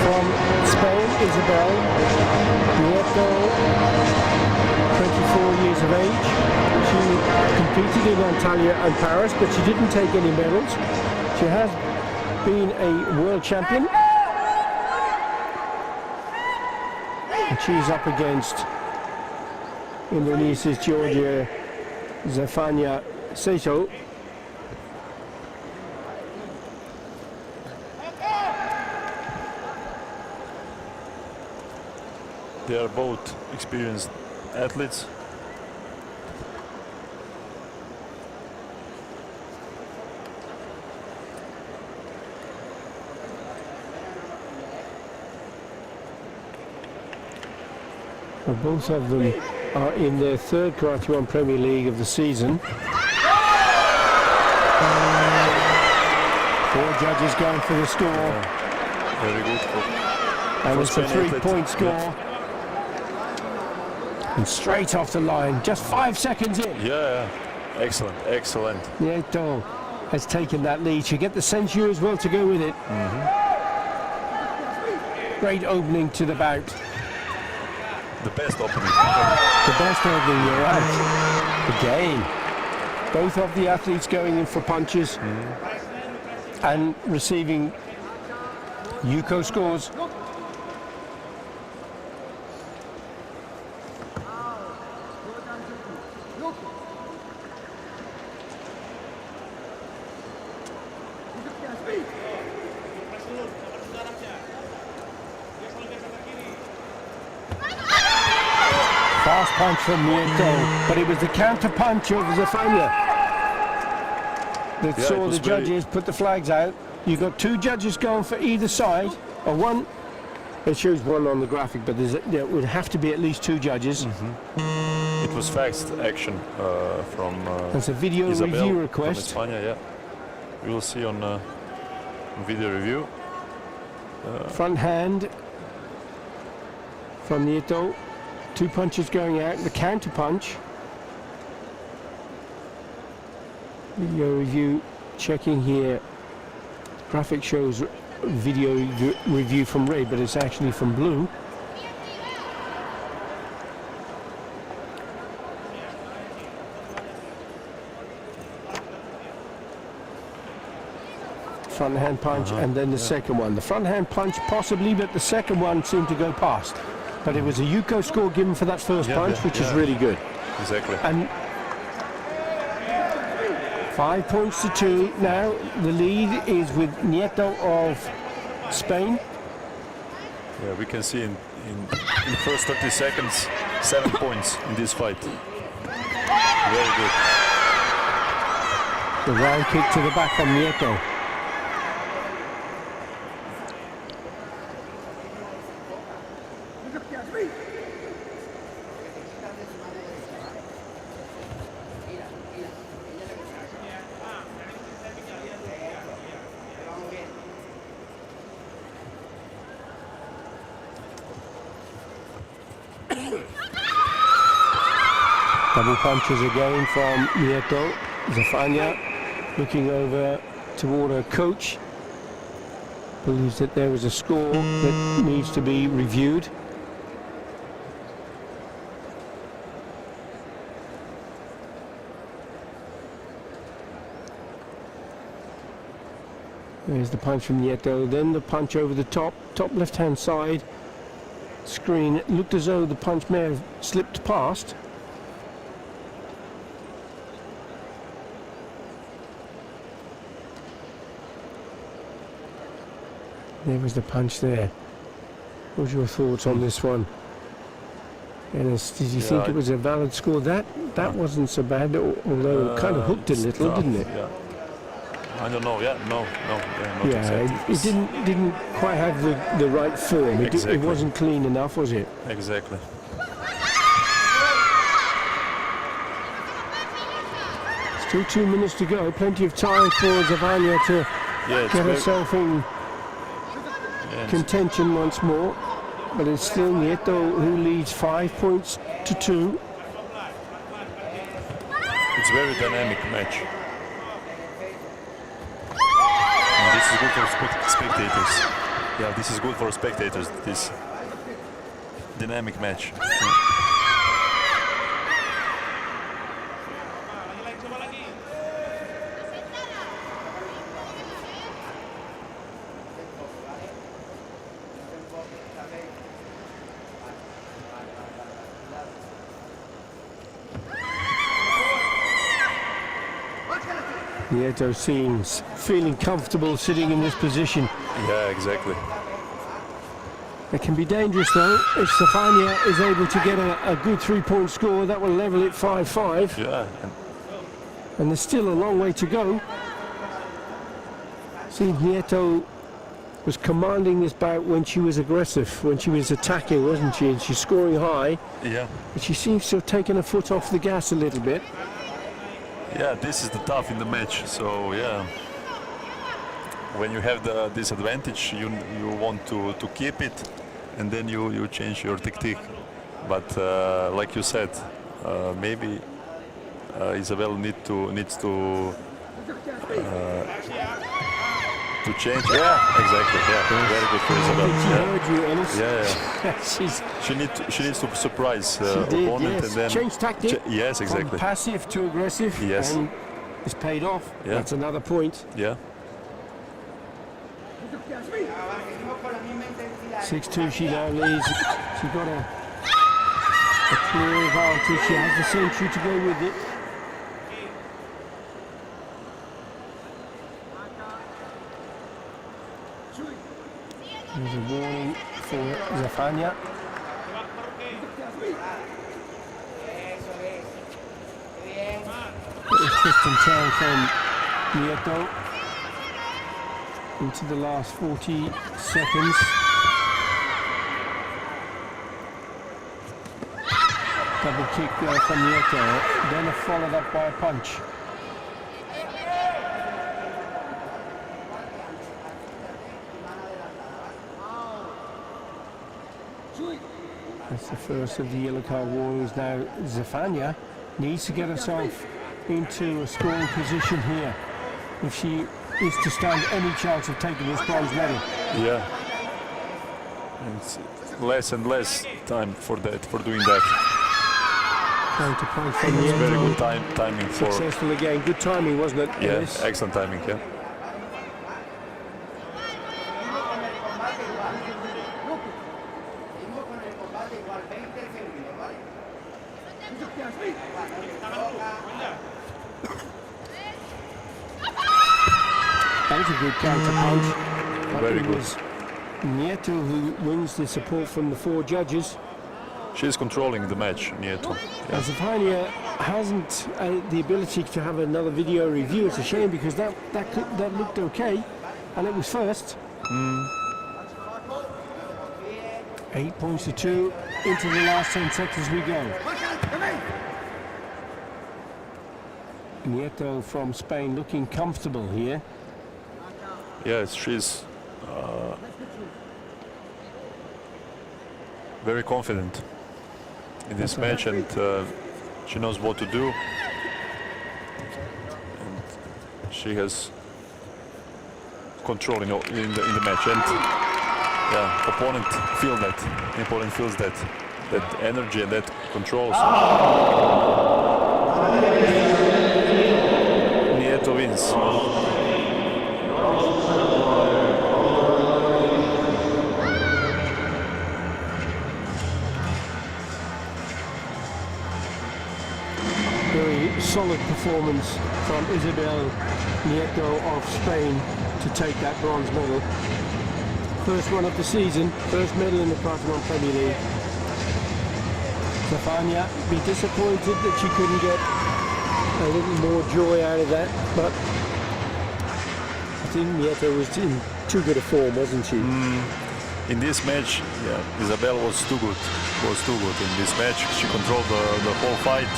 [SPEAKER 2] from Spain, Isabel Nieto, 24 years of age. She competed in Antalya and Paris, but she didn't take any medals. She has been a world champion. And she's up against Indonesia's Georgia Zafania Seto.
[SPEAKER 4] They are both experienced athletes.
[SPEAKER 2] Well, both of them are in their third Karate1 Premier League of the season. 4 judges going for the score.
[SPEAKER 4] Very good.
[SPEAKER 2] And it's a 3-point score. And straight off the line, just 5 seconds in.
[SPEAKER 4] Yeah, excellent, excellent.
[SPEAKER 2] Nieto has taken that lead. She get the censure as well to go with it. Great opening to the bout.
[SPEAKER 4] The best opening.
[SPEAKER 2] The best opening, you're right. Again, both of the athletes going in for punches and receiving Yuko scores. Fast punch from Nieto, but it was the counter punch of Zafania that saw the judges put the flags out. You've got 2 judges going for either side, or one. It shows 1 on the graphic, but there would have to be at least 2 judges.
[SPEAKER 4] It was fast action from
[SPEAKER 2] That's a video
[SPEAKER 4] Isabel
[SPEAKER 2] review request.
[SPEAKER 4] from España, yeah. We will see on video review.
[SPEAKER 2] Front hand from Nieto. 2 punches going out, the counter punch. Video review checking here. Graphic shows video review from Ray, but it's actually from Blue. Front hand punch and then the second one. The front hand punch possibly, but the second one seemed to go past. But it was a Yuko score given for that first punch, which is really good.
[SPEAKER 4] Exactly.
[SPEAKER 2] And 5 points to 2. Now the lead is with Nieto of Spain.
[SPEAKER 4] Yeah, we can see in the first 30 seconds, 7 points in this fight. Very good.
[SPEAKER 2] The round kick to the back from Nieto. Double punches again from Nieto. Zafania looking over toward her coach. Believes that there is a score that needs to be reviewed. There's the punch from Nieto, then the punch over the top left-hand side screen. It looked as though the punch may have slipped past. There was the punch there. What's your thoughts on this one? Dennis, did you think it was a valid score? That wasn't so bad, although it kind of hooked a little, didn't it?
[SPEAKER 4] Yeah. I don't know. Yeah, no.
[SPEAKER 2] Yeah, it didn't quite have the right form. It wasn't clean enough, was it?
[SPEAKER 4] Exactly.
[SPEAKER 2] Still 2 minutes to go. Plenty of time for Zafania to get herself in contention once more. But it's still Nieto who leads 5 points to 2.
[SPEAKER 4] It's a very dynamic match. In this is good for spectators. Yeah, this is good for spectators. This dynamic match.
[SPEAKER 2] Nieto seems feeling comfortable sitting in this position.
[SPEAKER 4] Yeah, exactly.
[SPEAKER 2] It can be dangerous though. If Stefania is able to get a good 3-point score, that will level it 5-5.
[SPEAKER 4] Yeah.
[SPEAKER 2] And there's still a long way to go. See, Nieto was commanding this bout when she was aggressive, when she was attacking, wasn't she? And she's scoring high.
[SPEAKER 4] Yeah.
[SPEAKER 2] But she seems to have taken her foot off the gas a little bit.
[SPEAKER 4] Yeah, this is the tough in the match. So yeah, when you have the disadvantage, you want to keep it, and then you change your tactic. But like you said, maybe Isabel needs to change. Yeah, exactly. Yeah, very good for Isabel.
[SPEAKER 2] She heard you, Ennis.
[SPEAKER 4] Yeah. She needs to surprise
[SPEAKER 2] did,
[SPEAKER 4] opponent,
[SPEAKER 2] yes.
[SPEAKER 4] and then
[SPEAKER 2] Change tactic.
[SPEAKER 4] Yes, exactly.
[SPEAKER 2] From passive to aggressive.
[SPEAKER 4] Yes.
[SPEAKER 2] And it's paid off.
[SPEAKER 4] Yeah.
[SPEAKER 2] That's another point.
[SPEAKER 4] Yeah.
[SPEAKER 2] 6-2 she now leads. She's got a clear advantage. She has the century to go with it. There's a warning for Stefania. Twist and turn from Nieto into the last 40 seconds. Double kick there from Nieto, then followed up by a punch. That's the first of the yellow card warnings. Now Stefania needs to get herself into a scoring position here if she is to stand any chance of taking this bronze medal.
[SPEAKER 4] Yeah. And it's less and less time for doing that.
[SPEAKER 2] Trying to punch from
[SPEAKER 4] It's
[SPEAKER 2] the
[SPEAKER 4] very
[SPEAKER 2] end
[SPEAKER 4] good timing for.
[SPEAKER 2] Successful again. Good timing, wasn't it?
[SPEAKER 4] Yeah,
[SPEAKER 2] Yes.
[SPEAKER 4] excellent timing. Yeah.
[SPEAKER 2] That was a good counter punch. But
[SPEAKER 4] Very
[SPEAKER 2] it
[SPEAKER 4] good.
[SPEAKER 2] was Nieto who wins the support from the 4 judges.
[SPEAKER 4] She's controlling the match, Nieto. Yeah.
[SPEAKER 2] Stefania hasn't the ability to have another video review. It's a shame because that looked okay, and it was first. 8 points to 2 into the last 10 seconds we go. Nieto from Spain looking comfortable here.
[SPEAKER 4] Yes, she's very confident in this match, and she knows what to do. And she has control in the match, and yeah, opponent feels that energy and that control. So Nieto wins.
[SPEAKER 2] Very solid performance from Isabel Nieto of Spain to take that bronze medal. First one of the season, first medal in the Karate1 Premier League. Stefania be disappointed that she couldn't get a little more joy out of that, but I think Nieto was in too good a form, wasn't she?
[SPEAKER 4] In this match, yeah, Isabel was too good. In this match. She controlled the whole fight.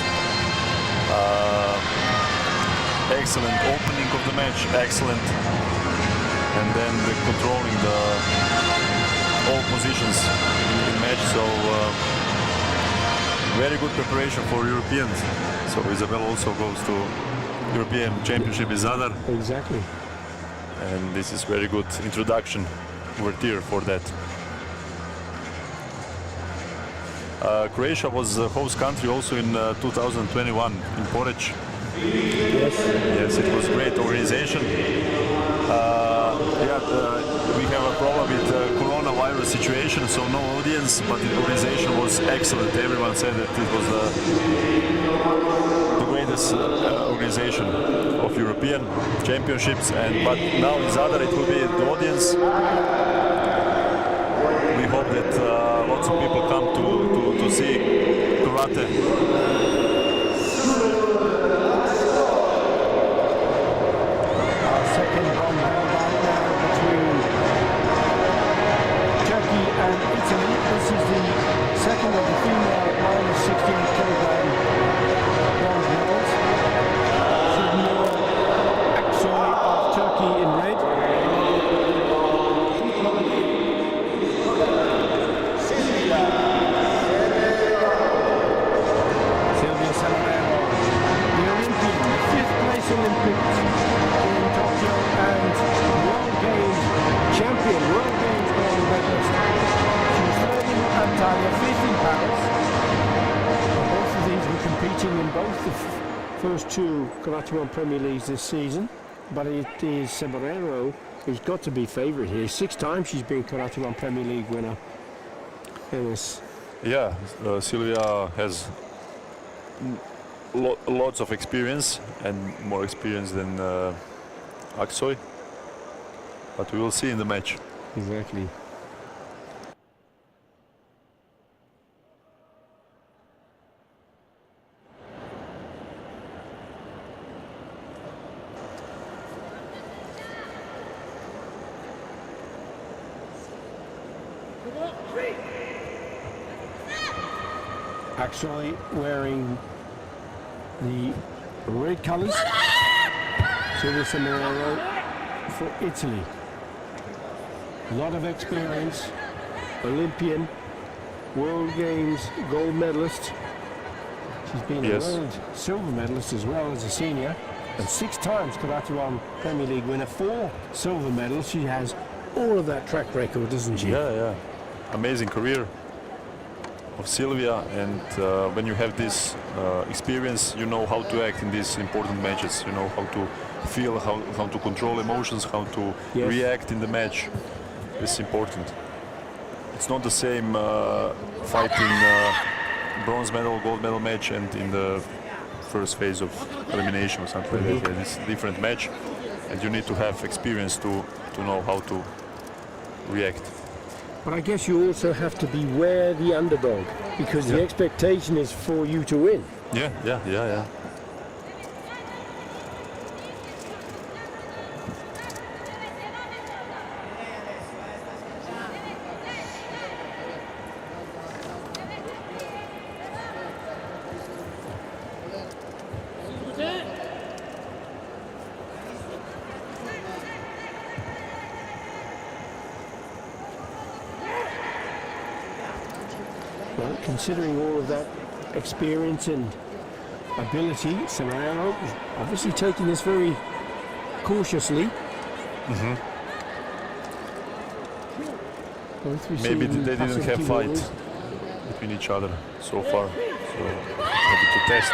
[SPEAKER 4] Excellent opening of the match, excellent. And then controlling all positions in the match. So very good preparation for Europeans. So Isabel also goes to European Championship in Zadar.
[SPEAKER 2] Exactly.
[SPEAKER 4] and this is very good introduction overture for that. Croatia was the host country also in 2021 in Porridge. Yes, it was great organization. We have a problem with the coronavirus situation, so no audience, but the organization was excellent. Everyone said that it was the greatest organization of European championships, but now in Zadar it will be the audience. We hope that lots of people come to see karate.
[SPEAKER 2] Second one held out now between Turkey and Italy. This is the second of the female minus 16 kilogram bronze medals. Sidnur Aksoy of Turkey in red. Silvia Samarero, the Olympian, the 5th place Olympics in Tokyo and World Games champion, World Games gold medalist. She was 3rd in Antalya, 5th in Paris. Both of these were competing in both the first two Karate1 Premier Leagues this season, but it is Samarero who's got to be favourite here. 6 times she's been Karate1 Premier League winner.
[SPEAKER 4] Yeah, Silvia has lots of experience and more experience than Aksoy, but we will see in the match.
[SPEAKER 2] Exactly. Aksoy wearing the red colours, Silvia Samarero for Italy. A lot of experience, Olympian, World Games gold medalist. She's been a world silver medalist as well as a senior, and 6 times Karate1 Premier League winner, 4 silver medals. She has all of that track record, doesn't she?
[SPEAKER 4] Yeah. Amazing career of Silvia, and when you have this experience, you know how to act in these important matches. You know how to feel, how to control emotions, how to react in the match. It's important. It's not the same fighting bronze medal, gold medal match and in the first phase of elimination or something like that. It's a different match, and you need to have experience to know how to react.
[SPEAKER 2] But I guess you also have to beware the underdog, because the expectation is for you to win.
[SPEAKER 4] Yeah.
[SPEAKER 2] Well, considering all of that experience and ability, Samarero is obviously taking this very cautiously.
[SPEAKER 4] Maybe they didn't have fight between each other so far, so maybe to test.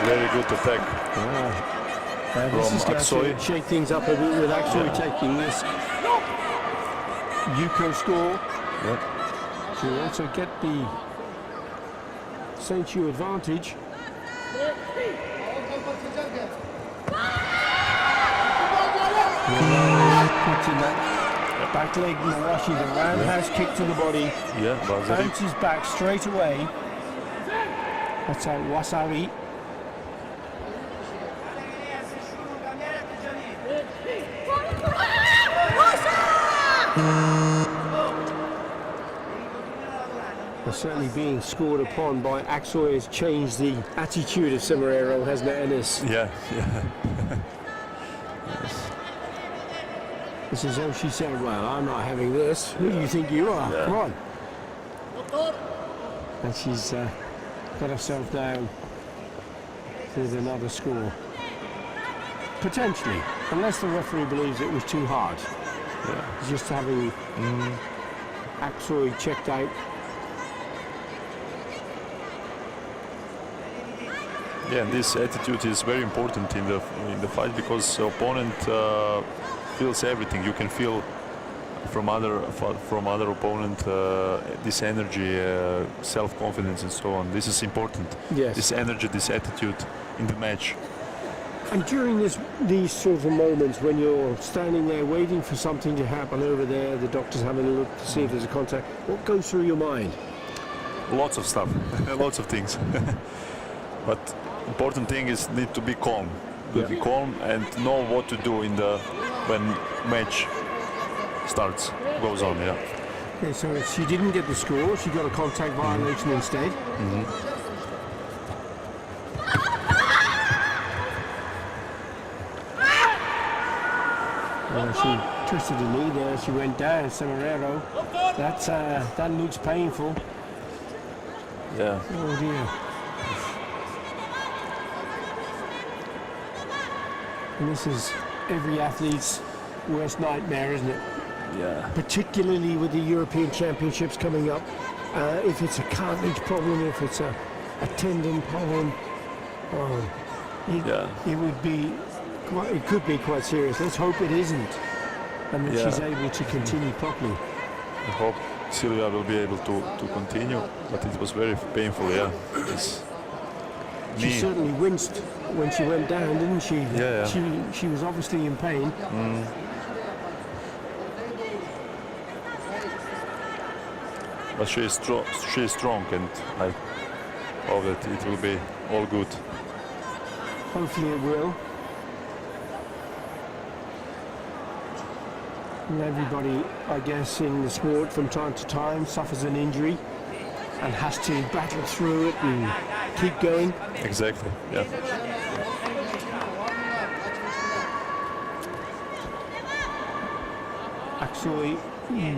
[SPEAKER 4] Very good attack
[SPEAKER 2] This is
[SPEAKER 4] from
[SPEAKER 2] going
[SPEAKER 4] Aksoy.
[SPEAKER 2] to shake things up a bit with Aksoy taking this Yuko score to also get the Saint Hugh advantage. Putting that back leg Mawashi, the roundhouse kick to the body. Bounces back straight away. That's out Wasabi. certainly being scored upon by Aksoy has changed the attitude of Semerero, hasn't it, Ennis?
[SPEAKER 4] Yeah.
[SPEAKER 2] It's as though she said, well, I'm not having this. Who do you think you are?
[SPEAKER 4] Yeah.
[SPEAKER 2] Come on. And she's got herself down with another score. Potentially, unless the referee believes it was too hard.
[SPEAKER 4] Yeah.
[SPEAKER 2] Just having Aksoy checked out.
[SPEAKER 4] Yeah, and this attitude is very important in the fight, because the opponent feels everything. You can feel from other opponent this energy, self-confidence, and so on. This is important.
[SPEAKER 2] Yes.
[SPEAKER 4] This energy, this attitude in the match.
[SPEAKER 2] And during these sort of moments when you're standing there waiting for something to happen over there, the doctor's having a look to see if there's a contact, what goes through your mind?
[SPEAKER 4] Lots of stuff, lots of things. But important thing is need to be calm. Be calm and know what to do when match starts, goes on. Yeah.
[SPEAKER 2] Okay, so she didn't get the score. She got a contact violation instead. She twisted the knee there. She went down. Semerero. That looks painful.
[SPEAKER 4] Yeah.
[SPEAKER 2] Oh dear. And this is every athlete's worst nightmare, isn't it?
[SPEAKER 4] Yeah.
[SPEAKER 2] Particularly with the European Championships coming up. If it's a cartilage problem, if it's a tendon problem, it would be it could be quite serious. Let's hope it isn't, and that she's able to continue properly.
[SPEAKER 4] I hope Silvia will be able to continue, but it was very painful. Yeah.
[SPEAKER 2] She certainly winced when she went down, didn't she?
[SPEAKER 4] Yeah.
[SPEAKER 2] She was obviously in pain.
[SPEAKER 4] But she is strong, and I hope that it will be all good.
[SPEAKER 2] Hopefully it will. And everybody, I guess, in the sport from time to time suffers an injury and has to battle through it and keep going.
[SPEAKER 4] Exactly, yeah.
[SPEAKER 2] Actually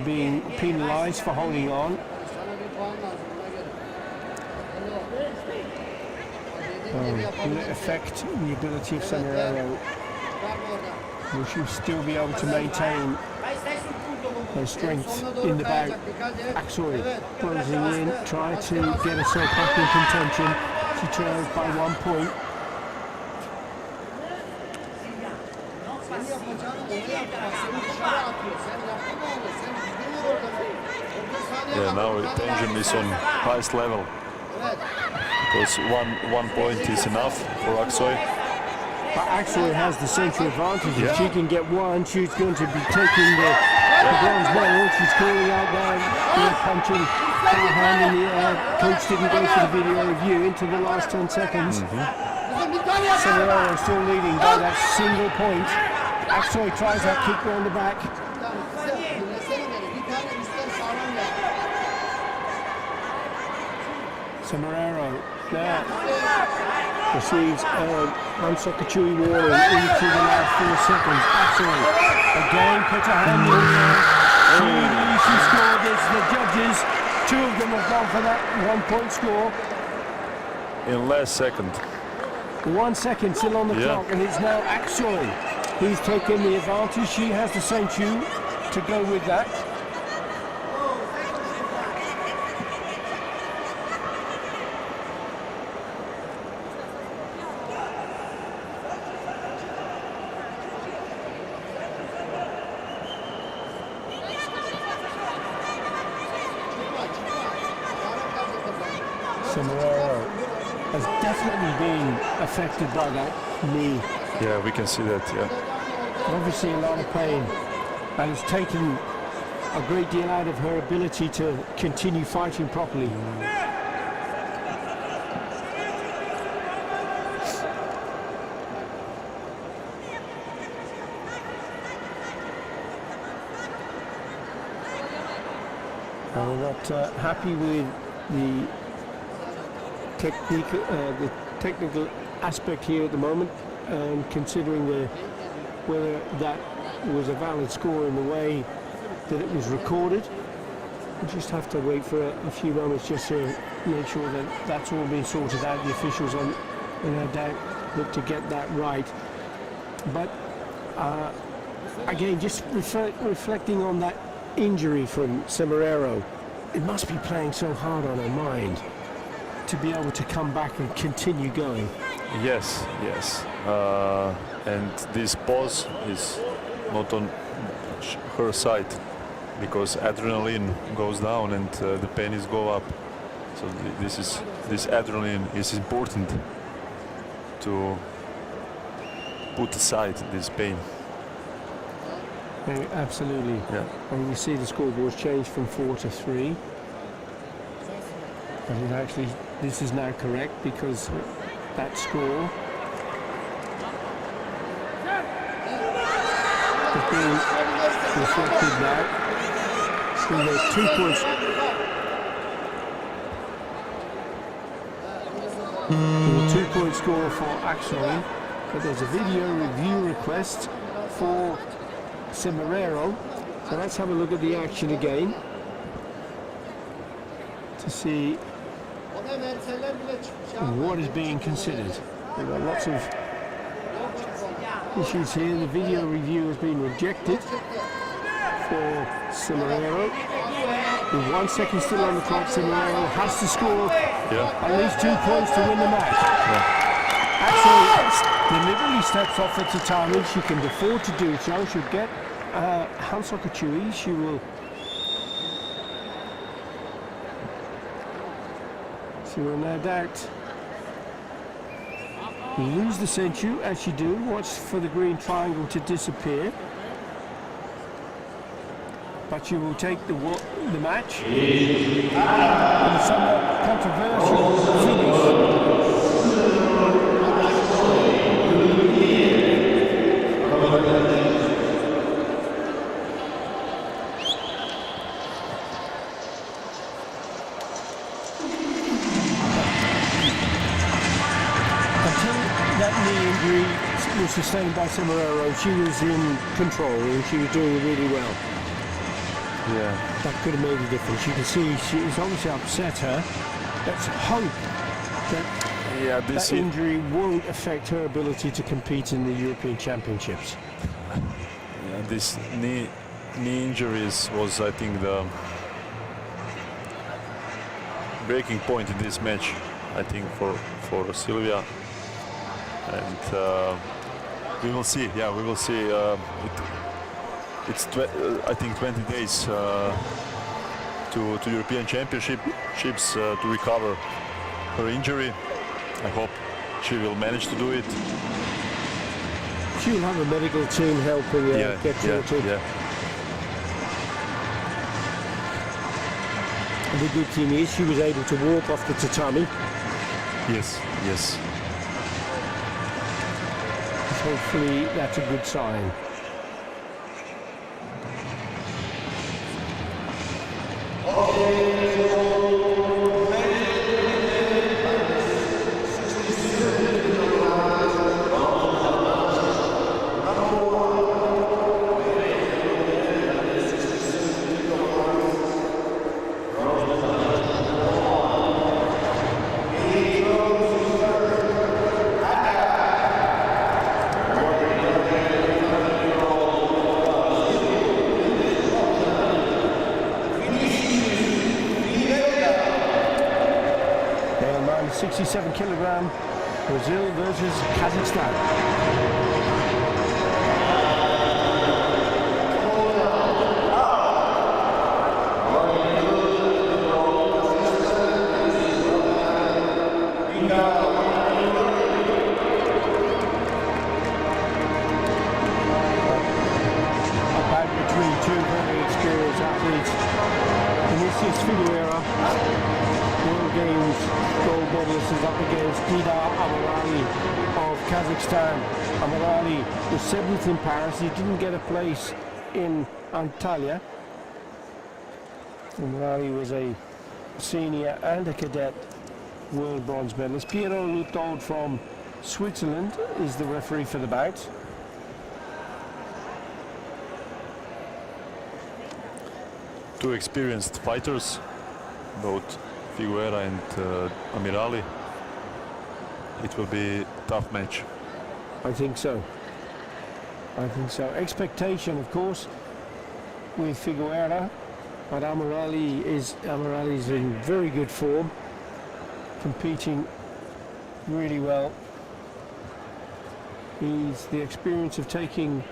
[SPEAKER 2] being penalised for holding on. Will it affect the ability of Semerero? Will she still be able to maintain her strength in the bout? Aksoy closing in, trying to get herself back in contention. She trails by 1 point.
[SPEAKER 4] Yeah, now tension is on highest level, because one point is enough for Aksoy.
[SPEAKER 2] But Aksoy has the central advantage. If she can get one, she's going to be taking the bronze medal. She's calling out there, punching her hand in the air. Coach didn't go for the video review into the last 10 seconds. Semerero still leading by that single point. Aksoy tries that kick round the back. Semerero there receives Hansokachui warning into the last 4 seconds. Aksoy again put her hand in there. She scored this. The judges, 2 of them have gone for that 1 point score.
[SPEAKER 4] In last second.
[SPEAKER 2] 1 second still on the clock, and it's now Aksoy who's taken the advantage. She has the Senchu to go with that. Semerero has definitely been affected by that knee.
[SPEAKER 4] Yeah, we can see that, yeah.
[SPEAKER 2] Obviously a lot of pain, and it's taken a great deal out of her ability to continue fighting properly. We're not happy with the technical aspect here at the moment, and considering whether that was a valid score in the way that it was recorded. We just have to wait for a few moments just to make sure that that's all been sorted out. The officials on, no doubt, look to get that right. But again, just reflecting on that injury from Semeraro, it must be playing so hard on her mind to be able to come back and continue going.
[SPEAKER 4] Yes, yes. And this pause is not on her side, because adrenaline goes down and the pains go up. So this adrenaline is important to put aside this pain.
[SPEAKER 2] Absolutely.
[SPEAKER 4] Yeah.
[SPEAKER 2] And you see the scoreboard's changed from 4 to 3. But it actually, this is now correct because that score has been reflected now. So there's 2 points. A 2-point score for Axel, but there's a video review request for Semeraro. So let's have a look at the action again to see what is being considered. We've got lots of issues here. The video review has been rejected for Semeraro. With 1 second still on the clock, Semeraro has to score at least 2 points to win the match. Axel deliberately steps off the tatami. She can afford to do so. She'll get Hansoku Chui. She will no doubt lose the senchu as she do. Watch for the green triangle to disappear. But she will take the match in a somewhat controversial finish. Until that knee injury was sustained by Semeraro, she was in control and she was doing really well.
[SPEAKER 4] Yeah.
[SPEAKER 2] That could have made a difference. You can see she's obviously upset her. Let's hope that that injury won't affect her ability to compete in the European Championships.
[SPEAKER 4] Yeah, this knee injuries was, I think, the breaking point in this match, I think, for Silvia. And we will see. Yeah, we will see. It's I think 20 days to European Championships to recover her injury. I hope she will manage to do it.
[SPEAKER 2] She'll have a medical team helping her get sorted.
[SPEAKER 4] Yeah.
[SPEAKER 2] And the good thing is she was able to walk off the tatami.
[SPEAKER 4] Yes.
[SPEAKER 2] Hopefully that's a good sign. And 67 kilogram, Brazil versus Kazakhstan. Between 2 very experienced athletes. Vinicius Figueira, World Games gold medalist, is up against Didar Amarali of Kazakhstan. Amarali was 7th in Paris. He didn't get a place in Antalya. Amarali was a senior and a cadet world bronze medalist. Piero Luthold from Switzerland is the referee for the bout.
[SPEAKER 4] Two experienced fighters, both Figueira and Amirali. It will be a tough match.
[SPEAKER 2] I think so. I think so. Expectation, of course, with Figueira, but Amirali's in very good form, competing really well. He's the experience of taking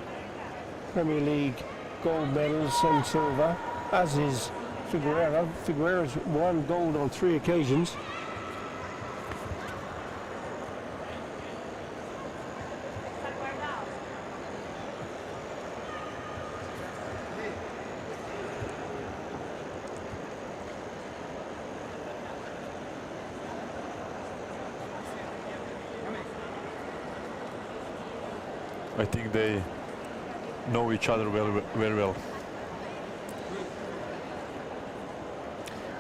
[SPEAKER 2] Premier League gold medals and silver, as is Figueira. Figueira's won gold on 3 occasions.
[SPEAKER 4] I think they know each other very well.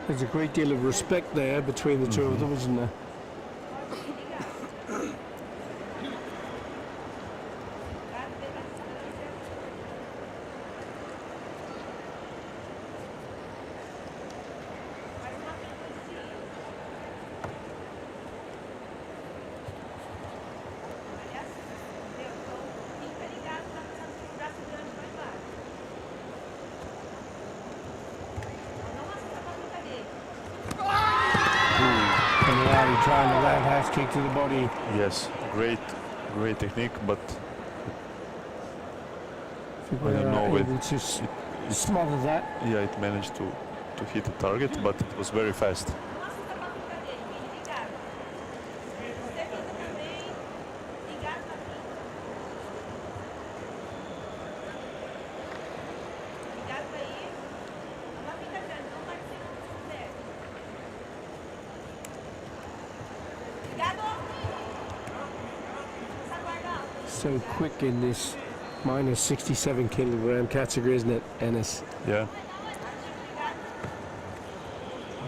[SPEAKER 2] There's a great deal of respect there between the two of them, isn't there? Trying the roundhouse kick to the body.
[SPEAKER 4] Yes, great technique, but I don't know
[SPEAKER 2] able to smother that.
[SPEAKER 4] Yeah, it managed to hit the target, but it was very fast.
[SPEAKER 2] So quick in this minus 67 kilogram category, isn't it, Ennis?
[SPEAKER 4] Yeah.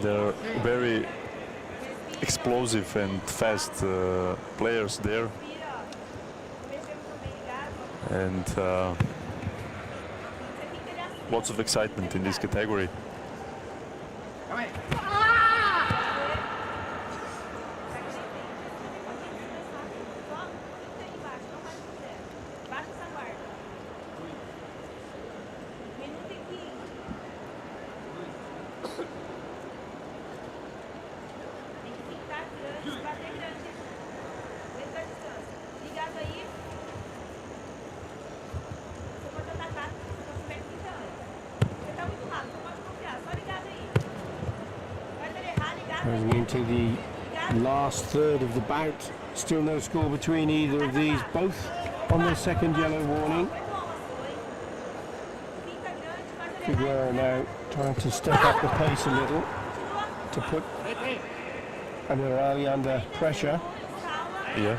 [SPEAKER 4] They're very explosive and fast players there. And lots of excitement in this category.
[SPEAKER 2] Going into the last third of the bout. Still no score between either of these, both on their second yellow warning. Figueira now trying to step up the pace a little to put Amirali under pressure.
[SPEAKER 4] Yeah.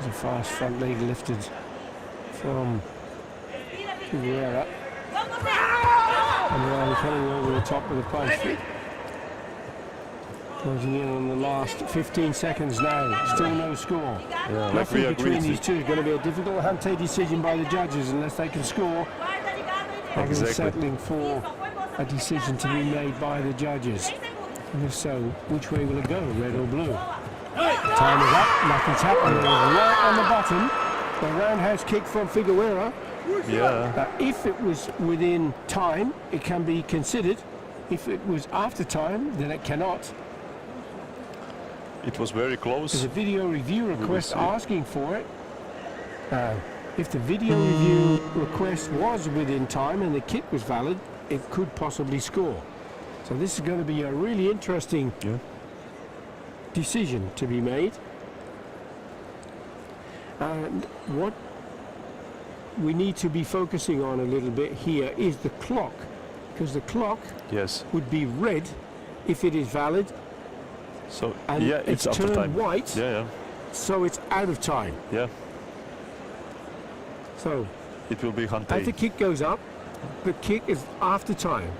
[SPEAKER 2] There's a fast front leg lifted from Figueira. Amirali coming over the top of the punch. Closing in on the last 15 seconds now. Still no score.
[SPEAKER 4] Yeah,
[SPEAKER 2] Nothing between these two is going to be a difficult Hante decision by the judges unless they can score. Exactly. Settling for a decision to be made by the judges. And if so, which way will it go, red or blue? Time is up, nothing's happening. Right on the bottom, the roundhouse kick from Figueira.
[SPEAKER 4] Yeah.
[SPEAKER 2] If it was within time, it can be considered. If it was after time, then it cannot.
[SPEAKER 4] It was very close.
[SPEAKER 2] There's a video review request asking for it. If the video review request was within time and the kick was valid, it could possibly score. So this is going to be a really interesting decision to be made. And what we need to be focusing on a little bit here is the clock, because the clock would be red if it is valid.
[SPEAKER 4] So
[SPEAKER 2] And
[SPEAKER 4] yeah, it's after
[SPEAKER 2] turned
[SPEAKER 4] time.
[SPEAKER 2] white,
[SPEAKER 4] Yeah,
[SPEAKER 2] so it's out of time.
[SPEAKER 4] yeah.
[SPEAKER 2] So
[SPEAKER 4] It will be
[SPEAKER 2] as the
[SPEAKER 4] Hantei.
[SPEAKER 2] kick goes up, the kick is after time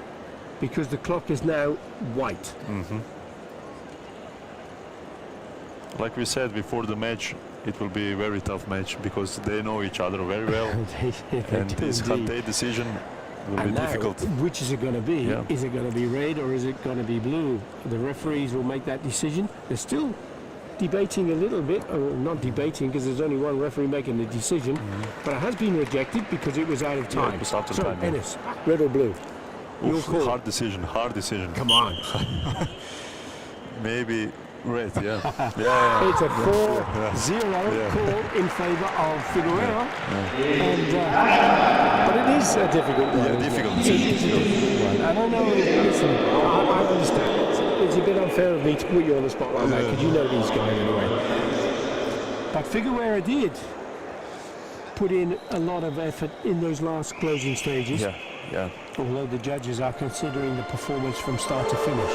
[SPEAKER 2] because the clock is now white.
[SPEAKER 4] Like we said before the match, it will be a very tough match because they know each other very well. And this Hantei decision will be
[SPEAKER 2] And now,
[SPEAKER 4] difficult.
[SPEAKER 2] which is it going to be?
[SPEAKER 4] Yeah.
[SPEAKER 2] Is it going to be red or is it going to be blue? The referees will make that decision. They're still debating a little bit, or not debating because there's only one referee making the decision, but it has been rejected because it was out of
[SPEAKER 4] Yeah,
[SPEAKER 2] time.
[SPEAKER 4] it was after
[SPEAKER 2] so,
[SPEAKER 4] time, yeah.
[SPEAKER 2] Ennis, red or blue? Your
[SPEAKER 4] Oof,
[SPEAKER 2] call.
[SPEAKER 4] hard decision, hard decision.
[SPEAKER 2] Come on.
[SPEAKER 4] Maybe red, yeah. Yeah.
[SPEAKER 2] It's a 4-0
[SPEAKER 4] Yeah.
[SPEAKER 2] call in favour of Figueroa. And, but it is a difficult one.
[SPEAKER 4] Yeah,
[SPEAKER 2] isn't
[SPEAKER 4] difficult.
[SPEAKER 2] It? It is a difficult one. And I know, listen, I understand. It's a bit unfair of me to put you on the spot like that because you know these guys anyway. But Figueroa did put in a lot of effort in those last closing stages.
[SPEAKER 4] Yeah, yeah.
[SPEAKER 2] Although the judges are considering the performance from start to finish.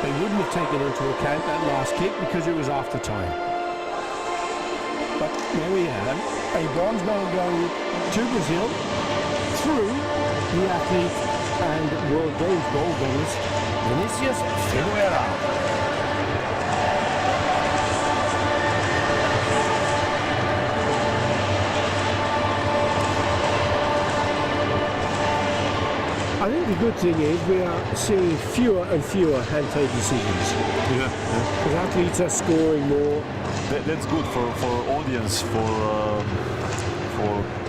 [SPEAKER 2] They wouldn't have taken into account that last kick because it was after time. But there we have a bronze medal going to Brazil through the athlete and World Games gold medalist Vinicius Figueroa. I think the good thing is we are seeing fewer and fewer Hantei decisions.
[SPEAKER 4] Yeah.
[SPEAKER 2] Because athletes are scoring more.
[SPEAKER 4] That's good for audience, for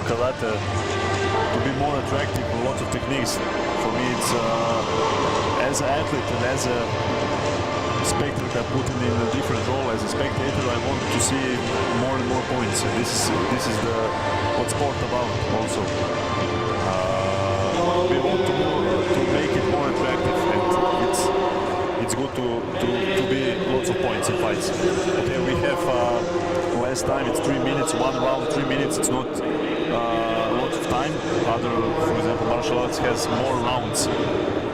[SPEAKER 4] karate to be more attractive. Lots of techniques. For me, it's as an athlete and as a spectator, put in a different role as a spectator. I want to see more and more points. And this is what sport about also. We want to make it more attractive, and it's good to be lots of points in fights. Okay, we have last time it's 3 minutes, one round, 3 minutes. It's not lots of time. Other, for example, martial arts has more rounds.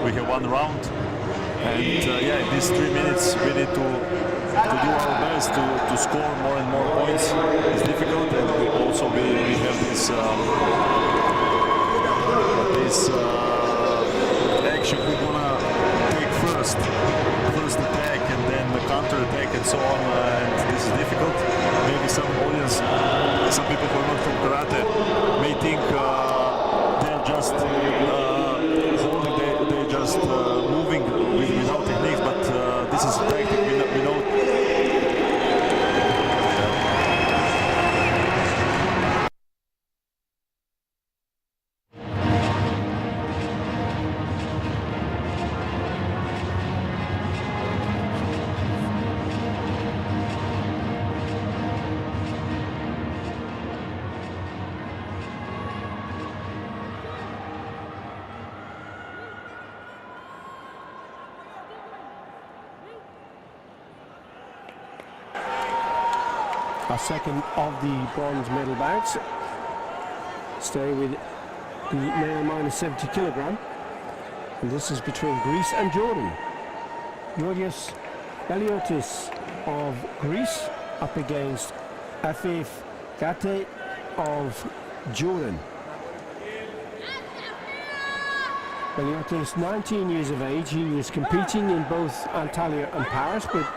[SPEAKER 4] We have one round, and yeah, in these 3 minutes we need to do our best to score more and more points. It's difficult, and we have this. Action we're gonna take first attack and then the counter attack and so on, and this is difficult. Maybe some audience, some people who are not from karate may think they're just holding, they're just moving without techniques, but this is tactic. We know.
[SPEAKER 2] Our second of the bronze medal bouts. Stay with the male minus 70 kilogram. And this is between Greece and Jordan. Georgios Baliotis of Greece up against Afif Kata of Jordan. Baliotis, 19 years of age. He was competing in both Antalya and Paris, but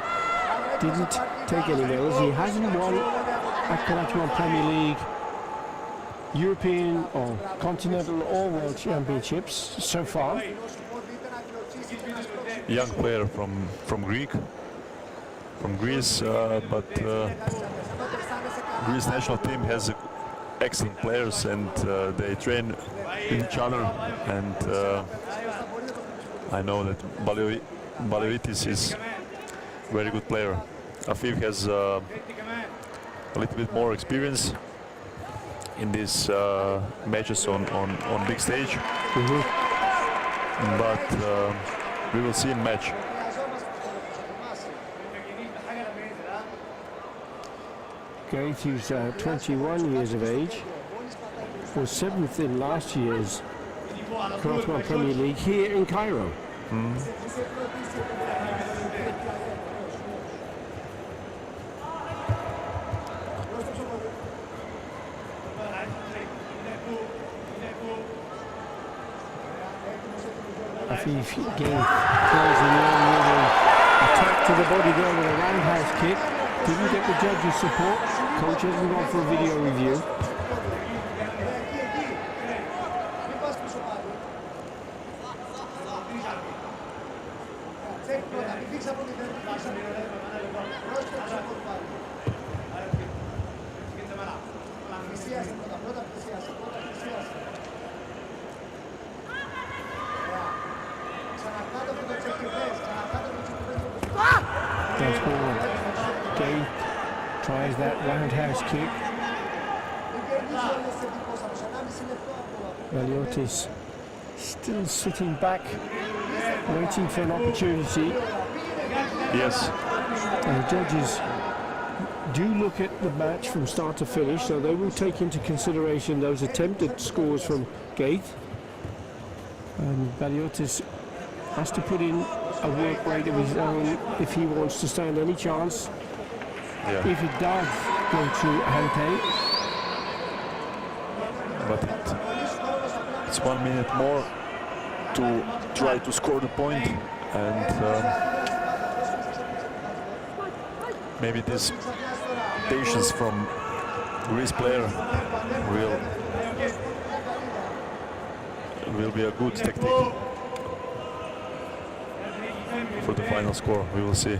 [SPEAKER 2] didn't take any medals. He hasn't won at Karate1 Premier League, European or Continental or World Championships so far.
[SPEAKER 4] Young player from Greece, but Greece national team has excellent players, and they train each other, and I know that Baliotis is a very good player. Afif has a little bit more experience in these matches on big stage, but we will see in match.
[SPEAKER 2] Gates, who's 21 years of age, was 7th in last year's Karate1 Premier League here in Cairo. If he again closing in with an attack to the body there with a roundhouse kick, didn't get the judge's support. Coach hasn't gone for a video review. Gay tries that roundhouse kick. Valiotis still sitting back, waiting for an opportunity.
[SPEAKER 4] Yes.
[SPEAKER 2] And the judges do look at the match from start to finish, so they will take into consideration those attempted scores from Gate. And Valiotis has to put in a work rate of his own if he wants to stand any chance.
[SPEAKER 4] Yeah.
[SPEAKER 2] If it does go to Ante.
[SPEAKER 4] But it's 1 minute more to try to score the point, and maybe this patience from Greece player will be a good tactic for the final score. We will see.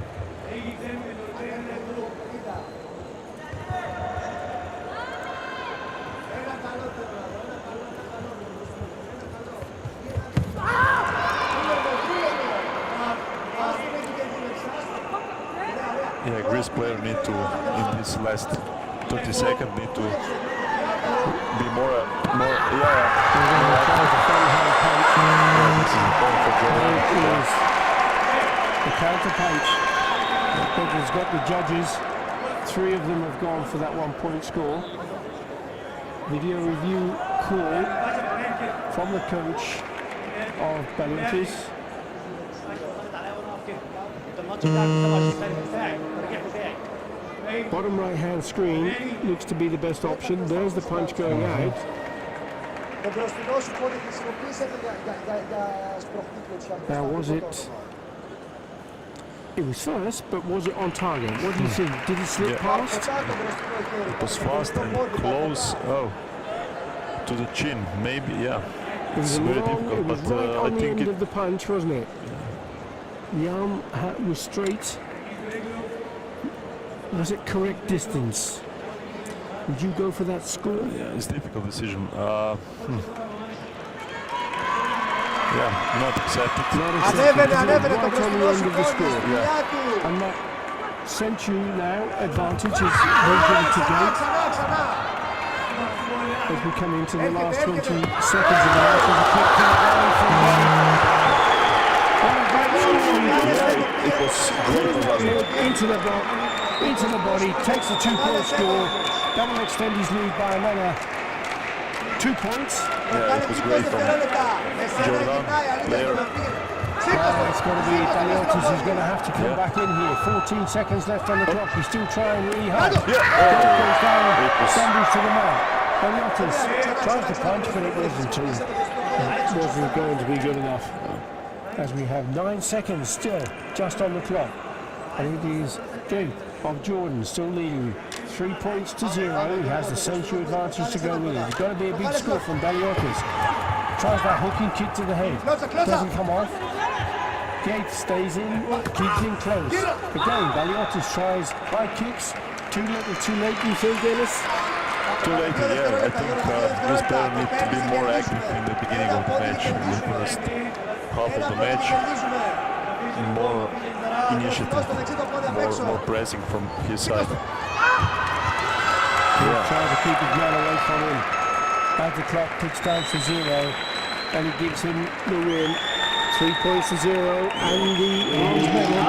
[SPEAKER 4] Yeah, Greece player need to, in this last 30 seconds, need to be more, yeah. This is a point for Jordan.
[SPEAKER 2] It is the counter punch that has got the judges. 3 of them have gone for that 1 point score. Video review call from the coach of Valiotis. Bottom right hand screen looks to be the best option. There's the punch going out. Now was it? It was first, but was it on target? What do you think? Did he slip past?
[SPEAKER 4] It was fast and close. Oh, to the chin, maybe. Yeah, it's very difficult, but
[SPEAKER 2] right on
[SPEAKER 4] I
[SPEAKER 2] the
[SPEAKER 4] think
[SPEAKER 2] end of the punch, wasn't it? The arm was straight. Was it correct distance? Would you go for that score?
[SPEAKER 4] Yeah, it's a difficult decision. Yeah, not accepted.
[SPEAKER 2] Not accepted.
[SPEAKER 1] Right
[SPEAKER 2] on the end of the score.
[SPEAKER 4] Yeah.
[SPEAKER 2] And that sent you now. Advantage is very to Gate. As we come into the last 20 seconds of the match, there's a kick to the ground from
[SPEAKER 4] Yeah, it was great.
[SPEAKER 2] into the body, takes the 2 point score. That will extend his lead by another 2 points.
[SPEAKER 4] Yeah, it was great from Jordan, player.
[SPEAKER 2] It's going to be Valiotis who's going to have to come back in here. 14 seconds left on the clock. He's still trying really hard. Goes down, stumbles to the mark. Valiotis tried to punch, but it wasn't going to be good enough. As we have 9 seconds still just on the clock. And it is Gate of Jordan still leading 3 points to 0. He has the century advantage to go with it. It's got to be a big score from Valiotis. Tries that hooking kick to the head. Doesn't come off. Gate stays in, keeps in close. Again, Valiotis tries high kicks. Too little, too late, you think, Dennis?
[SPEAKER 4] Too late, yeah. I think this player needs to be more active in the beginning of the match, in the first half of the match. More initiative, more pressing from his side.
[SPEAKER 2] Yeah. Trying to keep his man away from him. As the clock ticks down to 0, and it gives him the win. 3 points to 0, and the bronze medal.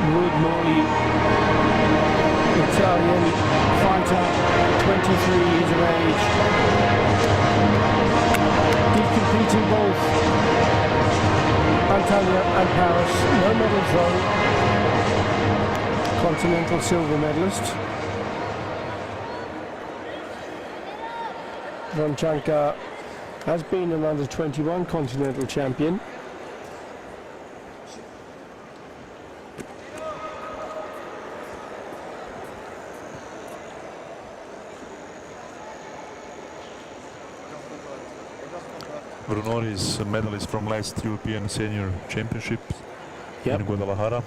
[SPEAKER 2] Brunori, Italian fighter, 23 years of age. He's competing both Antalya and Paris. No medals though. Continental silver medalist. Romchanka has been an under-21 continental champion.
[SPEAKER 4] Brunori is a medalist from last European Senior Championship in Guadalajara.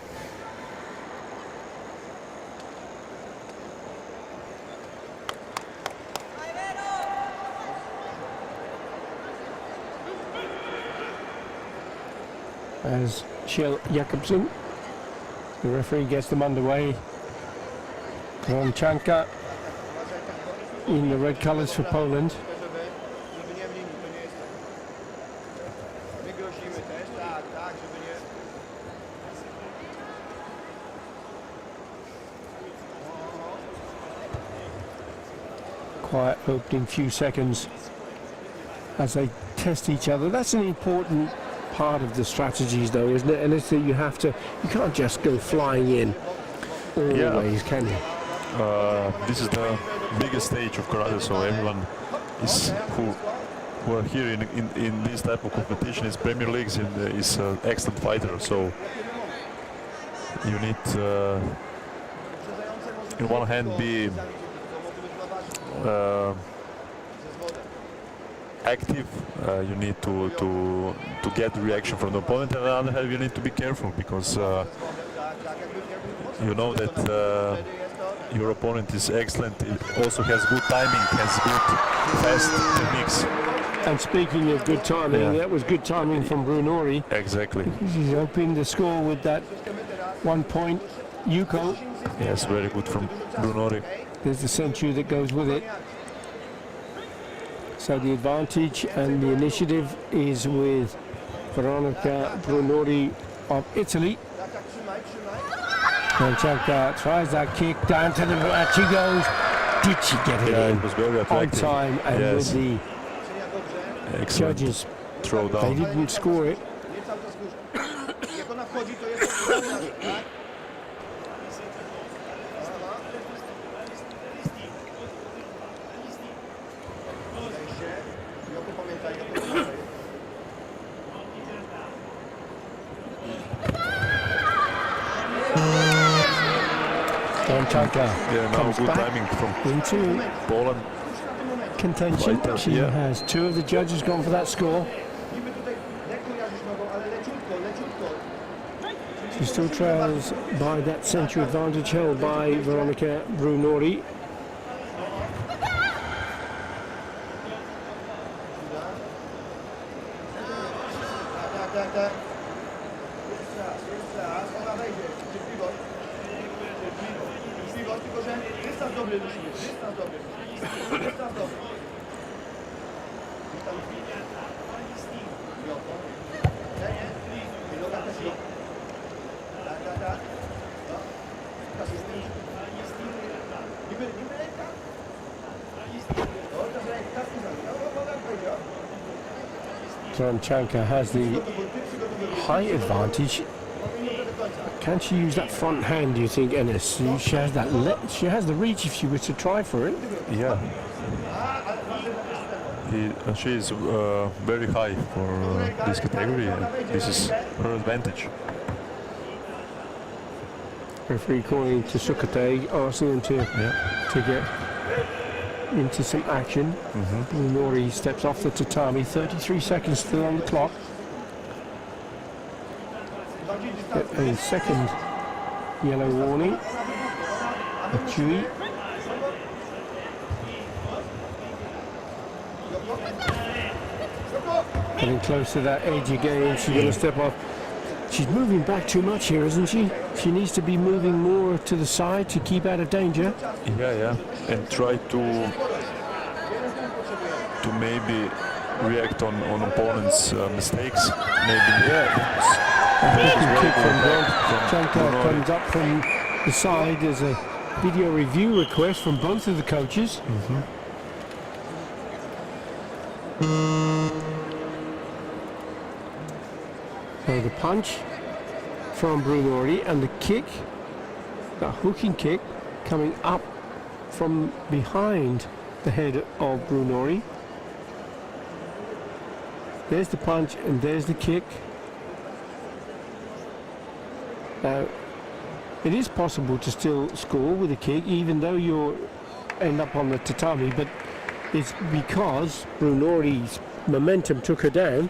[SPEAKER 2] As Kjell Jakobsen, the referee, gets them underway. Romchanka in the red colours for Poland. Quiet opening few seconds as they test each other. That's an important part of the strategies though, isn't it? And it's that you can't just go flying in always, can you?
[SPEAKER 4] This is the biggest stage of karate, so everyone is who are here in this type of competition is Premier Leagues and is an excellent fighter. So you need, in one hand, be active. You need to get the reaction from the opponent, and on the other hand, you need to be careful because you know that your opponent is excellent. It also has good timing, has good fast techniques.
[SPEAKER 2] And speaking of good timing, that was good timing from Brunori.
[SPEAKER 4] Exactly.
[SPEAKER 2] He's opening the score with that 1 point. Yuko.
[SPEAKER 4] Yes, very good from Brunori.
[SPEAKER 2] There's the century that goes with it. So the advantage and the initiative is with Veronica Brunori of Italy. Romchanka tries that kick down to the right. She goes. Did she get it in?
[SPEAKER 4] It was very
[SPEAKER 2] on
[SPEAKER 4] attractive.
[SPEAKER 2] time and with the
[SPEAKER 4] excellent
[SPEAKER 2] judges?
[SPEAKER 4] Throw
[SPEAKER 2] They
[SPEAKER 4] down.
[SPEAKER 2] didn't score it. Romchanka
[SPEAKER 4] Now
[SPEAKER 2] comes
[SPEAKER 4] good
[SPEAKER 2] back
[SPEAKER 4] timing from
[SPEAKER 2] into
[SPEAKER 4] Poland.
[SPEAKER 2] contention.
[SPEAKER 4] Fighter,
[SPEAKER 2] She has two of the judges gone for that score. She still trails by that century advantage held by Veronica Brunori. Romchanka has the height advantage. Can she use that front hand, do you think, Ennis? She has that. She has the reach if she were to try for it.
[SPEAKER 4] Yeah. She is very high for this category, and this is her advantage.
[SPEAKER 2] Referee calling to Sukate, asking him to get into some action. Nori steps off the tatami, 33 seconds still on the clock. A second yellow warning. A Chui. Getting close to that edge again, she's going to step off. She's moving back too much here, isn't she? She needs to be moving more to the side to keep out of danger.
[SPEAKER 4] Yeah, and try to maybe react on opponents' mistakes. Maybe
[SPEAKER 2] Kick from Chanka comes up from the side. There's a video review request from both of the coaches. So the punch from Brunori and the kick, the hooking kick, coming up from behind the head of Brunori. There's the punch and there's the kick. Now, it is possible to still score with a kick, even though you end up on the tatami, but it's because Brunori's momentum took her down.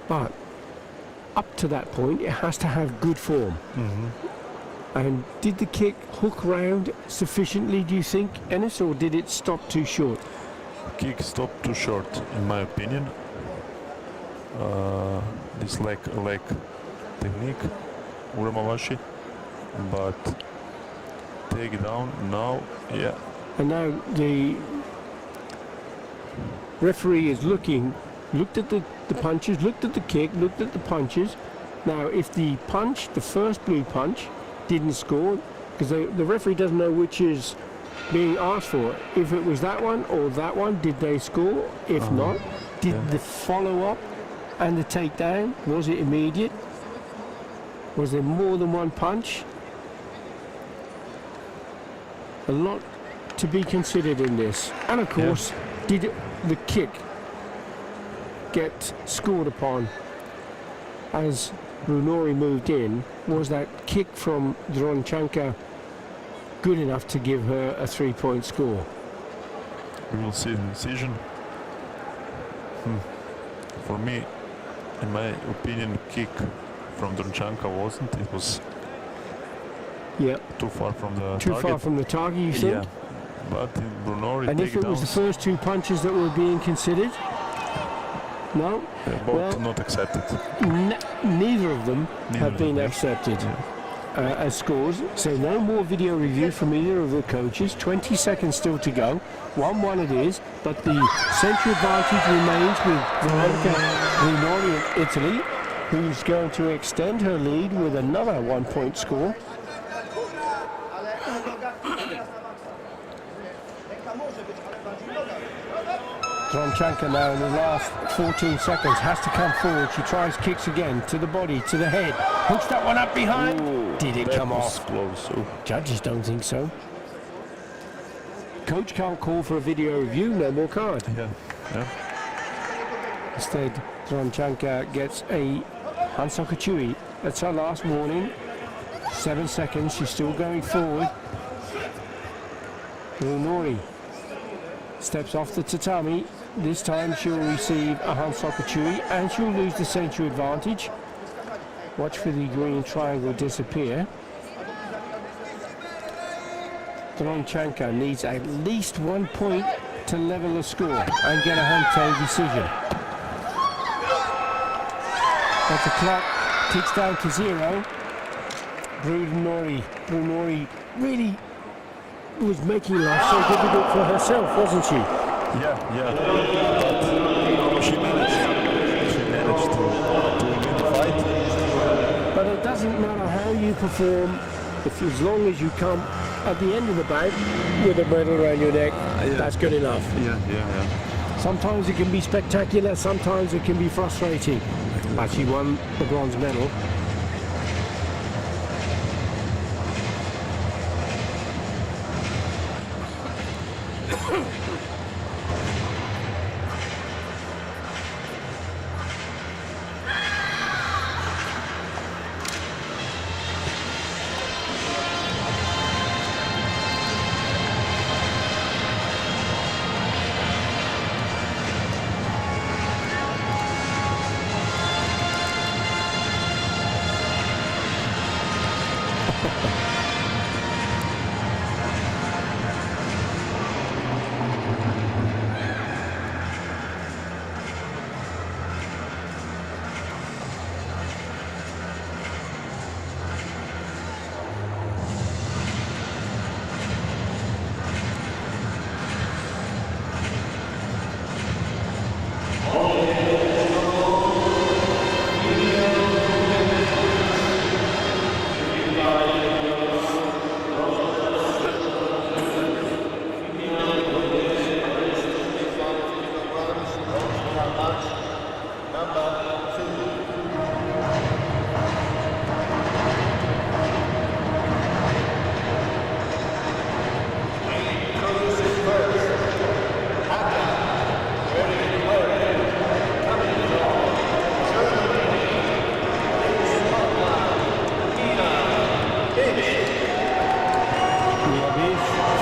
[SPEAKER 2] But up to that point, it has to have good form. And did the kick hook round sufficiently, do you think, Ennis, or did it stop too short?
[SPEAKER 4] kick stopped too short, in my opinion. This leg technique, Uramawashi, but take it down now, yeah.
[SPEAKER 2] And now the referee is looked at the punches, looked at the kick, looked at the punches. Now, if the punch, the first blue punch, didn't score, because the referee doesn't know which is being asked for. If it was that one or that one, did they score? If not, did the follow-up and the takedown, was it immediate? Was there more than one punch? A lot to be considered in this. And of course, did the kick get scored upon as Brunori moved in? Was that kick from Dronchanka good enough to give her a 3-point score?
[SPEAKER 4] We will see the decision. For me, in my opinion, kick from Dronchanka wasn't. It was too far from the target.
[SPEAKER 2] Too far from the target, you think?
[SPEAKER 4] Yeah, but in Brunori,
[SPEAKER 2] and if it was the first two punches that were being considered? No?
[SPEAKER 4] Both not accepted.
[SPEAKER 2] Neither of them have been accepted as scores. So no more video review from either of the coaches. 20 seconds still to go. 1-1 it is, but the central advantage remains with Veronica Brunori of Italy, who's going to extend her lead with another 1-point score. Dronchanka now in the last 14 seconds has to come forward. She tries kicks again to the body, to the head. Hooks that one up behind.
[SPEAKER 4] Ooh,
[SPEAKER 2] did it come off?
[SPEAKER 4] Close.
[SPEAKER 2] Judges don't think so. Coach can't call for a video review, no more card. Instead, Dronchanka gets a Hansokachui. That's her last warning. 7 seconds, she's still going forward. Brunori steps off the tatami. This time she'll receive a Hansokachui and she'll lose the central advantage. Watch for the green triangle disappear. Dronchanka needs at least 1 point to level the score and get a Hante decision. But the clock ticks down to 0. Brunori really was making life so difficult for herself, wasn't she?
[SPEAKER 4] Yeah. She managed to win the fight.
[SPEAKER 2] But it doesn't matter how you perform, as long as you come at the end of the bout with a medal around your neck, that's good enough.
[SPEAKER 4] Yeah.
[SPEAKER 2] Sometimes it can be spectacular, sometimes it can be frustrating. But she won the bronze medal.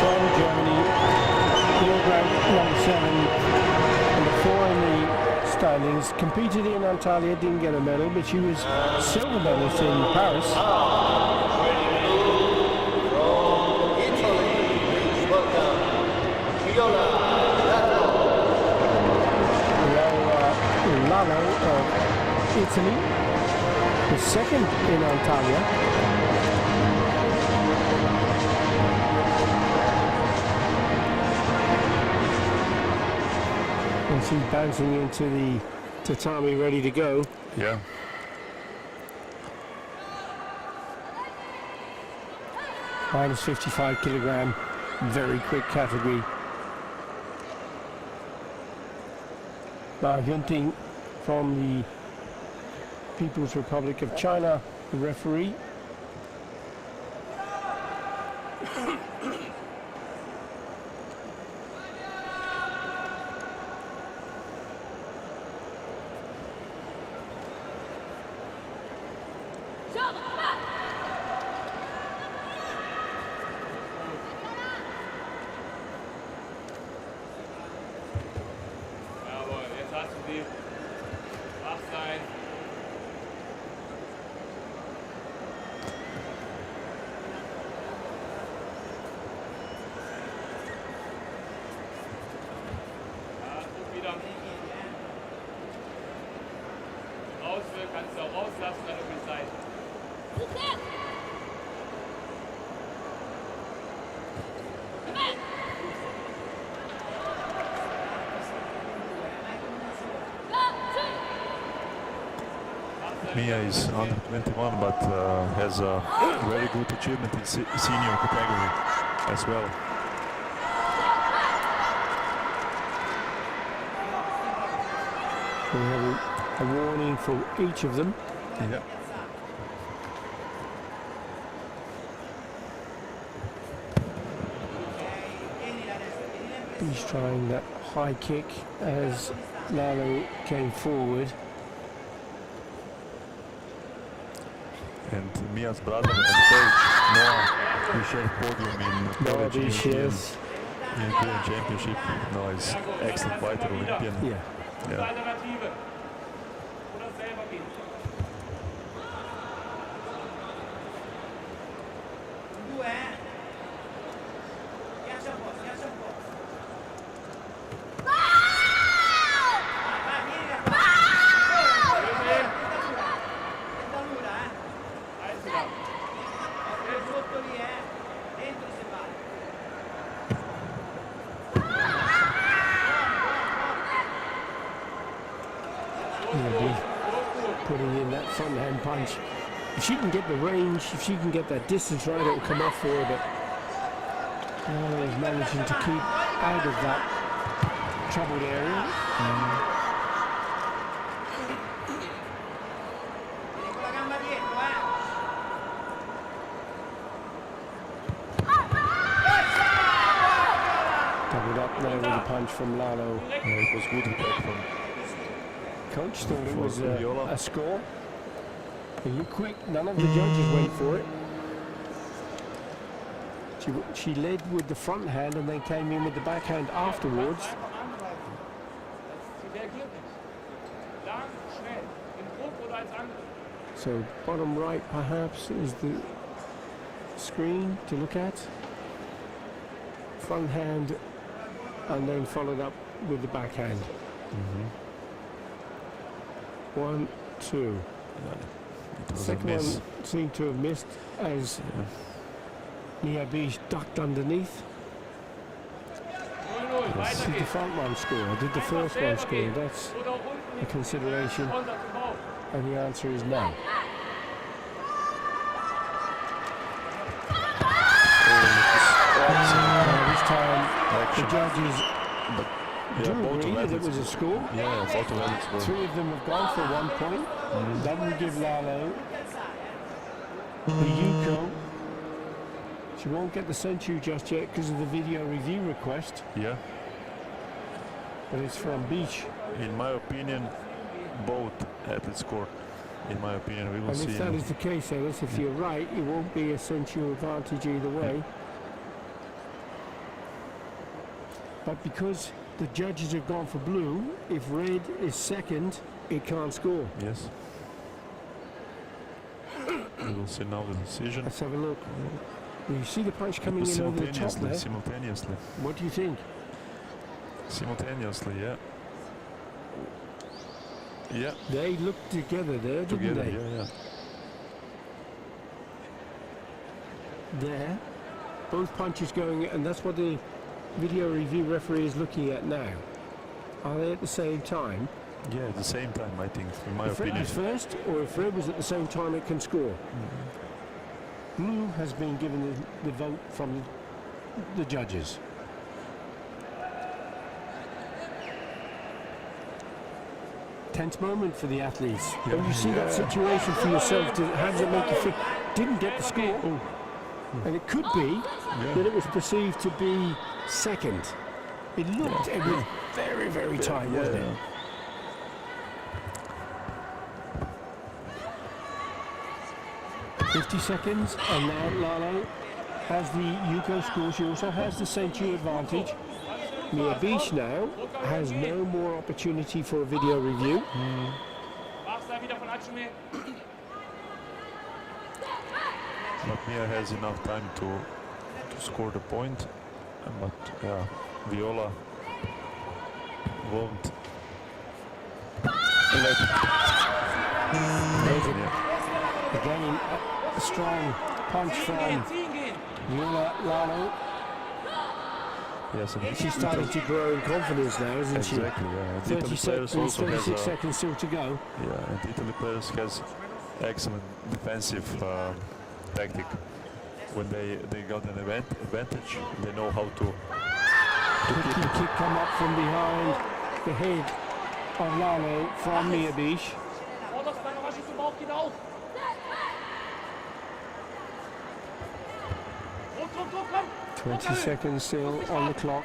[SPEAKER 2] From Germany, kilogram number 7, number 4 in the standings, competed in Antalya, didn't get a medal, but she was silver medalist in Paris. Lalo of Italy was second in Antalya. And she's bouncing into the tatami ready to go.
[SPEAKER 4] Yeah.
[SPEAKER 2] Minus 55 kilogram, very quick category. Ma Yunting from the People's Republic of China, the referee.
[SPEAKER 5] Kannst du auch rauslassen, dann auf die Seite.
[SPEAKER 4] Mia is under 21, but has a very good achievement in senior category as well.
[SPEAKER 2] We have a warning for each of them.
[SPEAKER 4] Yeah.
[SPEAKER 2] He's trying that high kick as Lalo came forward.
[SPEAKER 4] And Mia's brother and coach Noah, we share podium in
[SPEAKER 2] Noah
[SPEAKER 4] college
[SPEAKER 2] shares.
[SPEAKER 4] European Championship. Noah is excellent fighter, Olympian.
[SPEAKER 2] Yeah.
[SPEAKER 4] Yeah.
[SPEAKER 5] Alternative. Oder selber gehen.
[SPEAKER 2] Putting in that front hand punch. If she can get the range, if she can get that distance right, it will come off for her, but Lalo is managing to keep out of that troubled area. Doubled up there with a punch from Lalo.
[SPEAKER 4] Yeah, it was good attack from
[SPEAKER 2] Coach thought it was
[SPEAKER 4] Viola.
[SPEAKER 2] a score. He looked quick, none of the judges went for it. She led with the front hand and then came in with the backhand afterwards. So bottom right perhaps is the screen to look at. Front hand and then followed up with the backhand. 1, 2. Second one seemed to have missed as Niabish ducked underneath. Did the front one score? Did the first one score? That's a consideration. And the answer is no. This time the judges Do you
[SPEAKER 4] both
[SPEAKER 2] agree
[SPEAKER 4] of
[SPEAKER 2] that it
[SPEAKER 4] athletes
[SPEAKER 2] was a score?
[SPEAKER 4] Yeah, both of athletes were.
[SPEAKER 2] 3 of them have gone for 1 point. That will give Lalo the Yuko. She won't get the century just yet because of the video review request,
[SPEAKER 4] Yeah.
[SPEAKER 2] but it's from Beach.
[SPEAKER 4] In my opinion, both athletes scored. In my opinion, we will
[SPEAKER 2] And
[SPEAKER 4] see.
[SPEAKER 2] if that is the case, Ellis, if you're right, it won't be a century advantage either way. But because the judges have gone for blue, if red is second, it can't score.
[SPEAKER 4] Yes. We will see now the decision.
[SPEAKER 2] Let's have a look. You see the punch coming in over the top there.
[SPEAKER 4] Simultaneously.
[SPEAKER 2] What do you think?
[SPEAKER 4] Simultaneously, yeah. Yeah.
[SPEAKER 2] They looked together there, didn't
[SPEAKER 4] Together,
[SPEAKER 2] they?
[SPEAKER 4] yeah.
[SPEAKER 2] There. Both punches going, and that's what the video review referee is looking at now. Are they at the same time?
[SPEAKER 4] Yeah, at the same time, I think, in my
[SPEAKER 2] If red
[SPEAKER 4] opinion.
[SPEAKER 2] was first, or if red was at the same time, it can score. Blue has been given the vote from the judges. Tense moment for the athletes. When you see that situation for yourself, how does it make you feel? Didn't get the score, and it could be that it was perceived to be second. It looked, it was very, very tight, wasn't it? 50 seconds, and now Lalo has the Yuko score. She also has the century advantage. Mia Beach now has no more opportunity for a video review.
[SPEAKER 5] Mach's da wieder von Atsume.
[SPEAKER 4] But Mia has enough time to score the point. But yeah, Viola won't let.
[SPEAKER 2] Again, a strong punch from Viola Lalo.
[SPEAKER 4] Yes, and
[SPEAKER 2] She's starting to grow in confidence now, isn't she?
[SPEAKER 4] exactly. Yeah, and
[SPEAKER 2] 30
[SPEAKER 4] Italy players
[SPEAKER 2] seconds,
[SPEAKER 4] also has
[SPEAKER 2] 36 seconds still to go.
[SPEAKER 4] yeah, and Italy players has excellent defensive tactic. When they got an advantage, they know how to
[SPEAKER 2] Quickly the kick come up from behind the head of Lalo from Mia Beach.
[SPEAKER 5] Vorderste Garage zum Bauch geht auf. Druck, komm.
[SPEAKER 2] 20 seconds still on the clock.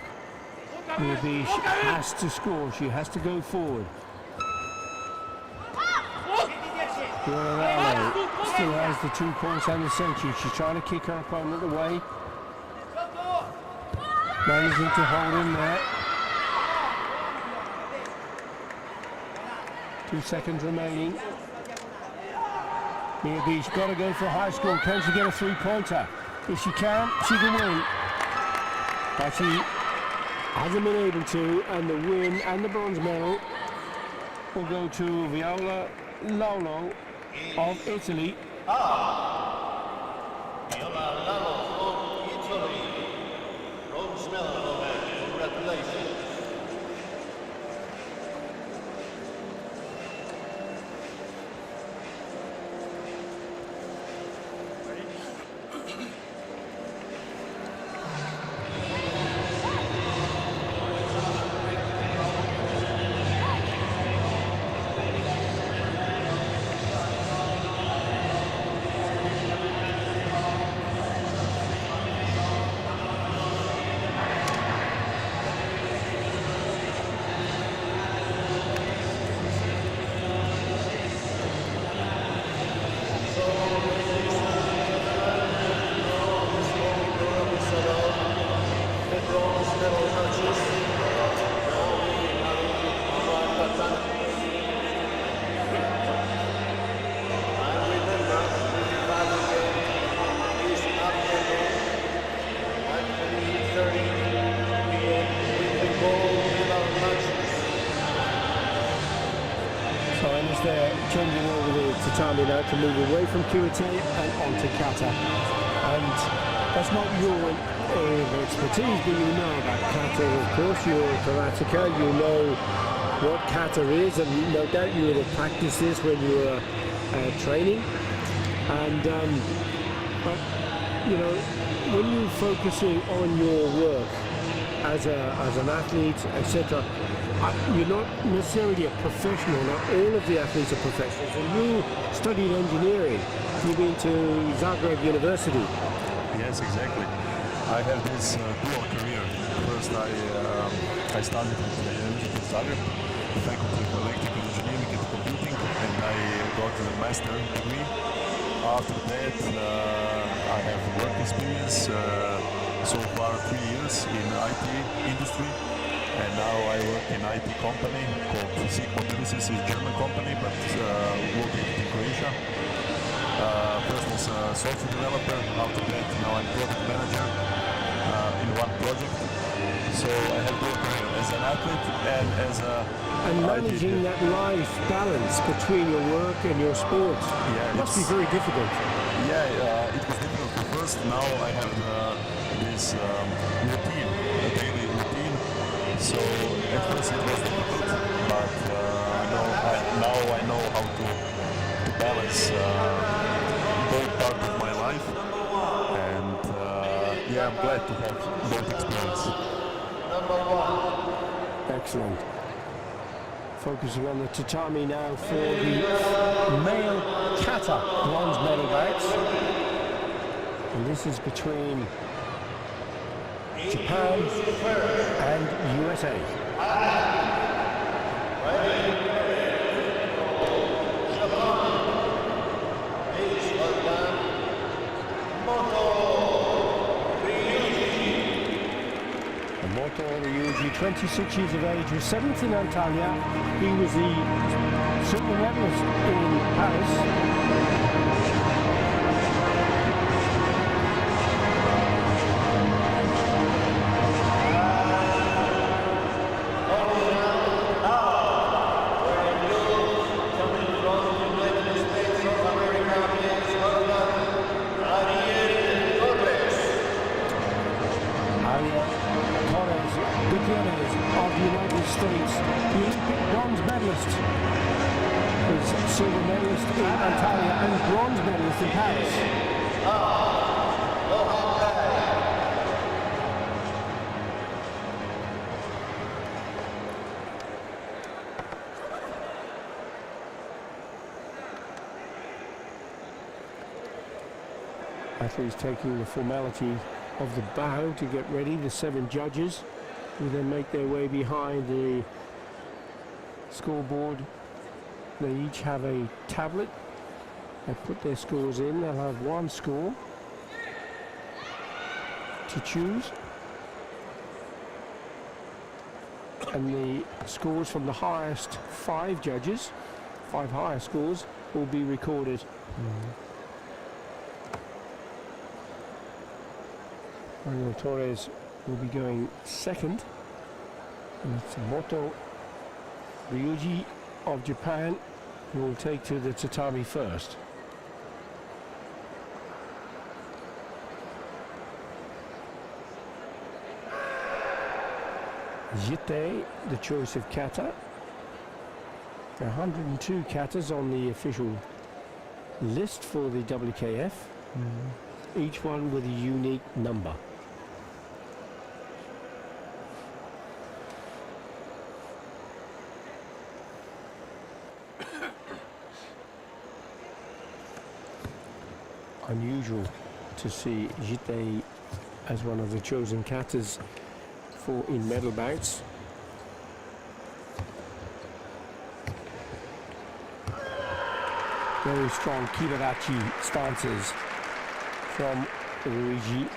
[SPEAKER 2] Mia Beach has to score. She has to go forward. Viola Lalo still has the 2 points and the century. She's trying to kick her opponent away. Managing to hold in there. 2 seconds remaining. Mia Beach got to go for a high score. Can she get a 3-pointer? If she can win. But she hasn't been able to, and the win and the bronze medal will go to Viola Lalo of Italy.
[SPEAKER 6] Viola Lalo of Italy. Bronze medal, congratulations.
[SPEAKER 2] So as they're changing over the tatami now to move away from Kumite and onto Kata. And that's not your area of expertise, but you know about Kata. Of course, you're a karateka, you know what Kata is, and no doubt you would have practiced this when you were training. And, but, you know, when you're focusing on your work as an athlete, etc. You're not necessarily a professional. Not all of the athletes are professionals. And you studied engineering. You've been to Zagreb University.
[SPEAKER 4] Yes, exactly. I have this dual career. First, I studied at the University of Zagreb, the Faculty of Electrical Engineering and Computing, and I got a master degree. After that, I have work experience, so far 3 years in IT industry, and now I work in IT company called Kumite. This is a German company, but located in Croatia. First was a software developer. After that, now I'm project manager in one project. So I have both career as an athlete and as a
[SPEAKER 2] And managing that life balance between your work and your sport must be very difficult.
[SPEAKER 4] Yeah, it was difficult at first. Now I have this routine, a daily routine. So at first it was difficult, but now I know how to balance both parts of my life. And yeah, I'm glad to have both experience.
[SPEAKER 2] Excellent. Focusing on the tatami now for the male kata bronze medal bouts. And this is between Japan and USA. Moto Ryuji, 26 years of age, was 7th in Antalya. He was the silver medalist in Paris. Of the United States, the Olympic bronze medalist, was silver medalist in Antalya and bronze medalist in Paris. Athletes taking the formality of the bow to get ready, the 7 judges who then make their way behind the scoreboard. They each have a tablet. They put their scores in. They'll have one score to choose. And the scores from the highest 5 judges, 5 higher scores, will be recorded. Mario Torres will be going second, and it's Moto Ryuji of Japan who will take to the tatami first. Jite, the choice of kata. There are 102 katas on the official list for the WKF, each one with a unique number. Unusual to see Jite as one of the chosen katas for in medal bouts. Very strong kibarachi stances from Ryuji.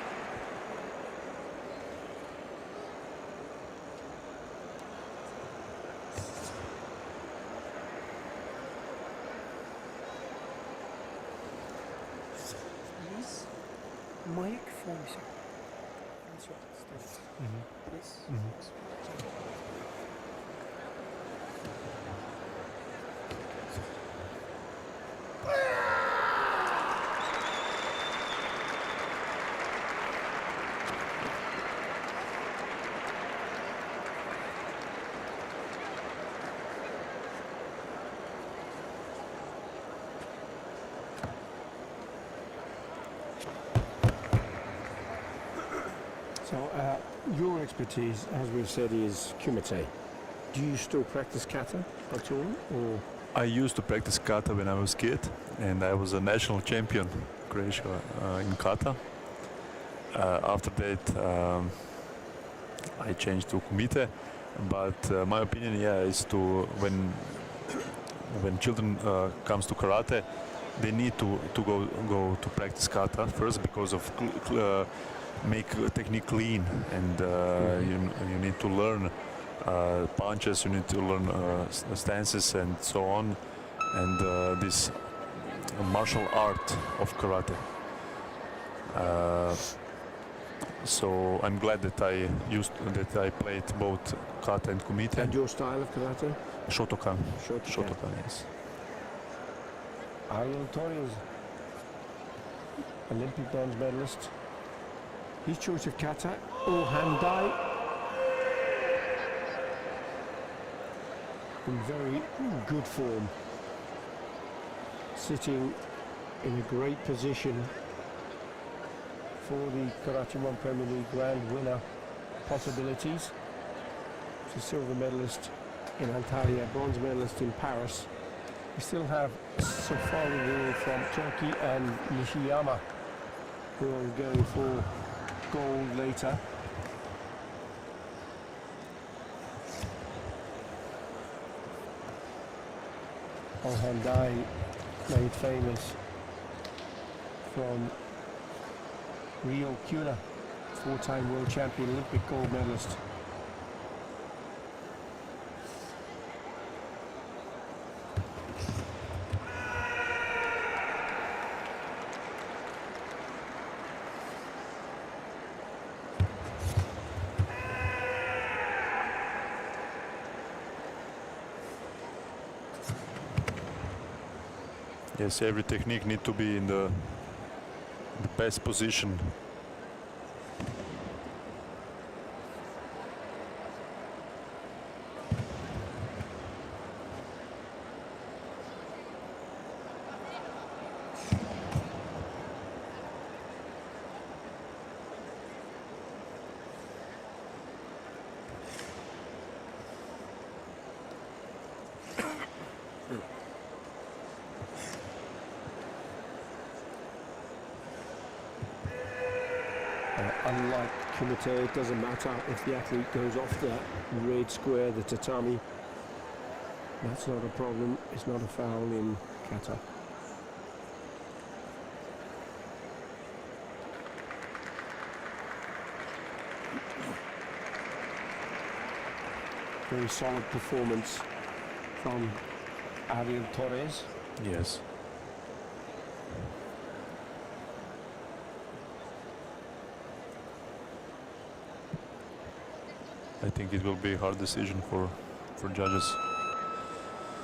[SPEAKER 1] Microphone, sir. That's right. Yes.
[SPEAKER 2] So your expertise, as we've said, is Kumite. Do you still practice Kata at all, or?
[SPEAKER 4] I used to practice Kata when I was a kid, and I was a national champion Croatia in Kata. After that, I changed to Kumite, but my opinion, is to when children comes to karate, they need to go to practice Kata first because of make technique clean, and you need to learn punches, you need to learn stances and so on, and this martial art of karate. So I'm glad that I played both Kata and Kumite.
[SPEAKER 2] And your style of karate?
[SPEAKER 4] Shotokan.
[SPEAKER 2] Shotokan.
[SPEAKER 4] Shotokan, yes.
[SPEAKER 2] Ariel Torres, Olympic bronze medalist. His choice of kata, or handai. In very good form. Sitting in a great position for the Karate1 Premier League Grand Winner possibilities. He's a silver medalist in Antalya, bronze medalist in Paris. We still have Safari from Turkey and Nishiyama, who are going for gold later. Handai, made famous from Rio Kuna, four-time world champion, Olympic gold medalist.
[SPEAKER 4] Yes, every technique need to be in the best position.
[SPEAKER 2] Unlike Kumite, it doesn't matter if the athlete goes off the red square, the tatami. That's not a problem. It's not a foul in kata. Very solid performance from Ariel Torres.
[SPEAKER 4] Yes. I think it will be a hard decision for judges.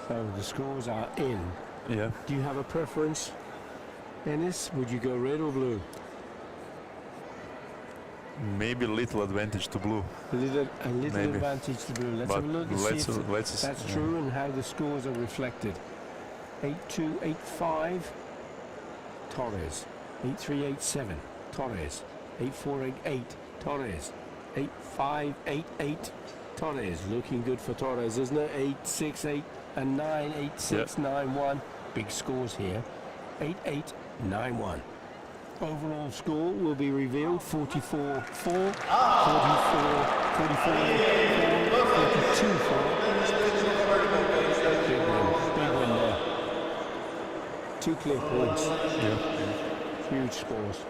[SPEAKER 2] So the scores are in.
[SPEAKER 4] Yeah.
[SPEAKER 2] Do you have a preference, Ennis? Would you go red or blue?
[SPEAKER 4] Maybe a little advantage to blue.
[SPEAKER 2] A little
[SPEAKER 4] Maybe.
[SPEAKER 2] advantage to blue. Let's
[SPEAKER 4] But
[SPEAKER 2] have a look and see if
[SPEAKER 4] let's
[SPEAKER 2] that's true and how the scores are reflected. 8-2, 8-5, Torres. 8-3, 8-7, Torres. 8-4, 8-8, Torres. 8-5, 8-8, Torres. Looking good for Torres, isn't it? 8-6, 8 and 9, 8-6, 9-1. Big scores here. 8-8, 9-1. Overall score will be revealed. 44-4, 44, 44, 42-4. Big win there. 2 clear points.
[SPEAKER 4] Yeah.
[SPEAKER 2] Huge scores.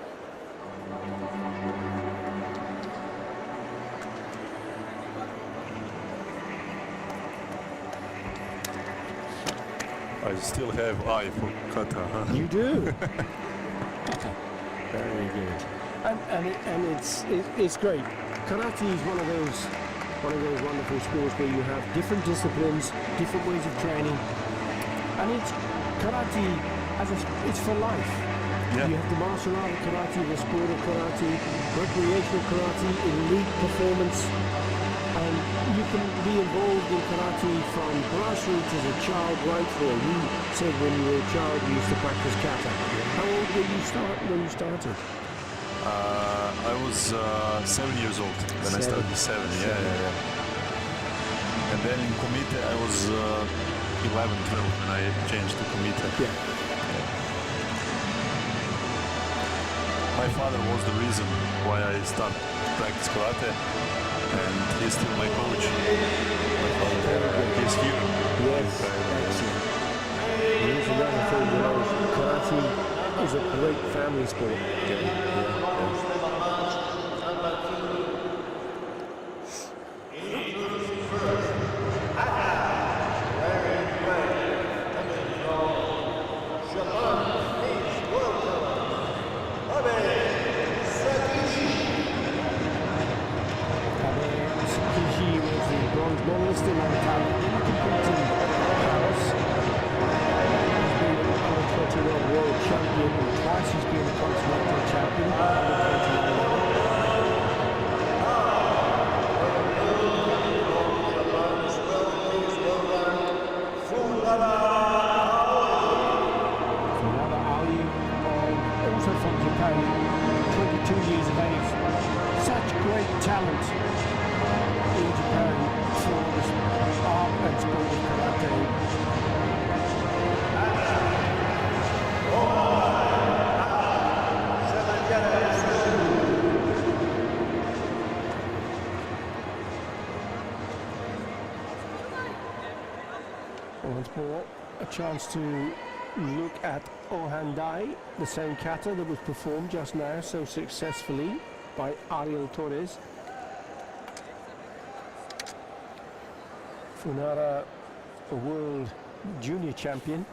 [SPEAKER 4] I still have eye for Kata. Huh?
[SPEAKER 2] You do. Very good. And it's great. Karate is one of those wonderful sports where you have different disciplines, different ways of training, and it's karate it's for life.
[SPEAKER 4] Yeah.
[SPEAKER 2] You have the martial art of karate, the sport of karate, recreational karate, elite performance. And you can be involved in karate from grassroots as a child right through. You said when you were a child you used to practice kata. How old were you when you started?
[SPEAKER 4] I was 7 years old when I started with 7. Yeah. And then in Kumite I was 11, 12 when I changed to Kumite.
[SPEAKER 2] Yeah.
[SPEAKER 4] My father was the reason why I started to practice karate, and he's still my coach. My father, he's here.
[SPEAKER 2] Yes, excellent. And here's another thing, you know, karate is a great family sport. He was the bronze medalist in Montana. Competing in Paris. He's been an under-21 world champion, and twice he's been a continental champion under-21 level. Another Ali, also from Japan, 22 years of age. Such great talent in Japan for the art and sport of karate. Once more, a chance to look at Ohandai, the same kata that was performed just now so successfully by Ariel Torres. Funara, a world junior champion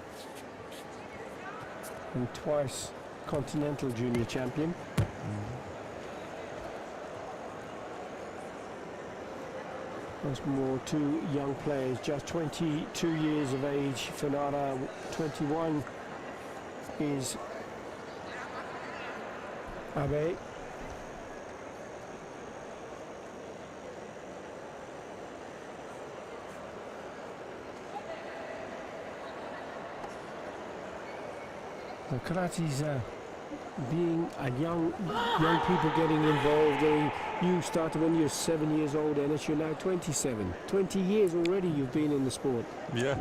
[SPEAKER 2] and twice continental junior champion. Once more, two young players, just 22 years of age. Funara, 21 is Abe. The karate's being a young people getting involved. You started when you were 7 years old, and you're now 27. 20 years already you've been in the sport.
[SPEAKER 4] Yeah.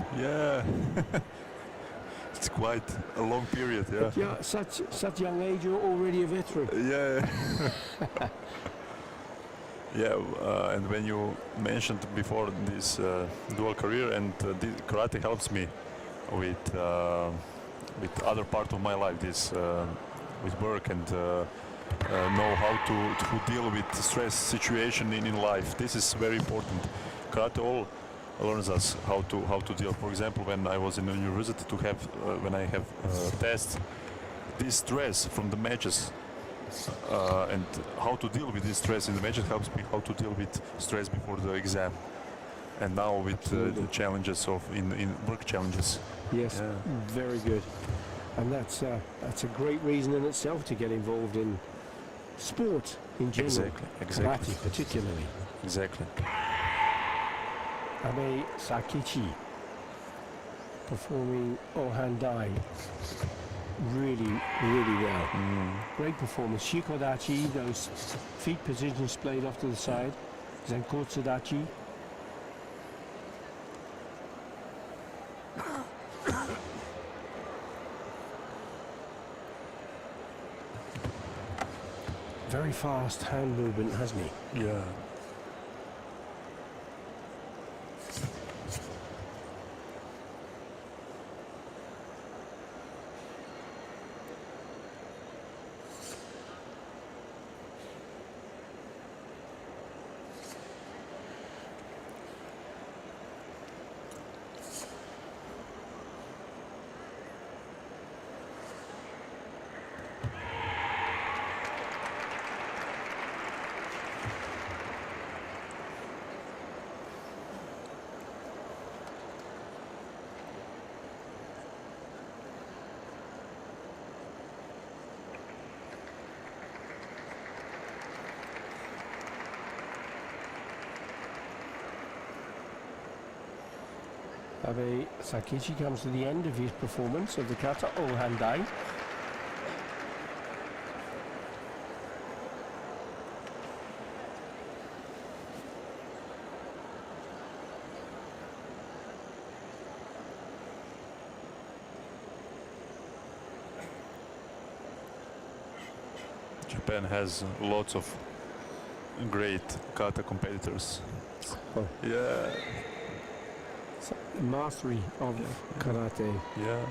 [SPEAKER 4] It's quite a long period, yeah.
[SPEAKER 2] But yeah, such young age, you're already a veteran.
[SPEAKER 4] Yeah. Yeah, and when you mentioned before this dual career, and karate helps me with other part of my life, this with work, and know how to deal with stress situation in life. This is very important. Karate all learns us how to deal. For example, when I was in the university, to have when I have tests, this stress from the matches and how to deal with this stress in the matches helps me how to deal with stress before the exam. And now with the challenges of in work challenges.
[SPEAKER 2] Yes, very good. And that's a great reason in itself to get involved in sport in general.
[SPEAKER 4] Exactly.
[SPEAKER 2] Karate particularly.
[SPEAKER 4] Exactly.
[SPEAKER 2] Abe Sakichi performing Ohandai really well. Great performance. Shikodachi, those feet positions splayed off to the side. Zenkotsudachi. Very fast hand movement, hasn't he?
[SPEAKER 4] Yeah.
[SPEAKER 2] Abe Sakichi comes to the end of his performance of the kata Ohandai.
[SPEAKER 4] Japan has lots of great kata competitors.
[SPEAKER 2] Oh.
[SPEAKER 4] Yeah,
[SPEAKER 2] Mastery of karate.
[SPEAKER 4] yeah.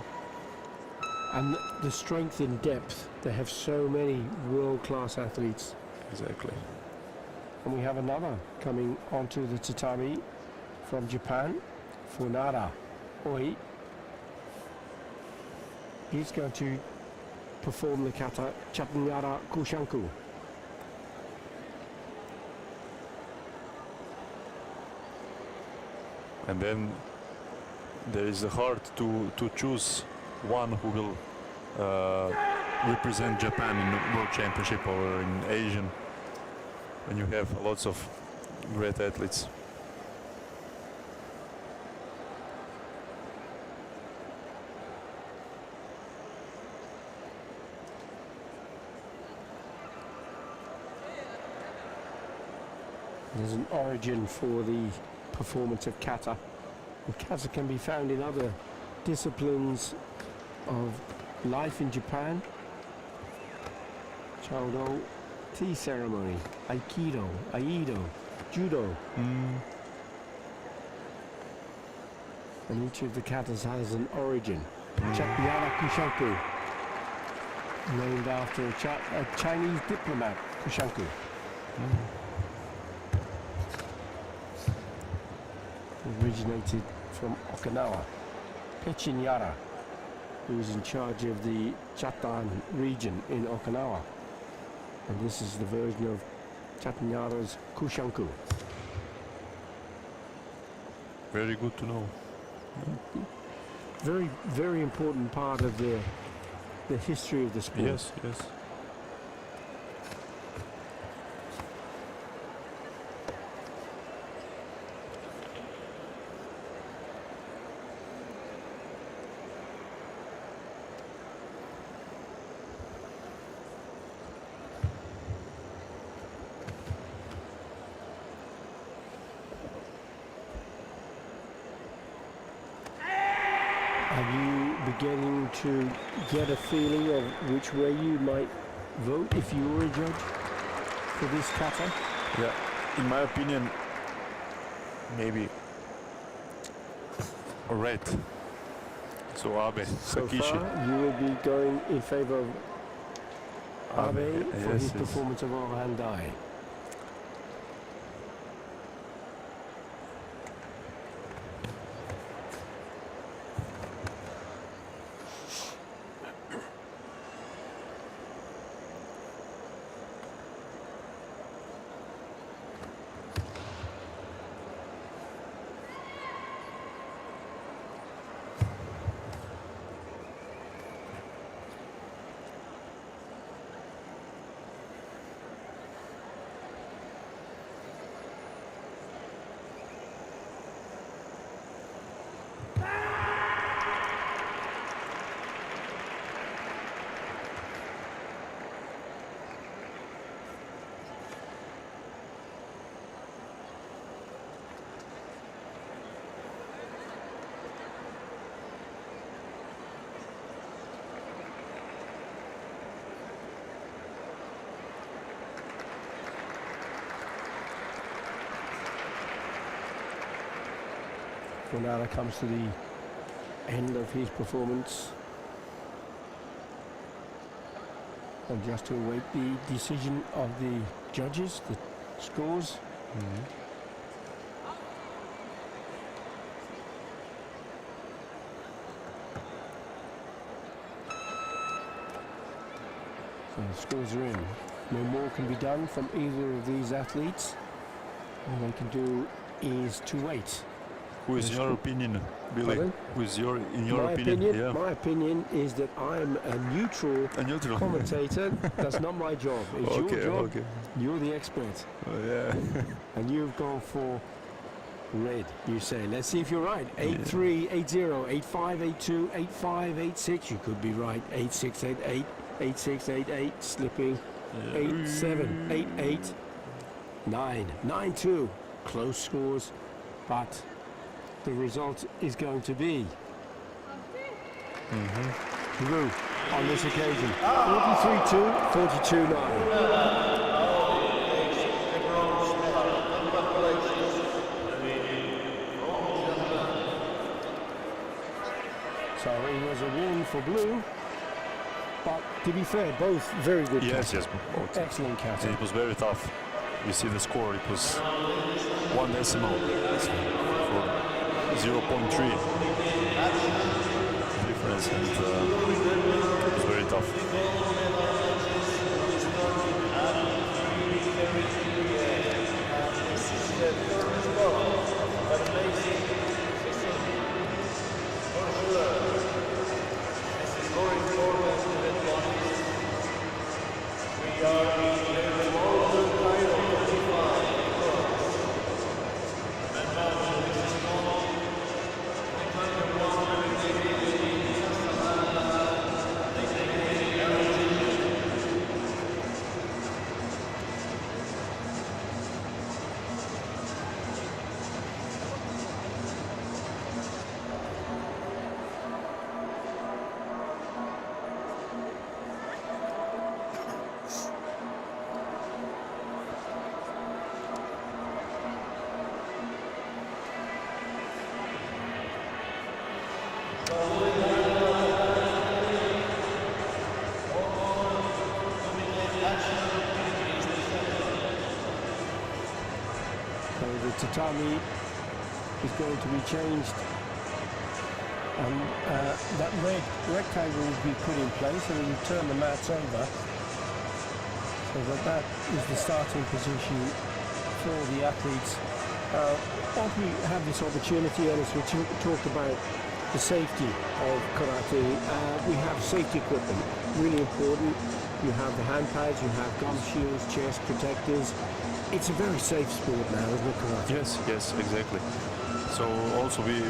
[SPEAKER 2] And the strength in depth. They have so many world-class athletes.
[SPEAKER 4] Exactly.
[SPEAKER 2] And we have another coming onto the tatami from Japan, Funara Oi. He's going to perform the kata Chatanyara Kushanku.
[SPEAKER 4] And then there is a hard to choose one who will represent Japan in the World Championship or in Asian, when you have lots of great athletes.
[SPEAKER 2] There's an origin for the performance of kata. And kata can be found in other disciplines of life in Japan. Chaudo, tea ceremony, aikido, aido, judo. And each of the katas has an origin. Chatanyara Kushanku, named after a Chinese diplomat, Kushanku. Originated from Okinawa. Pechinyara, who is in charge of the Chatan region in Okinawa. And this is the version of Chatanyara's Kushanku.
[SPEAKER 4] Very good to know.
[SPEAKER 2] Very, very important part of the history of the sport.
[SPEAKER 4] Yes, yes.
[SPEAKER 2] Are you beginning to get a feeling of which way you might vote if you were a judge for this kata?
[SPEAKER 4] Yeah, in my opinion, maybe red. So Abe,
[SPEAKER 2] So
[SPEAKER 4] Sakishi.
[SPEAKER 2] far, you will be going in favor of Abe for
[SPEAKER 4] yes,
[SPEAKER 2] his
[SPEAKER 4] yes.
[SPEAKER 2] performance of Ohandai. Funara comes to the end of his performance. And just to await the decision of the judges, the scores. So the scores are in. No more can be done from either of these athletes. All they can do is to wait.
[SPEAKER 4] Who is your opinion, Billy?
[SPEAKER 2] Pardon?
[SPEAKER 4] Who is your, in your
[SPEAKER 2] My
[SPEAKER 4] opinion? Yeah.
[SPEAKER 2] my opinion is that I'm a neutral
[SPEAKER 4] A neutral
[SPEAKER 2] commentator. That's not my job. It's
[SPEAKER 4] Okay,
[SPEAKER 2] your job.
[SPEAKER 4] okay.
[SPEAKER 2] You're the expert.
[SPEAKER 4] Yeah.
[SPEAKER 2] And you've gone for red, you say. Let's see if you're right. 8-3, 8-0, 8-5, 8-2, 8-5, 8-6. You could be right. 8-6, 8-8, 8-6, 8-8. Slipping. 8-7, 8-8, 9, 9-2. Close scores, but the result is going to be... Blue. on this occasion. 43-2, 42-9. So it was a win for blue, but to be fair, both very good.
[SPEAKER 4] Yes, yes, both.
[SPEAKER 2] Excellent kata.
[SPEAKER 4] It was very tough. You see the score, it was 1 decimal for 0.3 difference, and it was very tough.
[SPEAKER 2] The tatami is going to be changed, and that red rectangle will be put in place, and we'll turn the mats over so that is the starting position for the athletes. As we have this opportunity, and as we talked about the safety of karate, we have safety equipment, really important. You have the hand pads, you have gum shields, chest protectors. It's a very safe sport now, isn't it, karate?
[SPEAKER 4] Yes, yes, exactly. So also we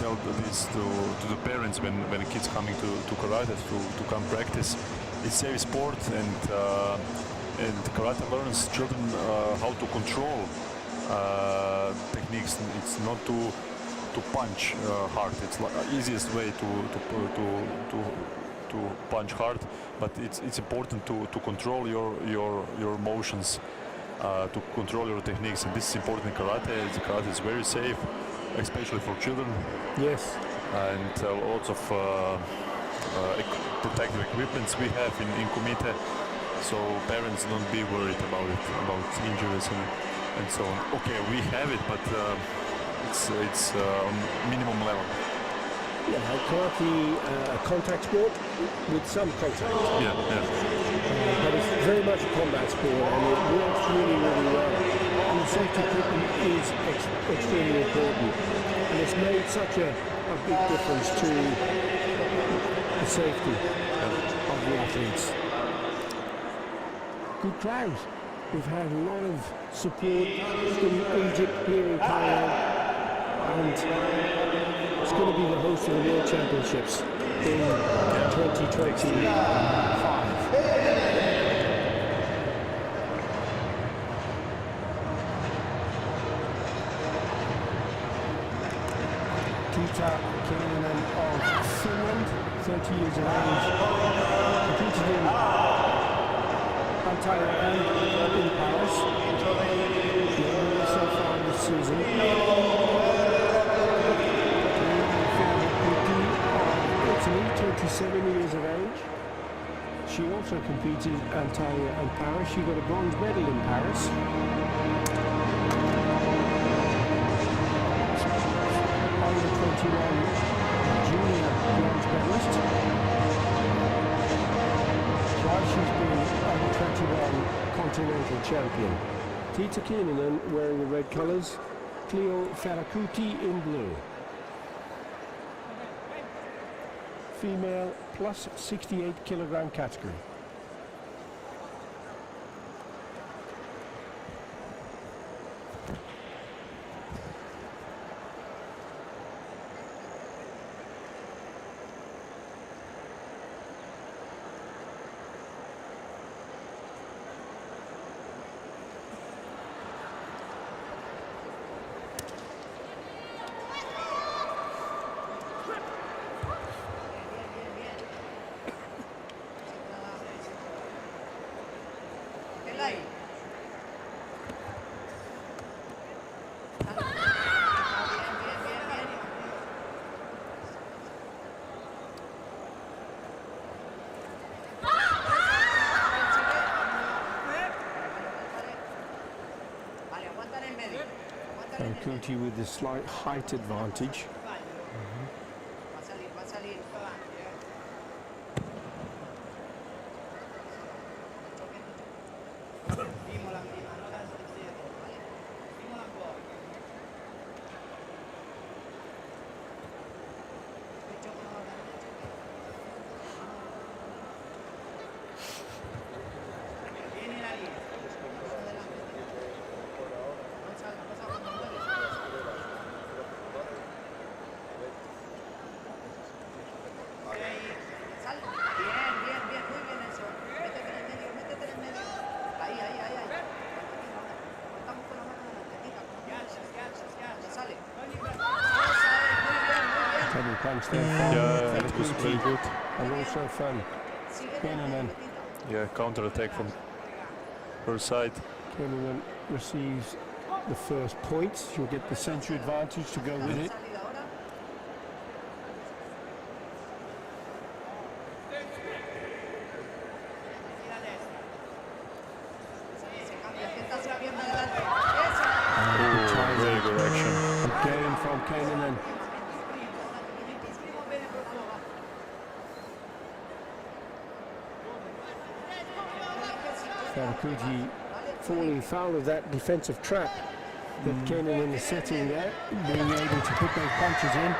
[SPEAKER 4] tell this to the parents when kids coming to karate to come practice. It's safe sport, and karate learns children how to control techniques. It's not to punch hard. It's the easiest way to punch hard, but it's important to control your motions. To control your techniques, and this is important in karate. Karate is very safe, especially for children.
[SPEAKER 2] Yes.
[SPEAKER 4] And lots of protective equipments we have in Kumite, so parents don't be worried about it, about injuries and so on. Okay, we have it, but it's on minimum level.
[SPEAKER 2] Yeah, karate, a contact sport with some contact.
[SPEAKER 4] Yeah, yeah.
[SPEAKER 2] But it's very much a combat sport, and it works really, really well. And the safety equipment is extremely important, and it's made such a big difference to the safety of the athletes. Good crowd. We've had a lot of support from Egypt here in Cairo, and it's going to be the host of the World Championships in 2025. Kata of Finland, 30 years of age, competed in Antalya and in Paris. So far this season. Italy, 27 years of age. She also competed in Antalya and Paris. She got a bronze medal in Paris. Under 21 junior bronze medalist. While she's been under 21 continental champion. Tita Keenan wearing the red colours, Cleo Ferracuti in blue. Female plus 68 kilogram category. Kuti with the slight height advantage. Punch there.
[SPEAKER 4] Yeah, it was very good.
[SPEAKER 2] And also fun. Keinanen.
[SPEAKER 4] Yeah, counter attack from her side.
[SPEAKER 2] Keinanen receives the first points. She'll get the century advantage to go with it.
[SPEAKER 4] Very good action.
[SPEAKER 2] Again from Keinanen. Kuti falling foul of that defensive trap that Keinanen is setting there, being able to put those punches in.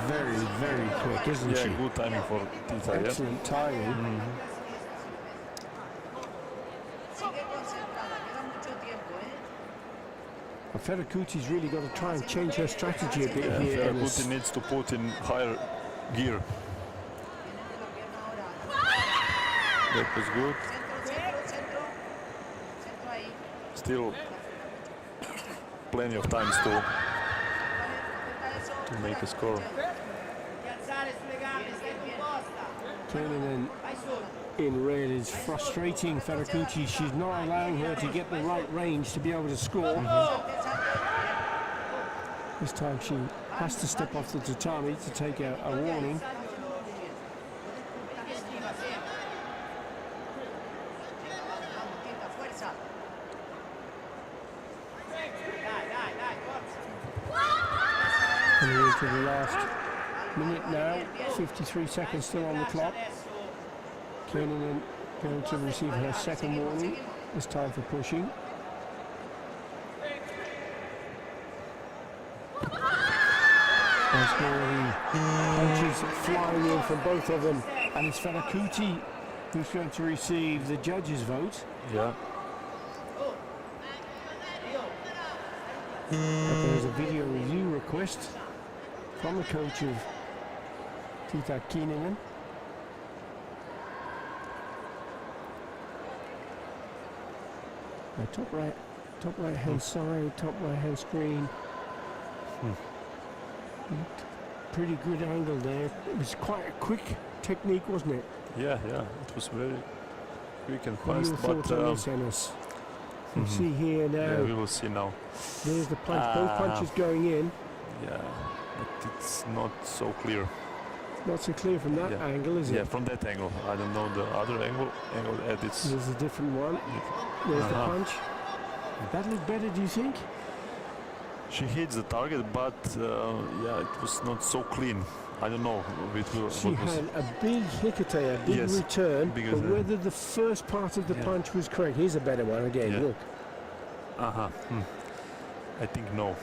[SPEAKER 2] Very, very quick, isn't she?
[SPEAKER 4] Yeah, good timing for Tita.
[SPEAKER 2] Excellent timing. Kuti's really got to try and change her strategy a bit here.
[SPEAKER 4] Kuti needs to put in higher gear. That was good. Still plenty of times to make a score.
[SPEAKER 2] Keinanen in red is frustrating Kuti. She's not allowing her to get the right range to be able to score. This time she has to step off the tatami to take a warning. Coming into the last minute now, 53 seconds still on the clock. Keinanen going to receive her second warning, this time for pushing. There's more punches flying in from both of them, and it's Kuti who's going to receive the judges' vote.
[SPEAKER 4] Yeah.
[SPEAKER 2] But there's a video review request from the coach of Tita Keinanen. Top right hand side, top right hand screen. Pretty good angle there. It was quite a quick technique, wasn't it?
[SPEAKER 4] Yeah, it was very quick and
[SPEAKER 2] What
[SPEAKER 4] fast.
[SPEAKER 2] are your thoughts on this, Ennis? You see here now.
[SPEAKER 4] Yeah, we will see now.
[SPEAKER 2] There's the punch, both punches going in.
[SPEAKER 4] Yeah, but it's not so clear.
[SPEAKER 2] Not so clear from that angle, is it?
[SPEAKER 4] Yeah, from that angle. I don't know the other angle. It's
[SPEAKER 2] There's a different one. There's the punch. That looked better, do you think?
[SPEAKER 4] She hits the target, but yeah, it was not so clean. I don't know.
[SPEAKER 2] She had a big hikate, a big return, but
[SPEAKER 4] because,
[SPEAKER 2] whether the first part of the punch was correct. Here's a better one again, look.
[SPEAKER 4] I think no.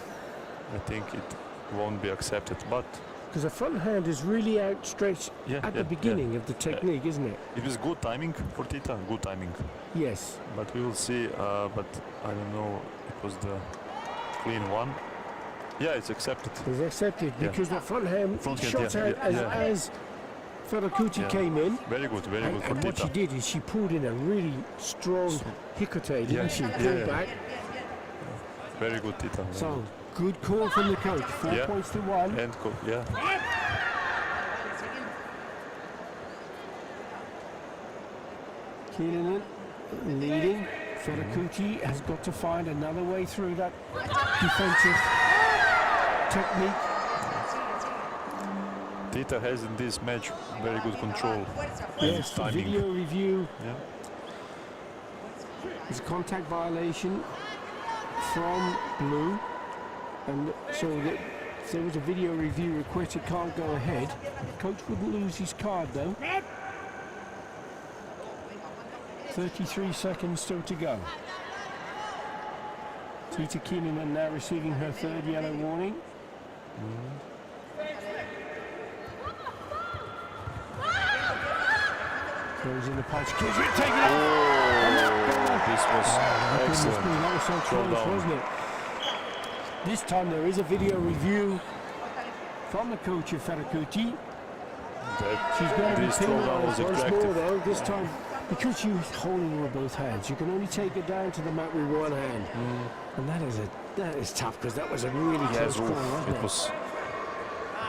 [SPEAKER 4] I think it won't be accepted, but...
[SPEAKER 2] Because the front hand is really outstretched at the beginning of the technique, isn't it?
[SPEAKER 4] It was good timing for Tita, good timing.
[SPEAKER 2] Yes.
[SPEAKER 4] But we will see, but I don't know, it was the clean one. Yeah, it's accepted.
[SPEAKER 2] It's accepted because the front hand shot out as Kuti came in.
[SPEAKER 4] Very good for
[SPEAKER 2] and
[SPEAKER 4] Tita.
[SPEAKER 2] What she did is she pulled in a really strong hikate, didn't she? Pulled back.
[SPEAKER 4] Very good, Tita.
[SPEAKER 2] So, good call from the coach. 4
[SPEAKER 4] Yeah.
[SPEAKER 2] points to 1.
[SPEAKER 4] And yeah.
[SPEAKER 2] Keenan leading. Federici has got to find another way through that defensive technique.
[SPEAKER 4] Tita has in this match very good control.
[SPEAKER 2] Yes, the
[SPEAKER 4] timing.
[SPEAKER 2] video review
[SPEAKER 4] Yeah.
[SPEAKER 2] is a contact violation from Blue, and so that if there was a video review request, it can't go ahead. Coach wouldn't lose his card though. 33 seconds still to go. Tita Keenan now receiving her 3rd yellow warning. Goes in the punch, gives it, take it off.
[SPEAKER 4] This was excellent.
[SPEAKER 2] That was so close,
[SPEAKER 4] Throwdown.
[SPEAKER 2] wasn't it? This time there is a video review from the coach of Federici. She's going to be
[SPEAKER 4] This throwdown was
[SPEAKER 2] penalised once more
[SPEAKER 4] attractive.
[SPEAKER 2] though, this time, because she was holding her with both hands. You can only take it down to the mat with one hand. And that is tough, because that was a really close
[SPEAKER 4] Yes,
[SPEAKER 2] call, wasn't
[SPEAKER 4] it was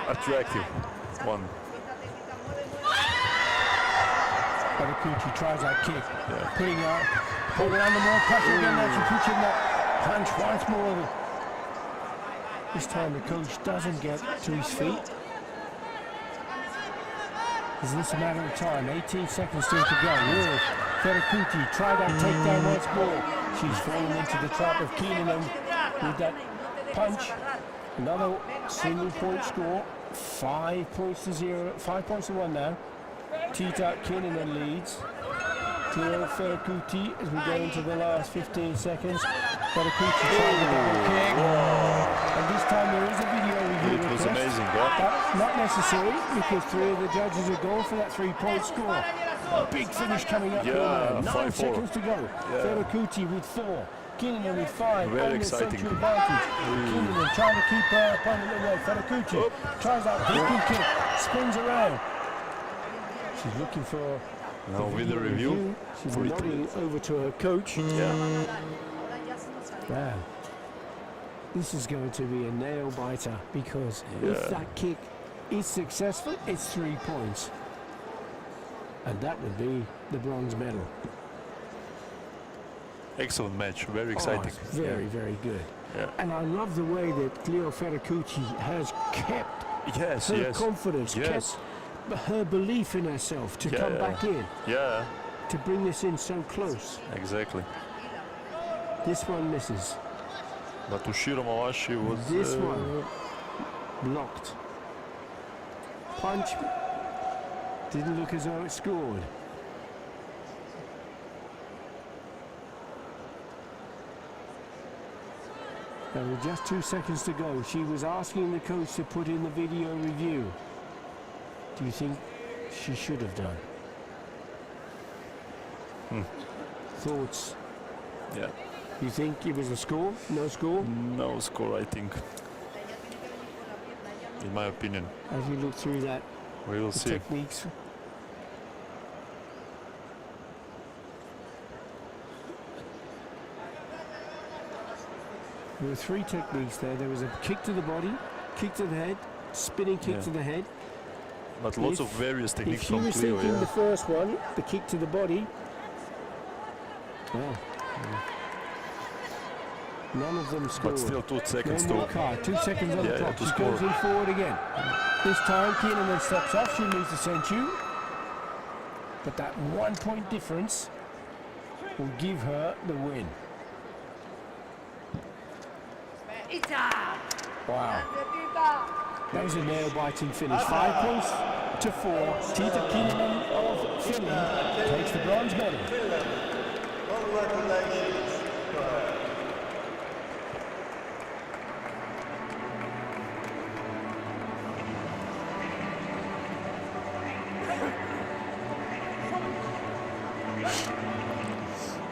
[SPEAKER 4] attractive one.
[SPEAKER 2] Federici tries that kick, putting under more pressure again. Now she puts in that punch once more. This time the coach doesn't get to his feet. Is this a matter of time? 18 seconds still to go. Federici try that takedown once more. She's fallen into the trap of Keenan with that punch. Another single point score. 5 points to 0. 5 points to 1 now. Tita Keenan leads. Cleo Federici as we go into the last 15 seconds. Federici tries a double kick. And this time there is a video review
[SPEAKER 4] It was
[SPEAKER 2] request.
[SPEAKER 4] amazing, yeah.
[SPEAKER 2] But not necessary, because 3 of the judges are going for that 3-point score. Big finish coming up here
[SPEAKER 4] Yeah,
[SPEAKER 2] now. 9
[SPEAKER 4] 5-4.
[SPEAKER 2] seconds to go. Federici with 4. Keenan with 5.
[SPEAKER 4] Very
[SPEAKER 2] on the
[SPEAKER 4] exciting.
[SPEAKER 2] central advantage. Keenan trying to keep her opponent away. Federici tries that hook kick, spins around. She's looking for
[SPEAKER 4] Now with the review.
[SPEAKER 2] She's
[SPEAKER 4] for it.
[SPEAKER 2] nodding over to her coach.
[SPEAKER 4] Yeah.
[SPEAKER 2] Wow. This is going to be a nail biter, because if that kick is successful, it's 3 points. And that would be the bronze medal.
[SPEAKER 4] Excellent match. Very
[SPEAKER 2] Oh,
[SPEAKER 4] exciting.
[SPEAKER 2] it's very, very good.
[SPEAKER 4] Yeah.
[SPEAKER 2] And I love the way that Cleo Federici has kept
[SPEAKER 4] Yes,
[SPEAKER 2] her
[SPEAKER 4] yes.
[SPEAKER 2] confidence,
[SPEAKER 4] Yes.
[SPEAKER 2] kept her belief in herself to come back in,
[SPEAKER 4] Yeah,
[SPEAKER 2] to bring this in so close.
[SPEAKER 4] exactly.
[SPEAKER 2] This one misses.
[SPEAKER 4] But Ushiro Mawashi was...
[SPEAKER 2] This one blocked. Punch didn't look as though it scored. There were just 2 seconds to go. She was asking the coach to put in the video review. Do you think she should have done? Thoughts?
[SPEAKER 4] Yeah.
[SPEAKER 2] You think it was a score? No score?
[SPEAKER 4] No score, I think. In my opinion.
[SPEAKER 2] As you look through that,
[SPEAKER 4] We will
[SPEAKER 2] the
[SPEAKER 4] see.
[SPEAKER 2] techniques. There were 3 techniques there. There was a kick to the body, kick to the head, spinning kick
[SPEAKER 4] Yeah.
[SPEAKER 2] to the head.
[SPEAKER 4] But lots
[SPEAKER 2] If-
[SPEAKER 4] of various techniques
[SPEAKER 2] If she
[SPEAKER 4] from
[SPEAKER 2] was
[SPEAKER 4] Cleo,
[SPEAKER 2] thinking
[SPEAKER 4] yeah.
[SPEAKER 2] the first one, the kick to the body, well, none of them scored.
[SPEAKER 4] But still 2 seconds
[SPEAKER 2] No more
[SPEAKER 4] to...
[SPEAKER 2] card. 2 seconds on the
[SPEAKER 4] Yeah,
[SPEAKER 2] clock.
[SPEAKER 4] to
[SPEAKER 2] She
[SPEAKER 4] score.
[SPEAKER 2] goes in forward again. This time, Keenan then steps off. She moves to Senchu. But that 1 point difference will give her the win. Wow. That was a nail-biting finish. 5 points to 4. Tita Keenan of Finland takes the bronze medal.
[SPEAKER 6] Congratulations.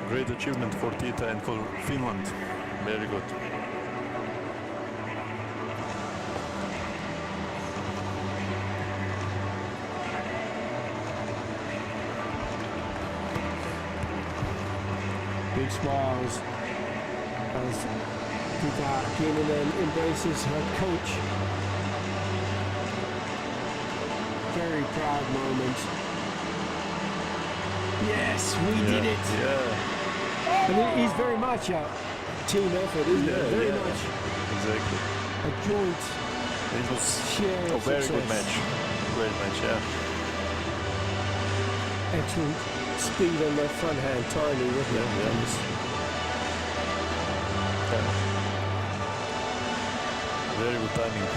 [SPEAKER 4] Great achievement for Tita and for Finland. Very good.
[SPEAKER 2] Big smiles as Kata came in and embraces her coach. Very proud moment. Yes, we did it.
[SPEAKER 4] Yeah.
[SPEAKER 2] And it is very much a team effort, isn't it? Very much
[SPEAKER 4] Exactly.
[SPEAKER 2] a joint
[SPEAKER 4] It was
[SPEAKER 2] share
[SPEAKER 4] a
[SPEAKER 2] of
[SPEAKER 4] very good
[SPEAKER 2] success.
[SPEAKER 4] match. Great match, yeah.
[SPEAKER 2] Excellent speed on that front hand timing, wasn't it?
[SPEAKER 4] Yeah. Very good timing.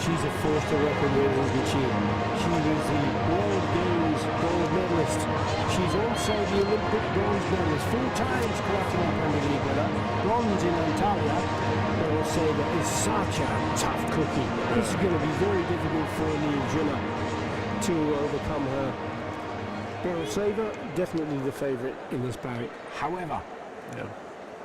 [SPEAKER 2] She's a force to reckon with, isn't she? She was the World Games gold medalist. She's also the Olympic bronze medalist. 4 times Karate1 Premier League winner. Bronze in Antalya. I will say that is such a tough cookie. This is going to be very difficult for League CAIRO to overcome her. Beryl Saver, definitely the favourite in this bout. However,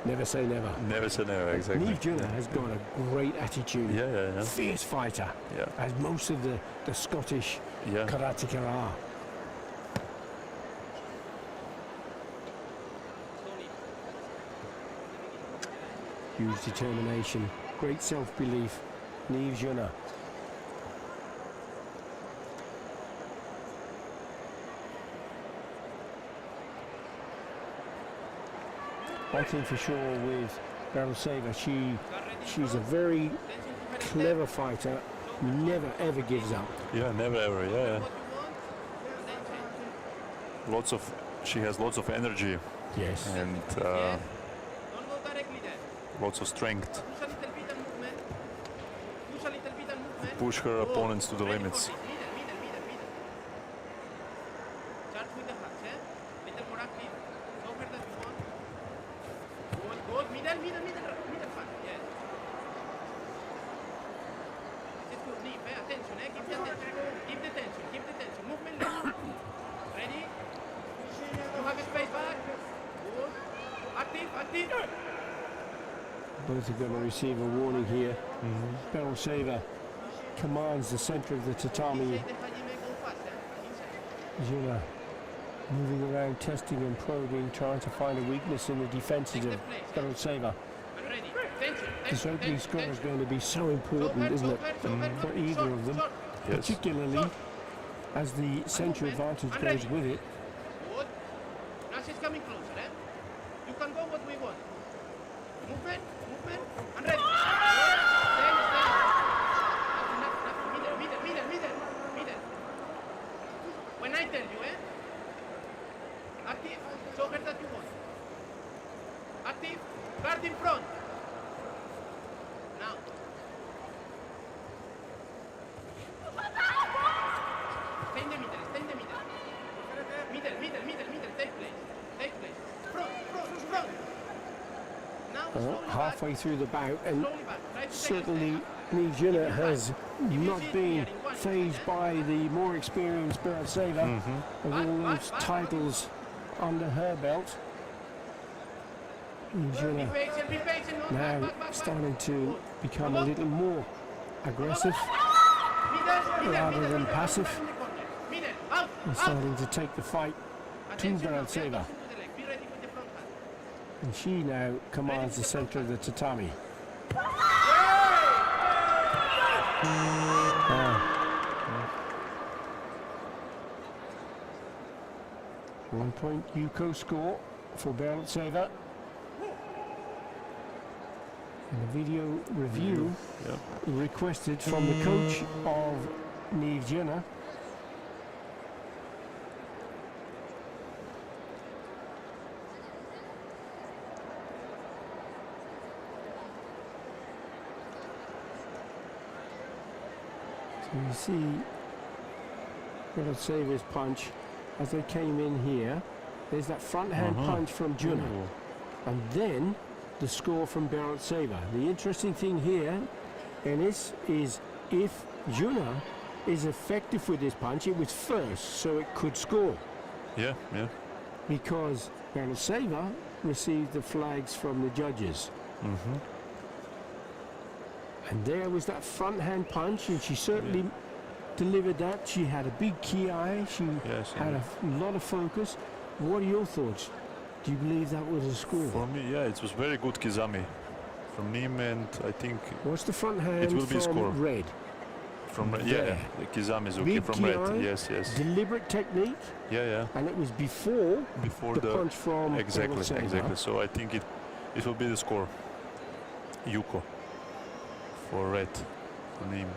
[SPEAKER 2] never say never.
[SPEAKER 4] Never say never, exactly.
[SPEAKER 2] League CAIRO has got a great attitude.
[SPEAKER 4] Yeah.
[SPEAKER 2] Fierce fighter, as most of the Scottish karateka are. Huge determination, great self-belief. League CAIRO. One thing for sure with Beryl Saver, she's a very clever fighter, never ever gives up.
[SPEAKER 4] Yeah, never ever, She has lots of energy.
[SPEAKER 2] Yes.
[SPEAKER 4] And lots of strength to push her opponents to the limits.
[SPEAKER 2] Both are going to receive a warning here. Beryl Saver commands the centre of the tatami. CAIRO moving around, testing and probing, trying to find a weakness in the defences of Beryl Saver. This opening score is going to be so important, isn't it, for either of them, particularly as the centre advantage goes with it.
[SPEAKER 5] Now she's coming closer, eh? You can go what we want. Movement, and ready. Middle. When I tell you, active, show her that you want. Active, guard in front. Now. Stay in the middle. Middle, take place. Front. Now,
[SPEAKER 2] Halfway through the bout, and certainly League CAIRO has not been fazed by the more experienced Beryl Saver of all those titles under her belt. League CAIRO now starting to become a little more aggressive rather than passive, and starting to take the fight to Beryl Saver. And she now commands the centre of the tatami. 1 point Yuko score for Berentseva. And a video review requested from the coach of Niamh Juna. So you see Berentseva's punch as they came in here. There's that front hand punch from Juna. And then the score from Berentseva. The interesting thing here, Ennis, is if Juna is effective with this punch, it was first, so it could score.
[SPEAKER 4] Yeah, yeah.
[SPEAKER 2] Because Berentseva received the flags from the judges. And there was that front hand punch, and she certainly delivered that. She had a big key eye. She had a lot of focus. What are your thoughts? Do you believe that was a score?
[SPEAKER 4] For me, yeah, it was very good Kizami from Niamh, and I think
[SPEAKER 2] what's the front hand
[SPEAKER 4] it will be
[SPEAKER 2] from
[SPEAKER 4] score.
[SPEAKER 2] red?
[SPEAKER 4] From red, yeah, the Kizami is okay
[SPEAKER 2] Big
[SPEAKER 4] from
[SPEAKER 2] key
[SPEAKER 4] red.
[SPEAKER 2] eye,
[SPEAKER 4] Yes, yes.
[SPEAKER 2] Deliberate technique.
[SPEAKER 4] Yeah, yeah.
[SPEAKER 2] And it was before the punch from
[SPEAKER 4] exactly,
[SPEAKER 2] Berentseva.
[SPEAKER 4] exactly. So I think it will be the score. Yuko for red for Niamh.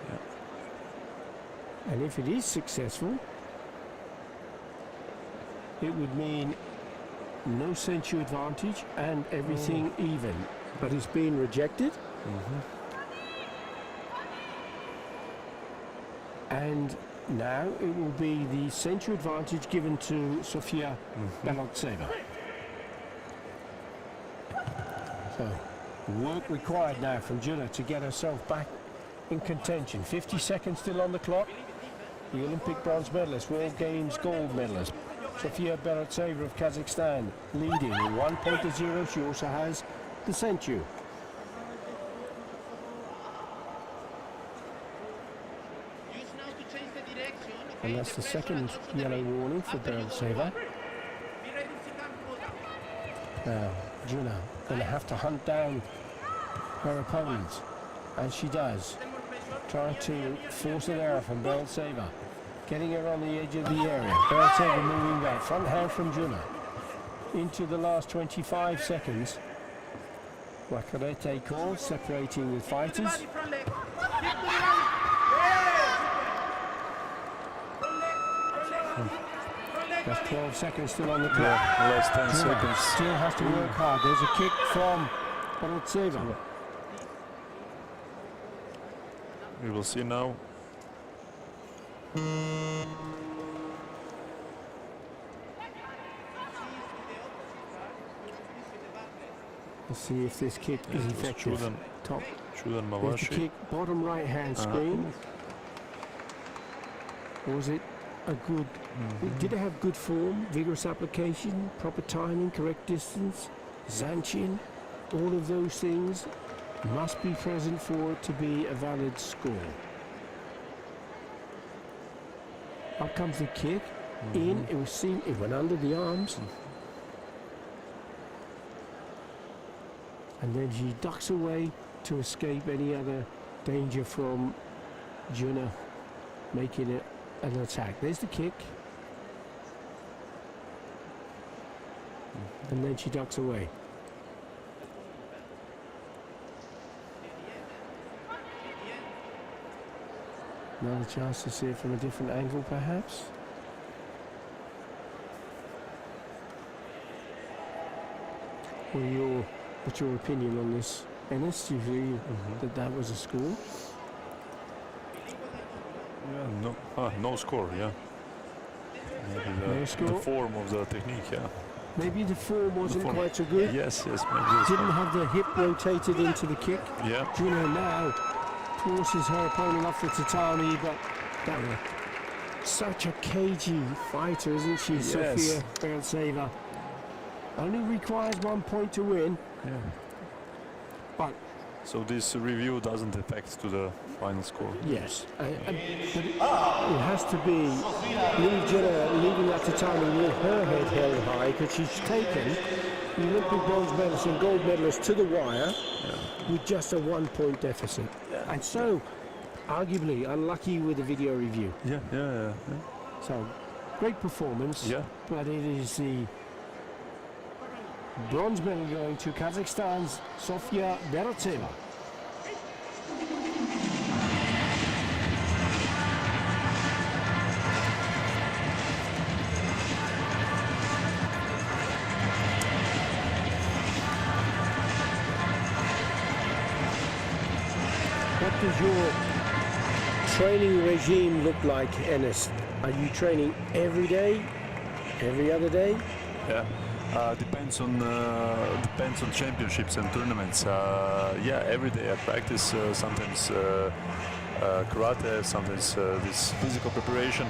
[SPEAKER 4] Yeah.
[SPEAKER 2] And if it is successful, it would mean no sensu advantage and everything even. But it's been rejected. And now it will be the sensu advantage given to Sofia Berentseva. So work required now from Juna to get herself back in contention. 50 seconds still on the clock. The Olympic bronze medalist, World Games gold medalist, Sofia Berentseva of Kazakhstan, leading with 1.0. She also has the sensu. And that's the second yellow warning for Berentseva. Now, Juna going to have to hunt down her opponent, and she does. Trying to force an error from Berentseva, getting her on the edge of the area. Berentseva moving back, front hand from Juna. Into the last 25 seconds. Wakarete call, separating with fighters. That's 12 seconds still on the clock.
[SPEAKER 4] Last 10 seconds.
[SPEAKER 2] Still has to work hard. There's a kick from Berentseva.
[SPEAKER 4] We will see now.
[SPEAKER 2] Let's see if this kick is effective. Top. There's the kick, bottom right hand screen. Was it a good, did it have good form, vigorous application, proper timing, correct distance, zanchin? All of those things must be present for it to be a valid score. Up comes the kick, in, it was seen, it went under the arms. And then she ducks away to escape any other danger from Juna making it an attack. There's the kick. And then she ducks away. Another chance to see it from a different angle, perhaps. What's your opinion on this, Ennis? Do you feel that was a score?
[SPEAKER 4] Yeah, no score, yeah. Maybe
[SPEAKER 2] No score?
[SPEAKER 4] the form of the technique, yeah.
[SPEAKER 2] Maybe the form wasn't quite so good.
[SPEAKER 4] Yes, maybe.
[SPEAKER 2] Didn't have the hip rotated into the kick.
[SPEAKER 4] Yeah.
[SPEAKER 2] Juna now forces her opponent off the tatami, but such a cagey fighter, isn't she,
[SPEAKER 4] Yes.
[SPEAKER 2] Sofia Berentseva? Only requires 1 point to win.
[SPEAKER 4] Yeah.
[SPEAKER 2] But
[SPEAKER 4] so this review doesn't affect to the final score.
[SPEAKER 2] yes, but it has to be Niamh Juna leaving that tatami with her head held high, because she's taken the Olympic bronze medalist and gold medalist to the wire with just a 1 point deficit. And so, arguably unlucky with the video review.
[SPEAKER 4] Yeah.
[SPEAKER 2] So, great performance.
[SPEAKER 4] Yeah.
[SPEAKER 2] But it is the bronze medal going to Kazakhstan's Sofia Beroteva. What does your training regime look like, Enes? Are you training every day, every other day?
[SPEAKER 4] Yeah, depends on championships and tournaments. Yeah, every day I practice. Sometimes karate, sometimes this physical preparation.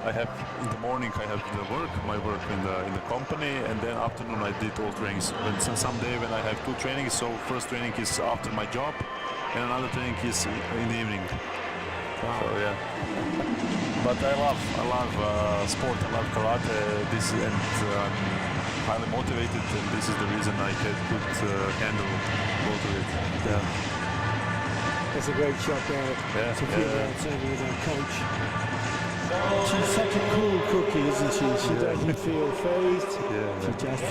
[SPEAKER 4] I have in the morning I have my work in the company, and then afternoon I did all trainings. When some day when I have 2 trainings, so first training is after my job, and another training is in the evening.
[SPEAKER 2] Wow.
[SPEAKER 4] So yeah. But I love sport. I love karate. And I'm highly motivated, and this is the reason I can put handle go to it. Yeah.
[SPEAKER 2] That's a great shot there.
[SPEAKER 4] Yeah,
[SPEAKER 2] To feel outside with our coach. She's such a cool cookie, isn't she? She doesn't feel phased.
[SPEAKER 4] Yeah,
[SPEAKER 2] She just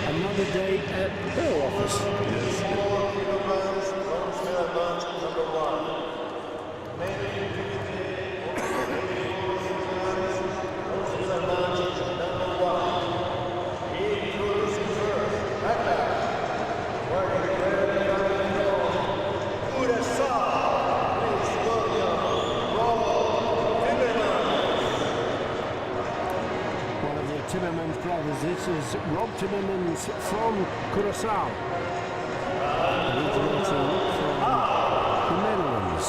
[SPEAKER 2] another day at her office.
[SPEAKER 4] Yes.
[SPEAKER 6] Kilograms, bronze medal match number 1. Men Kumite, bronze medal match number 1. Introducing first, Kata, working very USA, Prince William, Rob
[SPEAKER 2] One of the Timmermans brothers. This is Rob Timmermans from Curaçao. Originating from the Netherlands.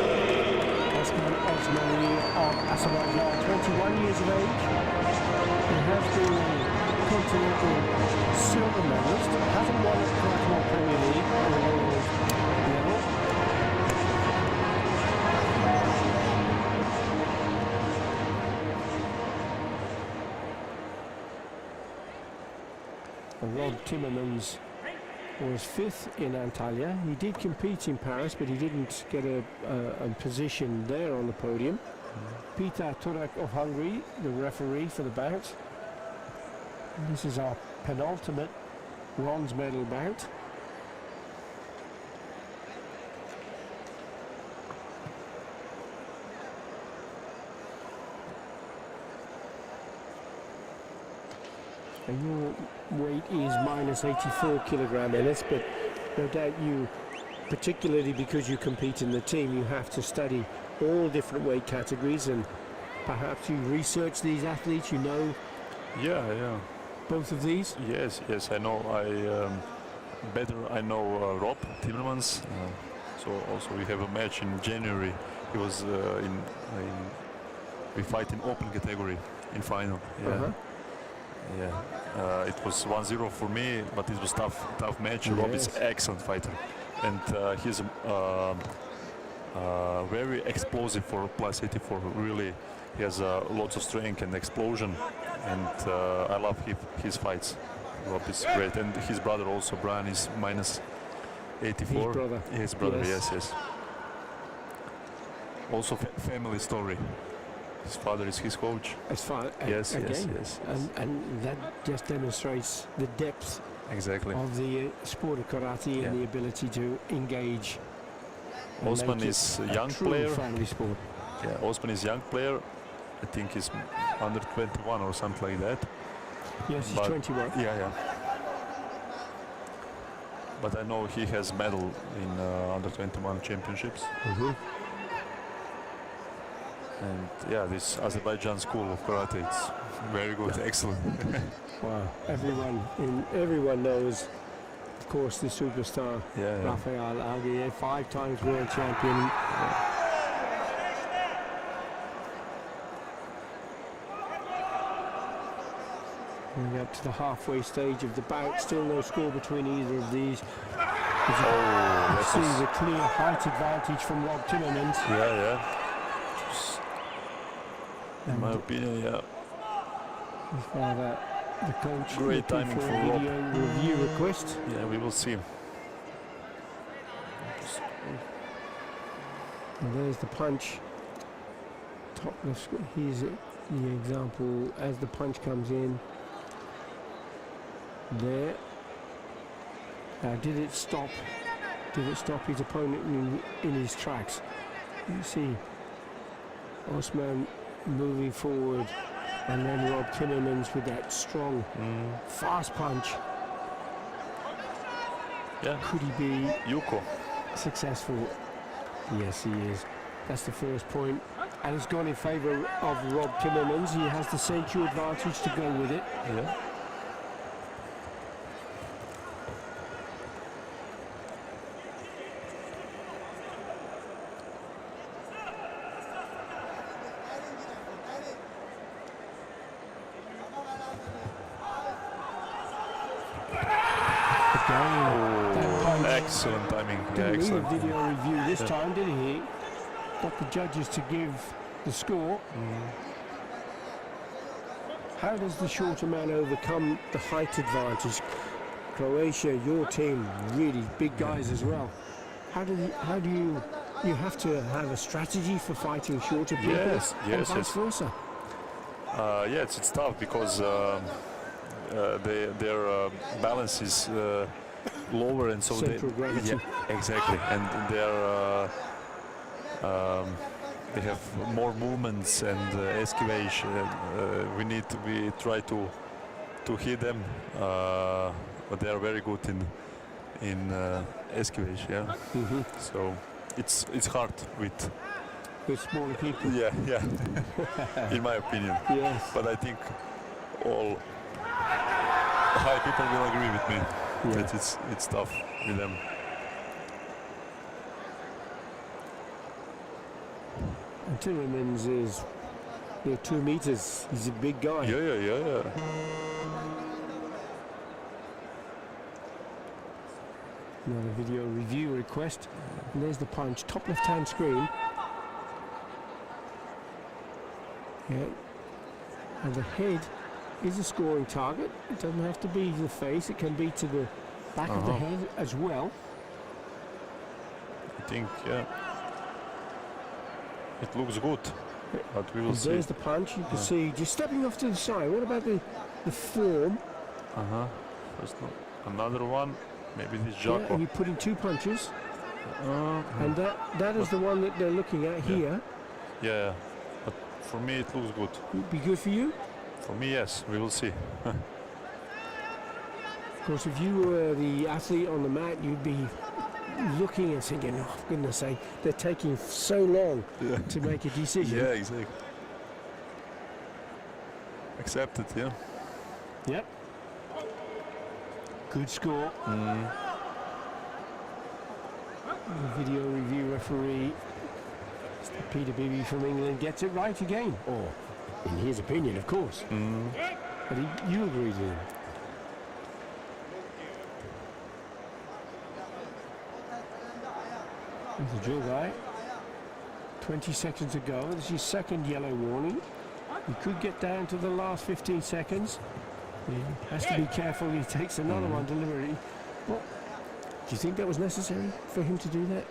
[SPEAKER 2] Osman Osmani of Azerbaijan, 21 years of age. He has been a continental silver medalist, hasn't won at Karate1 Premier League or world level. Rob Timmermans was 5th in Antalya. He did compete in Paris, but he didn't get a position there on the podium. Peter Turak of Hungary, the referee for the bout. And this is our penultimate bronze medal bout. And your weight is minus 84 kilogram, Ellis, but no doubt you, particularly because you compete in the team, you have to study all different weight categories, and perhaps you research these athletes, you know
[SPEAKER 4] Yeah.
[SPEAKER 2] both of these?
[SPEAKER 4] Yes, I know. I know Rob Timmermans. So also we have a match in January. He was we fight in open category in final. Yeah.
[SPEAKER 2] Uh-huh.
[SPEAKER 4] Yeah. It was 1-0 for me, but it was tough match. Rob is
[SPEAKER 2] Yes.
[SPEAKER 4] excellent fighter, and he's very explosive for plus 84. Really, he has lots of strength and explosion, and I love his fights. Rob is great, and his brother also, Brian, is minus 84.
[SPEAKER 2] His brother.
[SPEAKER 4] Yes. Also family story. His father is his coach.
[SPEAKER 2] As far
[SPEAKER 4] Yes.
[SPEAKER 2] And that just demonstrates the depth
[SPEAKER 4] Exactly.
[SPEAKER 2] of the sport of karate
[SPEAKER 4] Yeah.
[SPEAKER 2] and the ability to engage. and
[SPEAKER 4] Osman
[SPEAKER 2] make it
[SPEAKER 4] is a
[SPEAKER 2] a
[SPEAKER 4] young
[SPEAKER 2] true
[SPEAKER 4] player.
[SPEAKER 2] family sport.
[SPEAKER 4] Yeah, Osman is young player. I think he's under 21 or something like that.
[SPEAKER 2] Yes, he's
[SPEAKER 4] But-
[SPEAKER 2] 21.
[SPEAKER 4] Yeah. But I know he has medal in under 21 championships.
[SPEAKER 2] Mhm.
[SPEAKER 4] And yeah, this Azerbaijan school of karate, it's very good, excellent.
[SPEAKER 2] Wow, everyone knows, of course, the superstar
[SPEAKER 4] Yeah.
[SPEAKER 2] Rafael Algier, 5 times world champion. Moving up to the halfway stage of the bout, still no score between either of these.
[SPEAKER 4] Oh,
[SPEAKER 2] See the clear height advantage from Rob Timmermans.
[SPEAKER 4] yeah. In my opinion, yeah.
[SPEAKER 2] The coach
[SPEAKER 4] Great
[SPEAKER 2] looking
[SPEAKER 4] timing
[SPEAKER 2] for
[SPEAKER 4] for
[SPEAKER 2] a
[SPEAKER 4] Rob.
[SPEAKER 2] video review request.
[SPEAKER 4] Yeah, we will see.
[SPEAKER 2] And there's the punch. Top left. Here's the example as the punch comes in. There. Now, did it stop? Did it stop his opponent in his tracks? You see Osman moving forward, and then Rob Timmermans with that strong, fast punch.
[SPEAKER 4] Yeah.
[SPEAKER 2] Could he be
[SPEAKER 4] Yuko.
[SPEAKER 2] successful? Yes, he is. That's the first point. And it's gone in favour of Rob Timmermans. He has the Senkyu advantage to go with it.
[SPEAKER 4] Yeah. Excellent timing. Yeah,
[SPEAKER 2] Didn't need a
[SPEAKER 4] excellent.
[SPEAKER 2] video review this time, did he? Got the judges to give the score. How does the shorter man overcome the height advantage? Croatia, your team, really big guys as well. How do you have to have a strategy for fighting shorter people?
[SPEAKER 4] Yes,
[SPEAKER 2] and
[SPEAKER 4] yes,
[SPEAKER 2] vice
[SPEAKER 4] yes.
[SPEAKER 2] versa.
[SPEAKER 4] Yeah, it's tough because their balance is lower, and so
[SPEAKER 2] Central gravity.
[SPEAKER 4] Yeah, exactly, and they have more movements and esquivation. We try to hit them, but they are very good in esquivation. Yeah, so it's hard with
[SPEAKER 2] smaller people.
[SPEAKER 4] yeah, in my opinion.
[SPEAKER 2] Yes.
[SPEAKER 4] But I think all high people will agree with me that it's tough with them.
[SPEAKER 2] And Timmermans is 2 meters. He's a big guy.
[SPEAKER 4] Yeah.
[SPEAKER 2] Another video review request. And there's the punch. Top left-hand screen. Yeah. And the head is a scoring target. It doesn't have to be the face. It can be to the back of the head as well.
[SPEAKER 4] I think, yeah. It looks good, but we will
[SPEAKER 2] And
[SPEAKER 4] see.
[SPEAKER 2] there's the punch. You can see just stepping off to the side. What about the form?
[SPEAKER 4] First another one. Maybe this
[SPEAKER 2] Yeah,
[SPEAKER 4] Jaco.
[SPEAKER 2] and you're putting 2 punches. And that is the one that they're looking at here.
[SPEAKER 4] Yeah, but for me it looks good.
[SPEAKER 2] Would be good for you.
[SPEAKER 4] For me, yes. We will see.
[SPEAKER 2] Of course, if you were the athlete on the mat, you'd be looking and thinking, oh, for goodness sake, they're taking so long to make a decision.
[SPEAKER 4] Yeah, exactly. Accepted, yeah.
[SPEAKER 2] Yep. Good score. The video review referee, Mr. Peter Beebe from England, gets it right again. Or, in his opinion, of course. But you agreed with him. There's the drill guy. 20 seconds to go. This is his second yellow warning. He could get down to the last 15 seconds. He has to be careful. He takes another one deliberately. Well, do you think that was necessary for him to do that?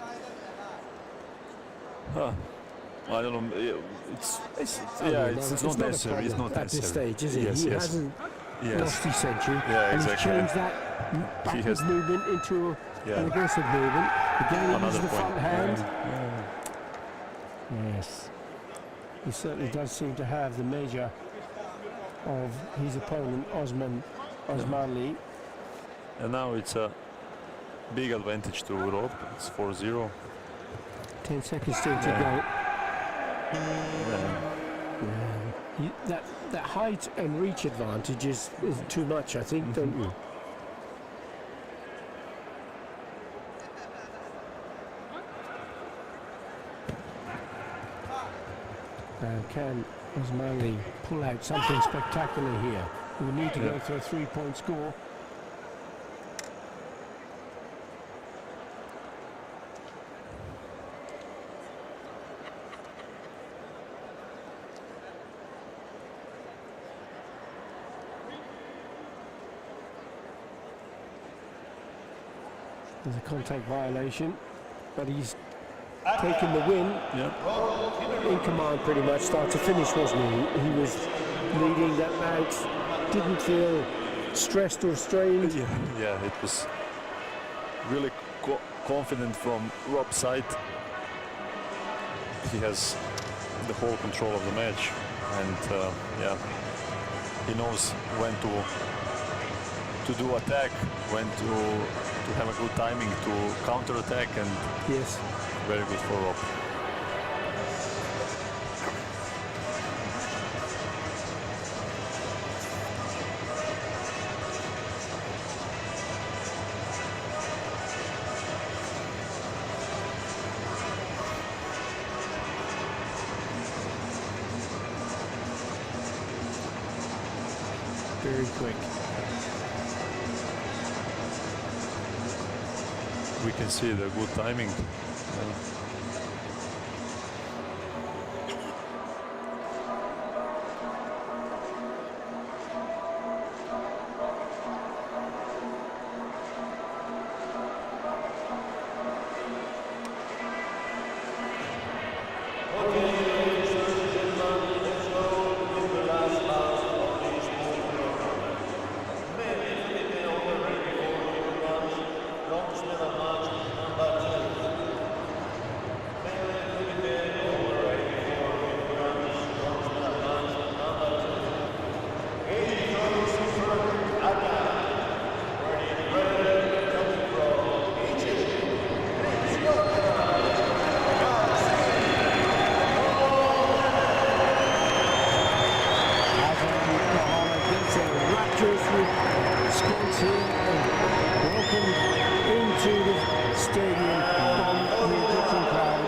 [SPEAKER 4] I don't know. It's
[SPEAKER 2] not
[SPEAKER 4] not
[SPEAKER 2] a
[SPEAKER 4] necessary. It's
[SPEAKER 2] problem
[SPEAKER 4] not
[SPEAKER 2] at this
[SPEAKER 4] necessary.
[SPEAKER 2] stage, is it?
[SPEAKER 4] Yes,
[SPEAKER 2] He
[SPEAKER 4] yes.
[SPEAKER 2] hasn't
[SPEAKER 4] Yes.
[SPEAKER 2] lost his century.
[SPEAKER 4] Yeah,
[SPEAKER 2] and
[SPEAKER 4] exactly.
[SPEAKER 2] he's changed that backwards
[SPEAKER 4] has-
[SPEAKER 2] movement into
[SPEAKER 4] Yeah.
[SPEAKER 2] an aggressive movement. Again, he uses
[SPEAKER 4] Another
[SPEAKER 2] the
[SPEAKER 4] point.
[SPEAKER 2] front hand. Yes. He certainly does seem to have the measure of his opponent, Osmanli.
[SPEAKER 4] And now it's a big advantage to Rob. It's 4-0.
[SPEAKER 2] 10 seconds still to go. That height and reach advantage is too much, I think, don't you? Can Osmanli pull out something spectacular here? We need to go for a 3-point score. There's a contact violation, but he's taking the win
[SPEAKER 4] Yeah.
[SPEAKER 2] in command pretty much, start to finish, wasn't he? He was leading that bout, didn't feel stressed or strained.
[SPEAKER 4] Yeah, it was really confident from Rob's side. He has the whole control of the match, and yeah, he knows when to do attack, when to have a good timing to counter attack, and
[SPEAKER 2] Yes.
[SPEAKER 4] very good for Rob.
[SPEAKER 2] Very quick.
[SPEAKER 4] We can see the good timing.
[SPEAKER 2] Response here and welcome into the stadium from the Egyptian crowd.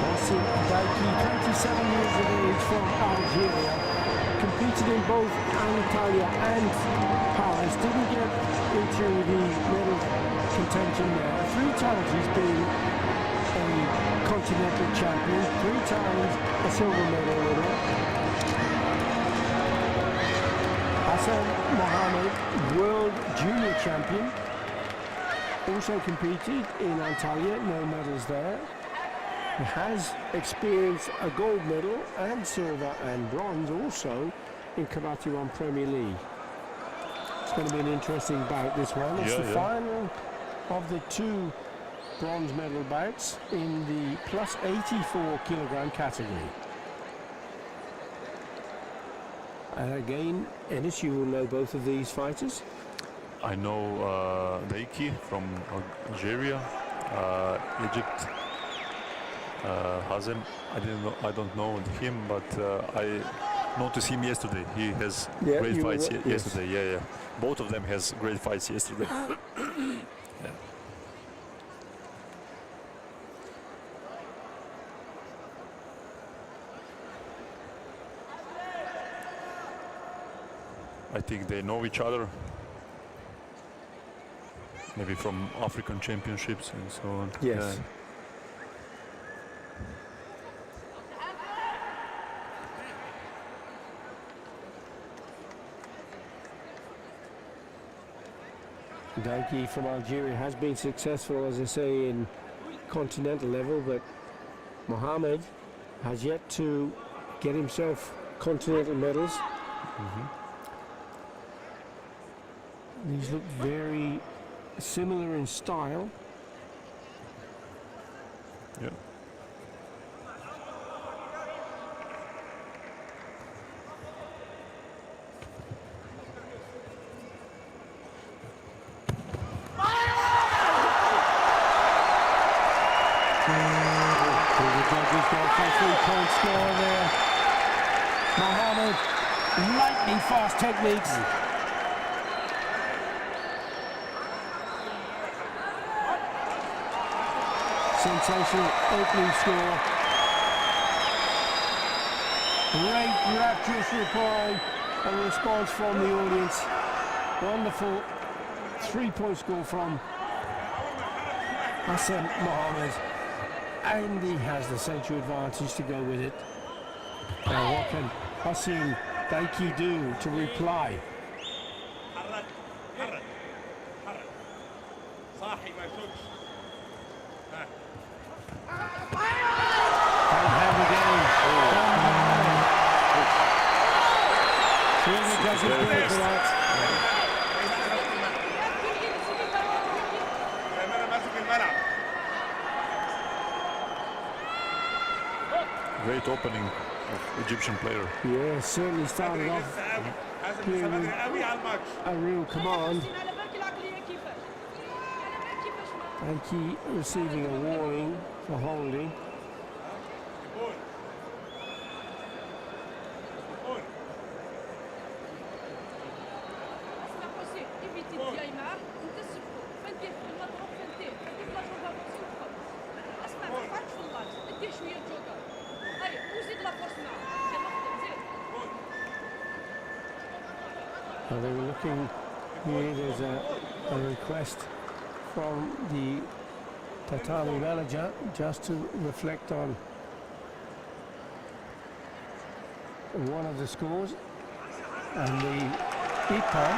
[SPEAKER 2] Wassim Daiki, 27 years of age, from Algeria, competed in both Antalya and Paris, didn't get into the medal contention there. 3 times he's been a continental champion, 3 times a silver medal winner. Hassan Mohammed, world junior champion, also competed in Antalya, no medals there. He has experienced a gold medal and silver and bronze also in Karate1 Premier League. It's going to be an interesting bout, this one. It's the final of the 2 bronze medal bouts in the plus 84 kilogram category. And again, Ennis, you will know both of these fighters.
[SPEAKER 4] I know Daiki from Algeria, Egypt. Hazem, I don't know him, but I noticed him yesterday. He has great fights yesterday. Yeah. Both of them has great fights yesterday. Yeah. I think they know each other. Maybe from African championships and so on.
[SPEAKER 2] Yes.
[SPEAKER 4] Yeah.
[SPEAKER 2] Daiki from Algeria has been successful, as I say, in continental level, but Mohammed has yet to get himself continental medals. These look very similar in style.
[SPEAKER 4] Yeah.
[SPEAKER 2] The judges go for a 3-point score there. Mohammed, lightning fast techniques. Sensational opening score. Great rapturous reply and response from the audience. Wonderful 3-point score from Hassan Mohammed. And he has the century advantage to go with it. Now what can Hossein Daiki do to reply?
[SPEAKER 5] حرك حرك حرك صاحي ما يشوفش
[SPEAKER 2] Hand again. Silver doesn't go for that.
[SPEAKER 5] انا ماسك الملعب
[SPEAKER 4] Great opening of Egyptian player.
[SPEAKER 2] Yeah, certainly started off
[SPEAKER 5] لسه قوي حازم لسه بدري قوي على الماتش
[SPEAKER 2] a real command. Daiki receiving a warning for holding.
[SPEAKER 5] جول جول
[SPEAKER 2] Well, they were looking here, there's a request from the tatami manager just to reflect on one of the scores, and the Ippon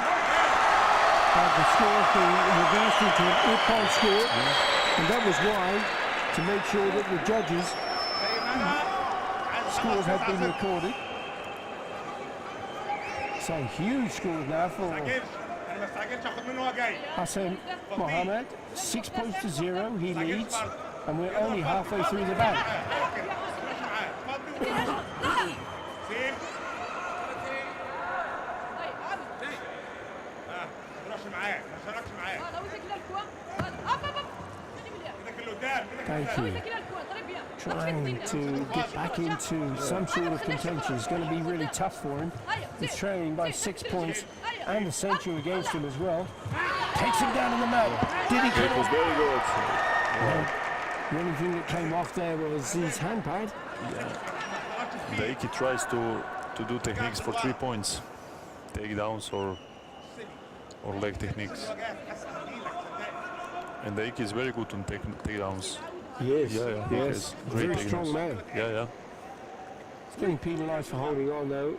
[SPEAKER 2] had the score being reversed into an Ippon score, and that was why, to make sure that the judges' scores had been recorded. So huge scores now for
[SPEAKER 5] انا ما استعجلش اخد منه هو جاي
[SPEAKER 2] Hassan Mohammed, 6 points to 0, he leads, and we're only halfway through the band.
[SPEAKER 5] ماشي معاه فضي سيب ما تروحش معاه ما تشاركش معاه ايدك اللي قدام
[SPEAKER 2] Thank you. Trying to get back into some sort of contention is going to be really tough for him. He's trailing by 6 points and a century against him as well. Takes him down on the mat. Did he
[SPEAKER 4] It
[SPEAKER 2] get
[SPEAKER 4] was
[SPEAKER 2] off?
[SPEAKER 4] very good.
[SPEAKER 2] The only thing that came off there was his hand pad.
[SPEAKER 4] Daiki tries to do techniques for 3 points, takedowns or leg techniques. And Daiki is very good on takedowns.
[SPEAKER 2] Yes,
[SPEAKER 4] Yeah,
[SPEAKER 2] yes.
[SPEAKER 4] yes. Great
[SPEAKER 2] Very
[SPEAKER 4] takedowns.
[SPEAKER 2] strong man.
[SPEAKER 4] Yeah.
[SPEAKER 2] He's getting penalised for holding on though.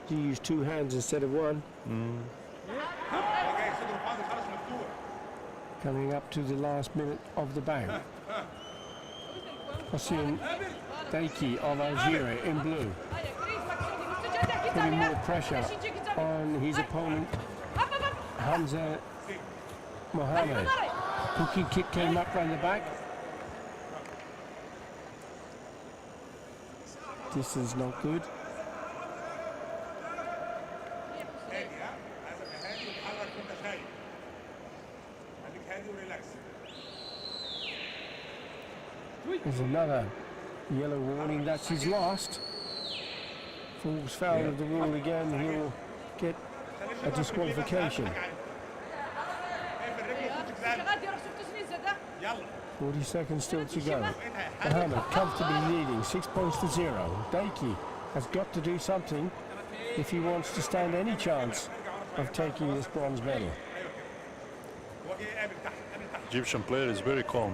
[SPEAKER 2] He used 2 hands instead of 1.
[SPEAKER 5] هو جاي صدره فاضي خلاص مفتوح
[SPEAKER 2] Coming up to the last minute of the bout. Hossein Daiki of Algeria in blue, putting more pressure on his opponent Hamza Mohammed. Hooking kick came up round the back. This is not good.
[SPEAKER 5] هادي ها عايزك هادي وتحرك وانت خايف خليك هادي وريلاكس
[SPEAKER 2] There's another yellow warning. That's his last. Falls foul of the rule again. He'll get a disqualification.
[SPEAKER 5] اقفل رجله وخش جزال يلا
[SPEAKER 2] 40 seconds still to go. Mohammed comfortably leading 6 points to 0. Daiki has got to do something if he wants to stand any chance of taking this bronze medal.
[SPEAKER 5] هو جاي قابل تحت قابل تحت
[SPEAKER 4] Egyptian player is very calm.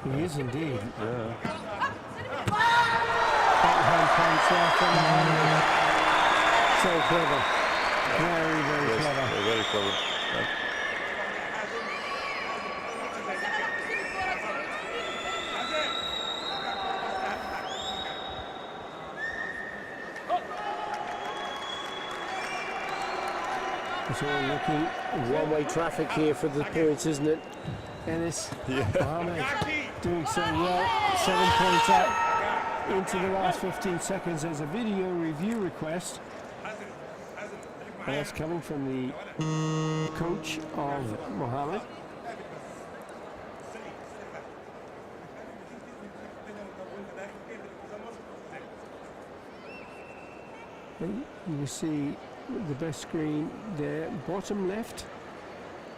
[SPEAKER 2] He is indeed.
[SPEAKER 4] Yeah.
[SPEAKER 2] Backhand punch there from Mohammed. So clever. Very, very
[SPEAKER 4] Yes,
[SPEAKER 2] clever.
[SPEAKER 4] very clever. Yeah.
[SPEAKER 2] It's all looking one-way traffic here for the points, isn't it? Ennis Mohammed doing so well. 7 points out into the last 15 seconds. There's a video review request. And that's coming from the coach of Mohammed. And you see the best screen there, bottom left.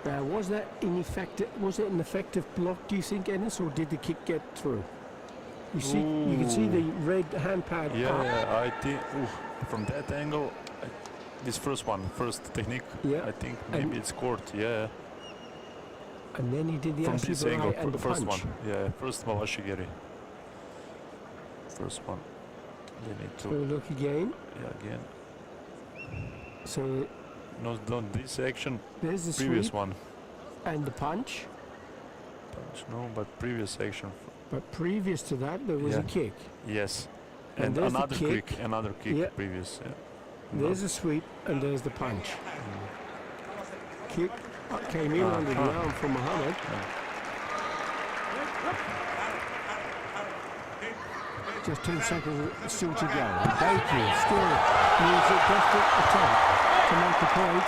[SPEAKER 2] Was that ineffective? Was it an effective block, do you think, Ennis, or did the kick get through? You see, you can see the red hand pad.
[SPEAKER 4] Yeah, I think from that angle, this first technique,
[SPEAKER 2] Yeah.
[SPEAKER 4] I think maybe it's scored. Yeah,
[SPEAKER 2] And then he did the
[SPEAKER 4] from this angle,
[SPEAKER 2] Ashibarai and
[SPEAKER 4] the
[SPEAKER 2] the
[SPEAKER 4] first
[SPEAKER 2] punch.
[SPEAKER 4] one. Yeah, first Mawashigiri. First one. They need
[SPEAKER 2] So
[SPEAKER 4] to,
[SPEAKER 2] look again.
[SPEAKER 4] yeah, again.
[SPEAKER 2] So
[SPEAKER 4] Not this action,
[SPEAKER 2] there's the
[SPEAKER 4] previous
[SPEAKER 2] sweep
[SPEAKER 4] one.
[SPEAKER 2] and the punch.
[SPEAKER 4] Punch, no, but previous action.
[SPEAKER 2] But previous to that, there was a
[SPEAKER 4] Yeah.
[SPEAKER 2] kick.
[SPEAKER 4] Yes.
[SPEAKER 2] And
[SPEAKER 4] And
[SPEAKER 2] there's the
[SPEAKER 4] another
[SPEAKER 2] kick.
[SPEAKER 4] kick, another kick
[SPEAKER 2] Yeah.
[SPEAKER 4] previous. Yeah.
[SPEAKER 2] There's a sweep and there's the punch. Kick came in under the arm from Mohammed. Just 10 seconds still to go. And Bakey still needs a desperate attempt to make a point.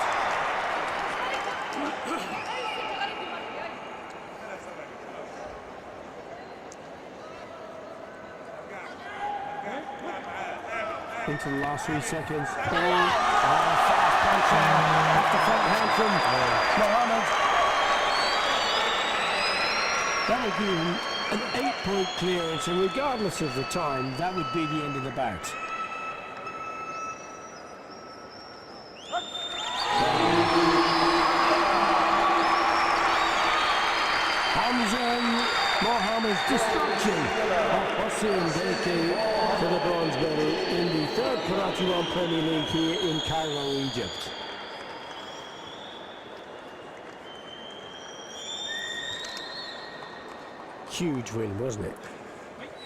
[SPEAKER 2] Into the last 3 seconds. Fast punch off the front hand from Mohammed. That would be an 8-point clearance, and regardless of the time, that would be the end of the bout. Mohammed's destruction of Hossein Beke for the bronze medal in the 3rd Karate1 Premier League here in Cairo, Egypt. Huge win, wasn't it?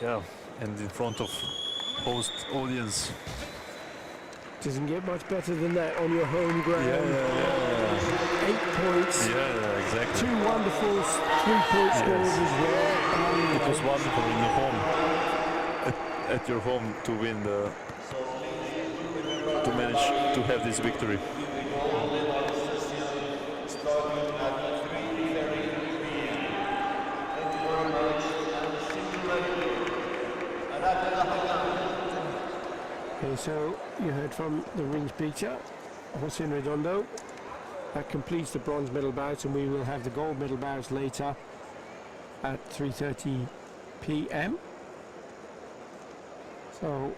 [SPEAKER 4] Yeah, and in front of host audience.
[SPEAKER 2] Doesn't get much better than that on your home ground.
[SPEAKER 4] Yeah.
[SPEAKER 2] 8 points.
[SPEAKER 4] Yeah, exactly.
[SPEAKER 2] 2 wonderful 3-point scores as well.
[SPEAKER 4] It was wonderful in your home, at your home, to win to manage to have this victory.
[SPEAKER 2] Okay, so you heard from the ring speaker, Hossein Redondo. That completes the bronze medal bouts, and we will have the gold medal bouts later at 3:30 p.m. So,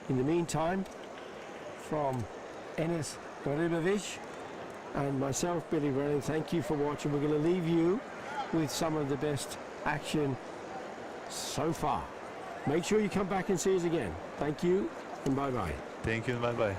[SPEAKER 2] in the meantime, from Enes Garibovic and myself, Billy Brennan, thank you for watching. We're going to leave you with some of the best action so far. Make sure you come back and see us again. Thank you, and bye-bye.
[SPEAKER 4] Thank you and bye-bye.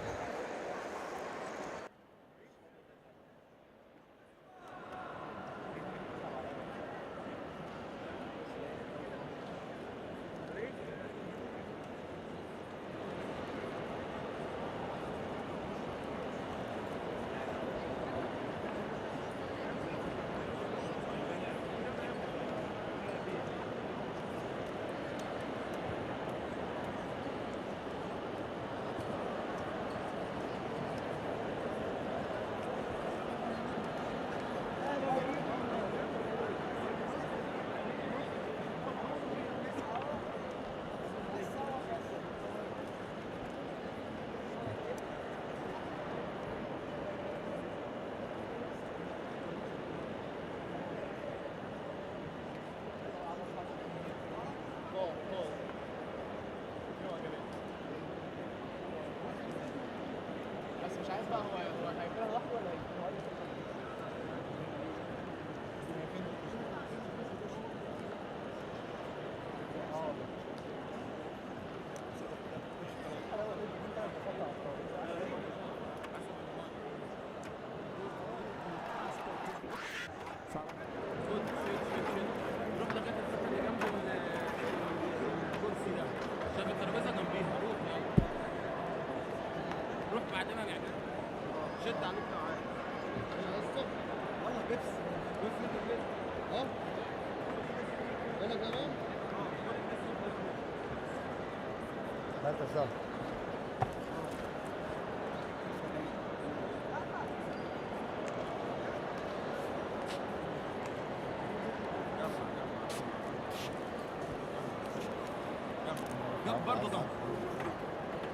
[SPEAKER 7] برضه ضم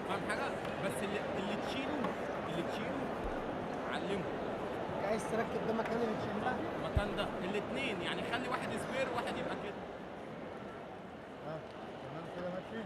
[SPEAKER 7] فاهم حاجه بس اللي تشيله علمه
[SPEAKER 1] عايز تركب ده مكان اللي تشيلها؟
[SPEAKER 7] المكان ده الاثنين يعني خلي واحد سبير واحد يبقى كده
[SPEAKER 6] تمام كده ماشي.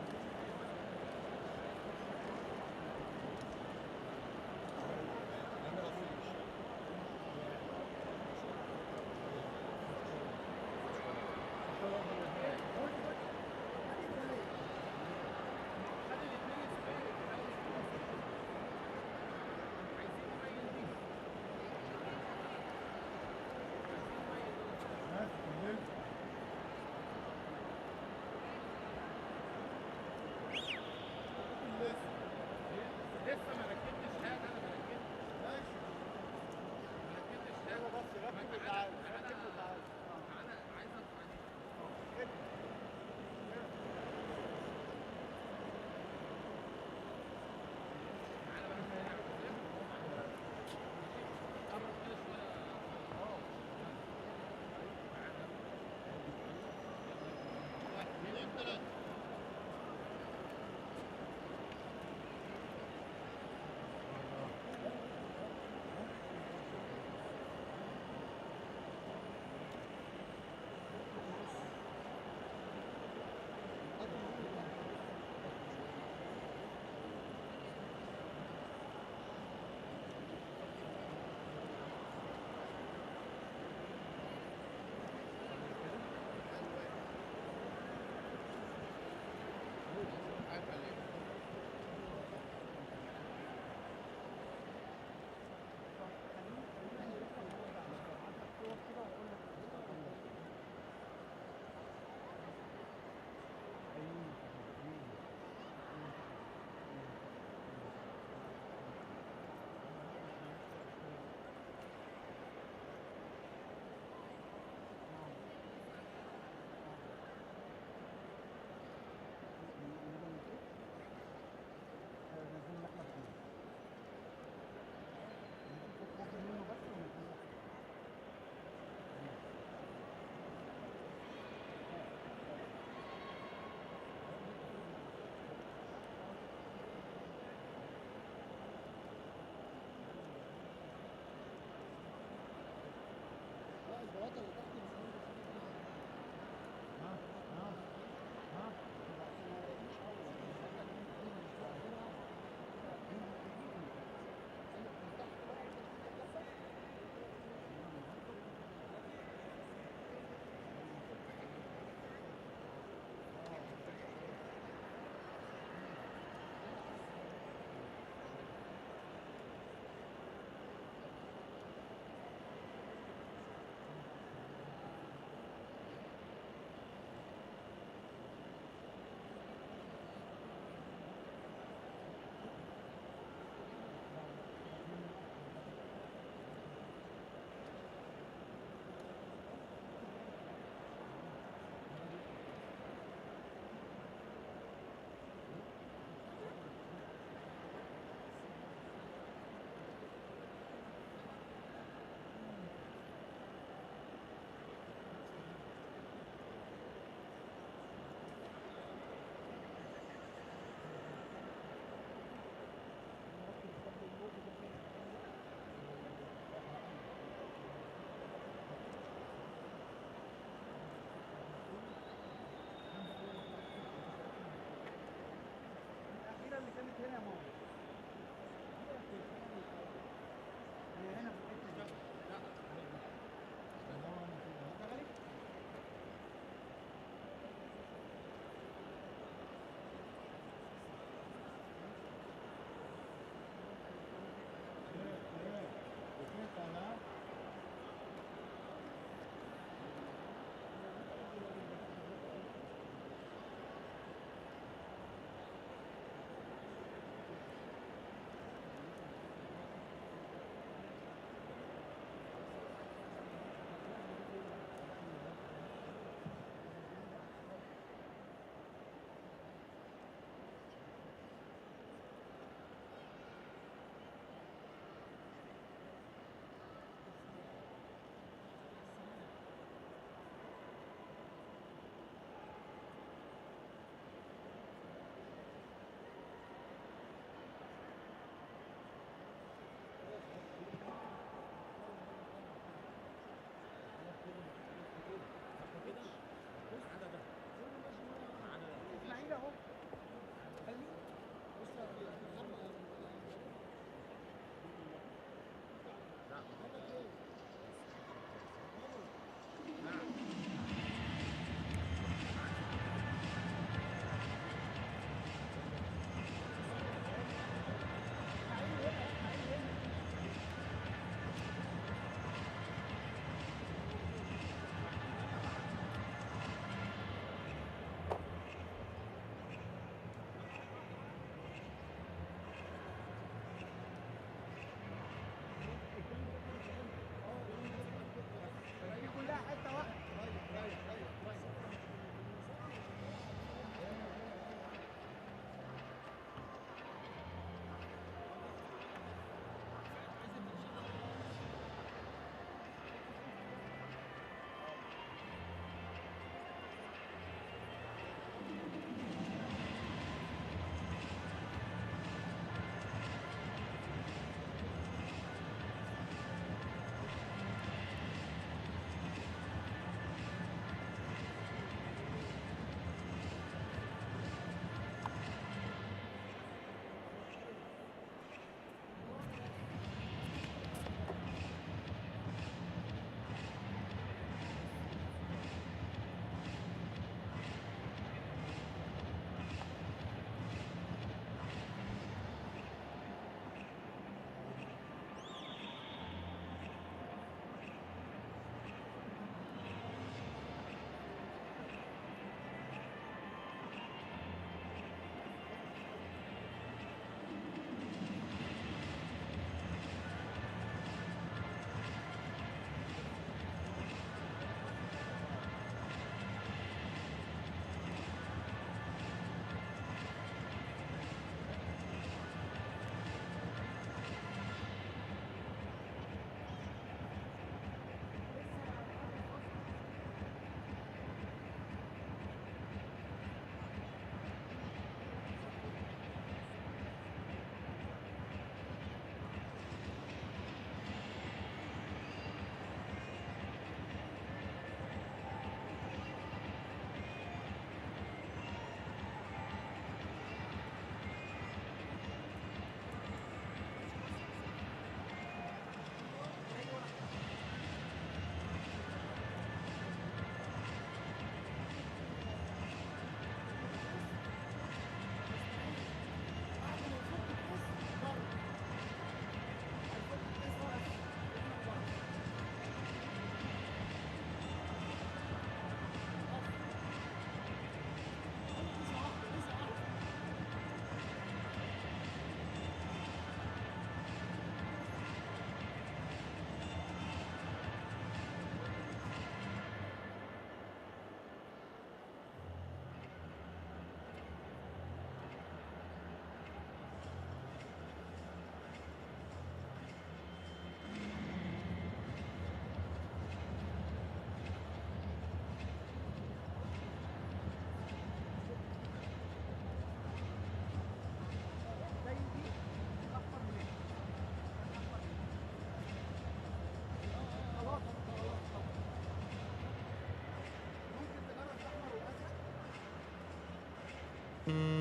[SPEAKER 3] you.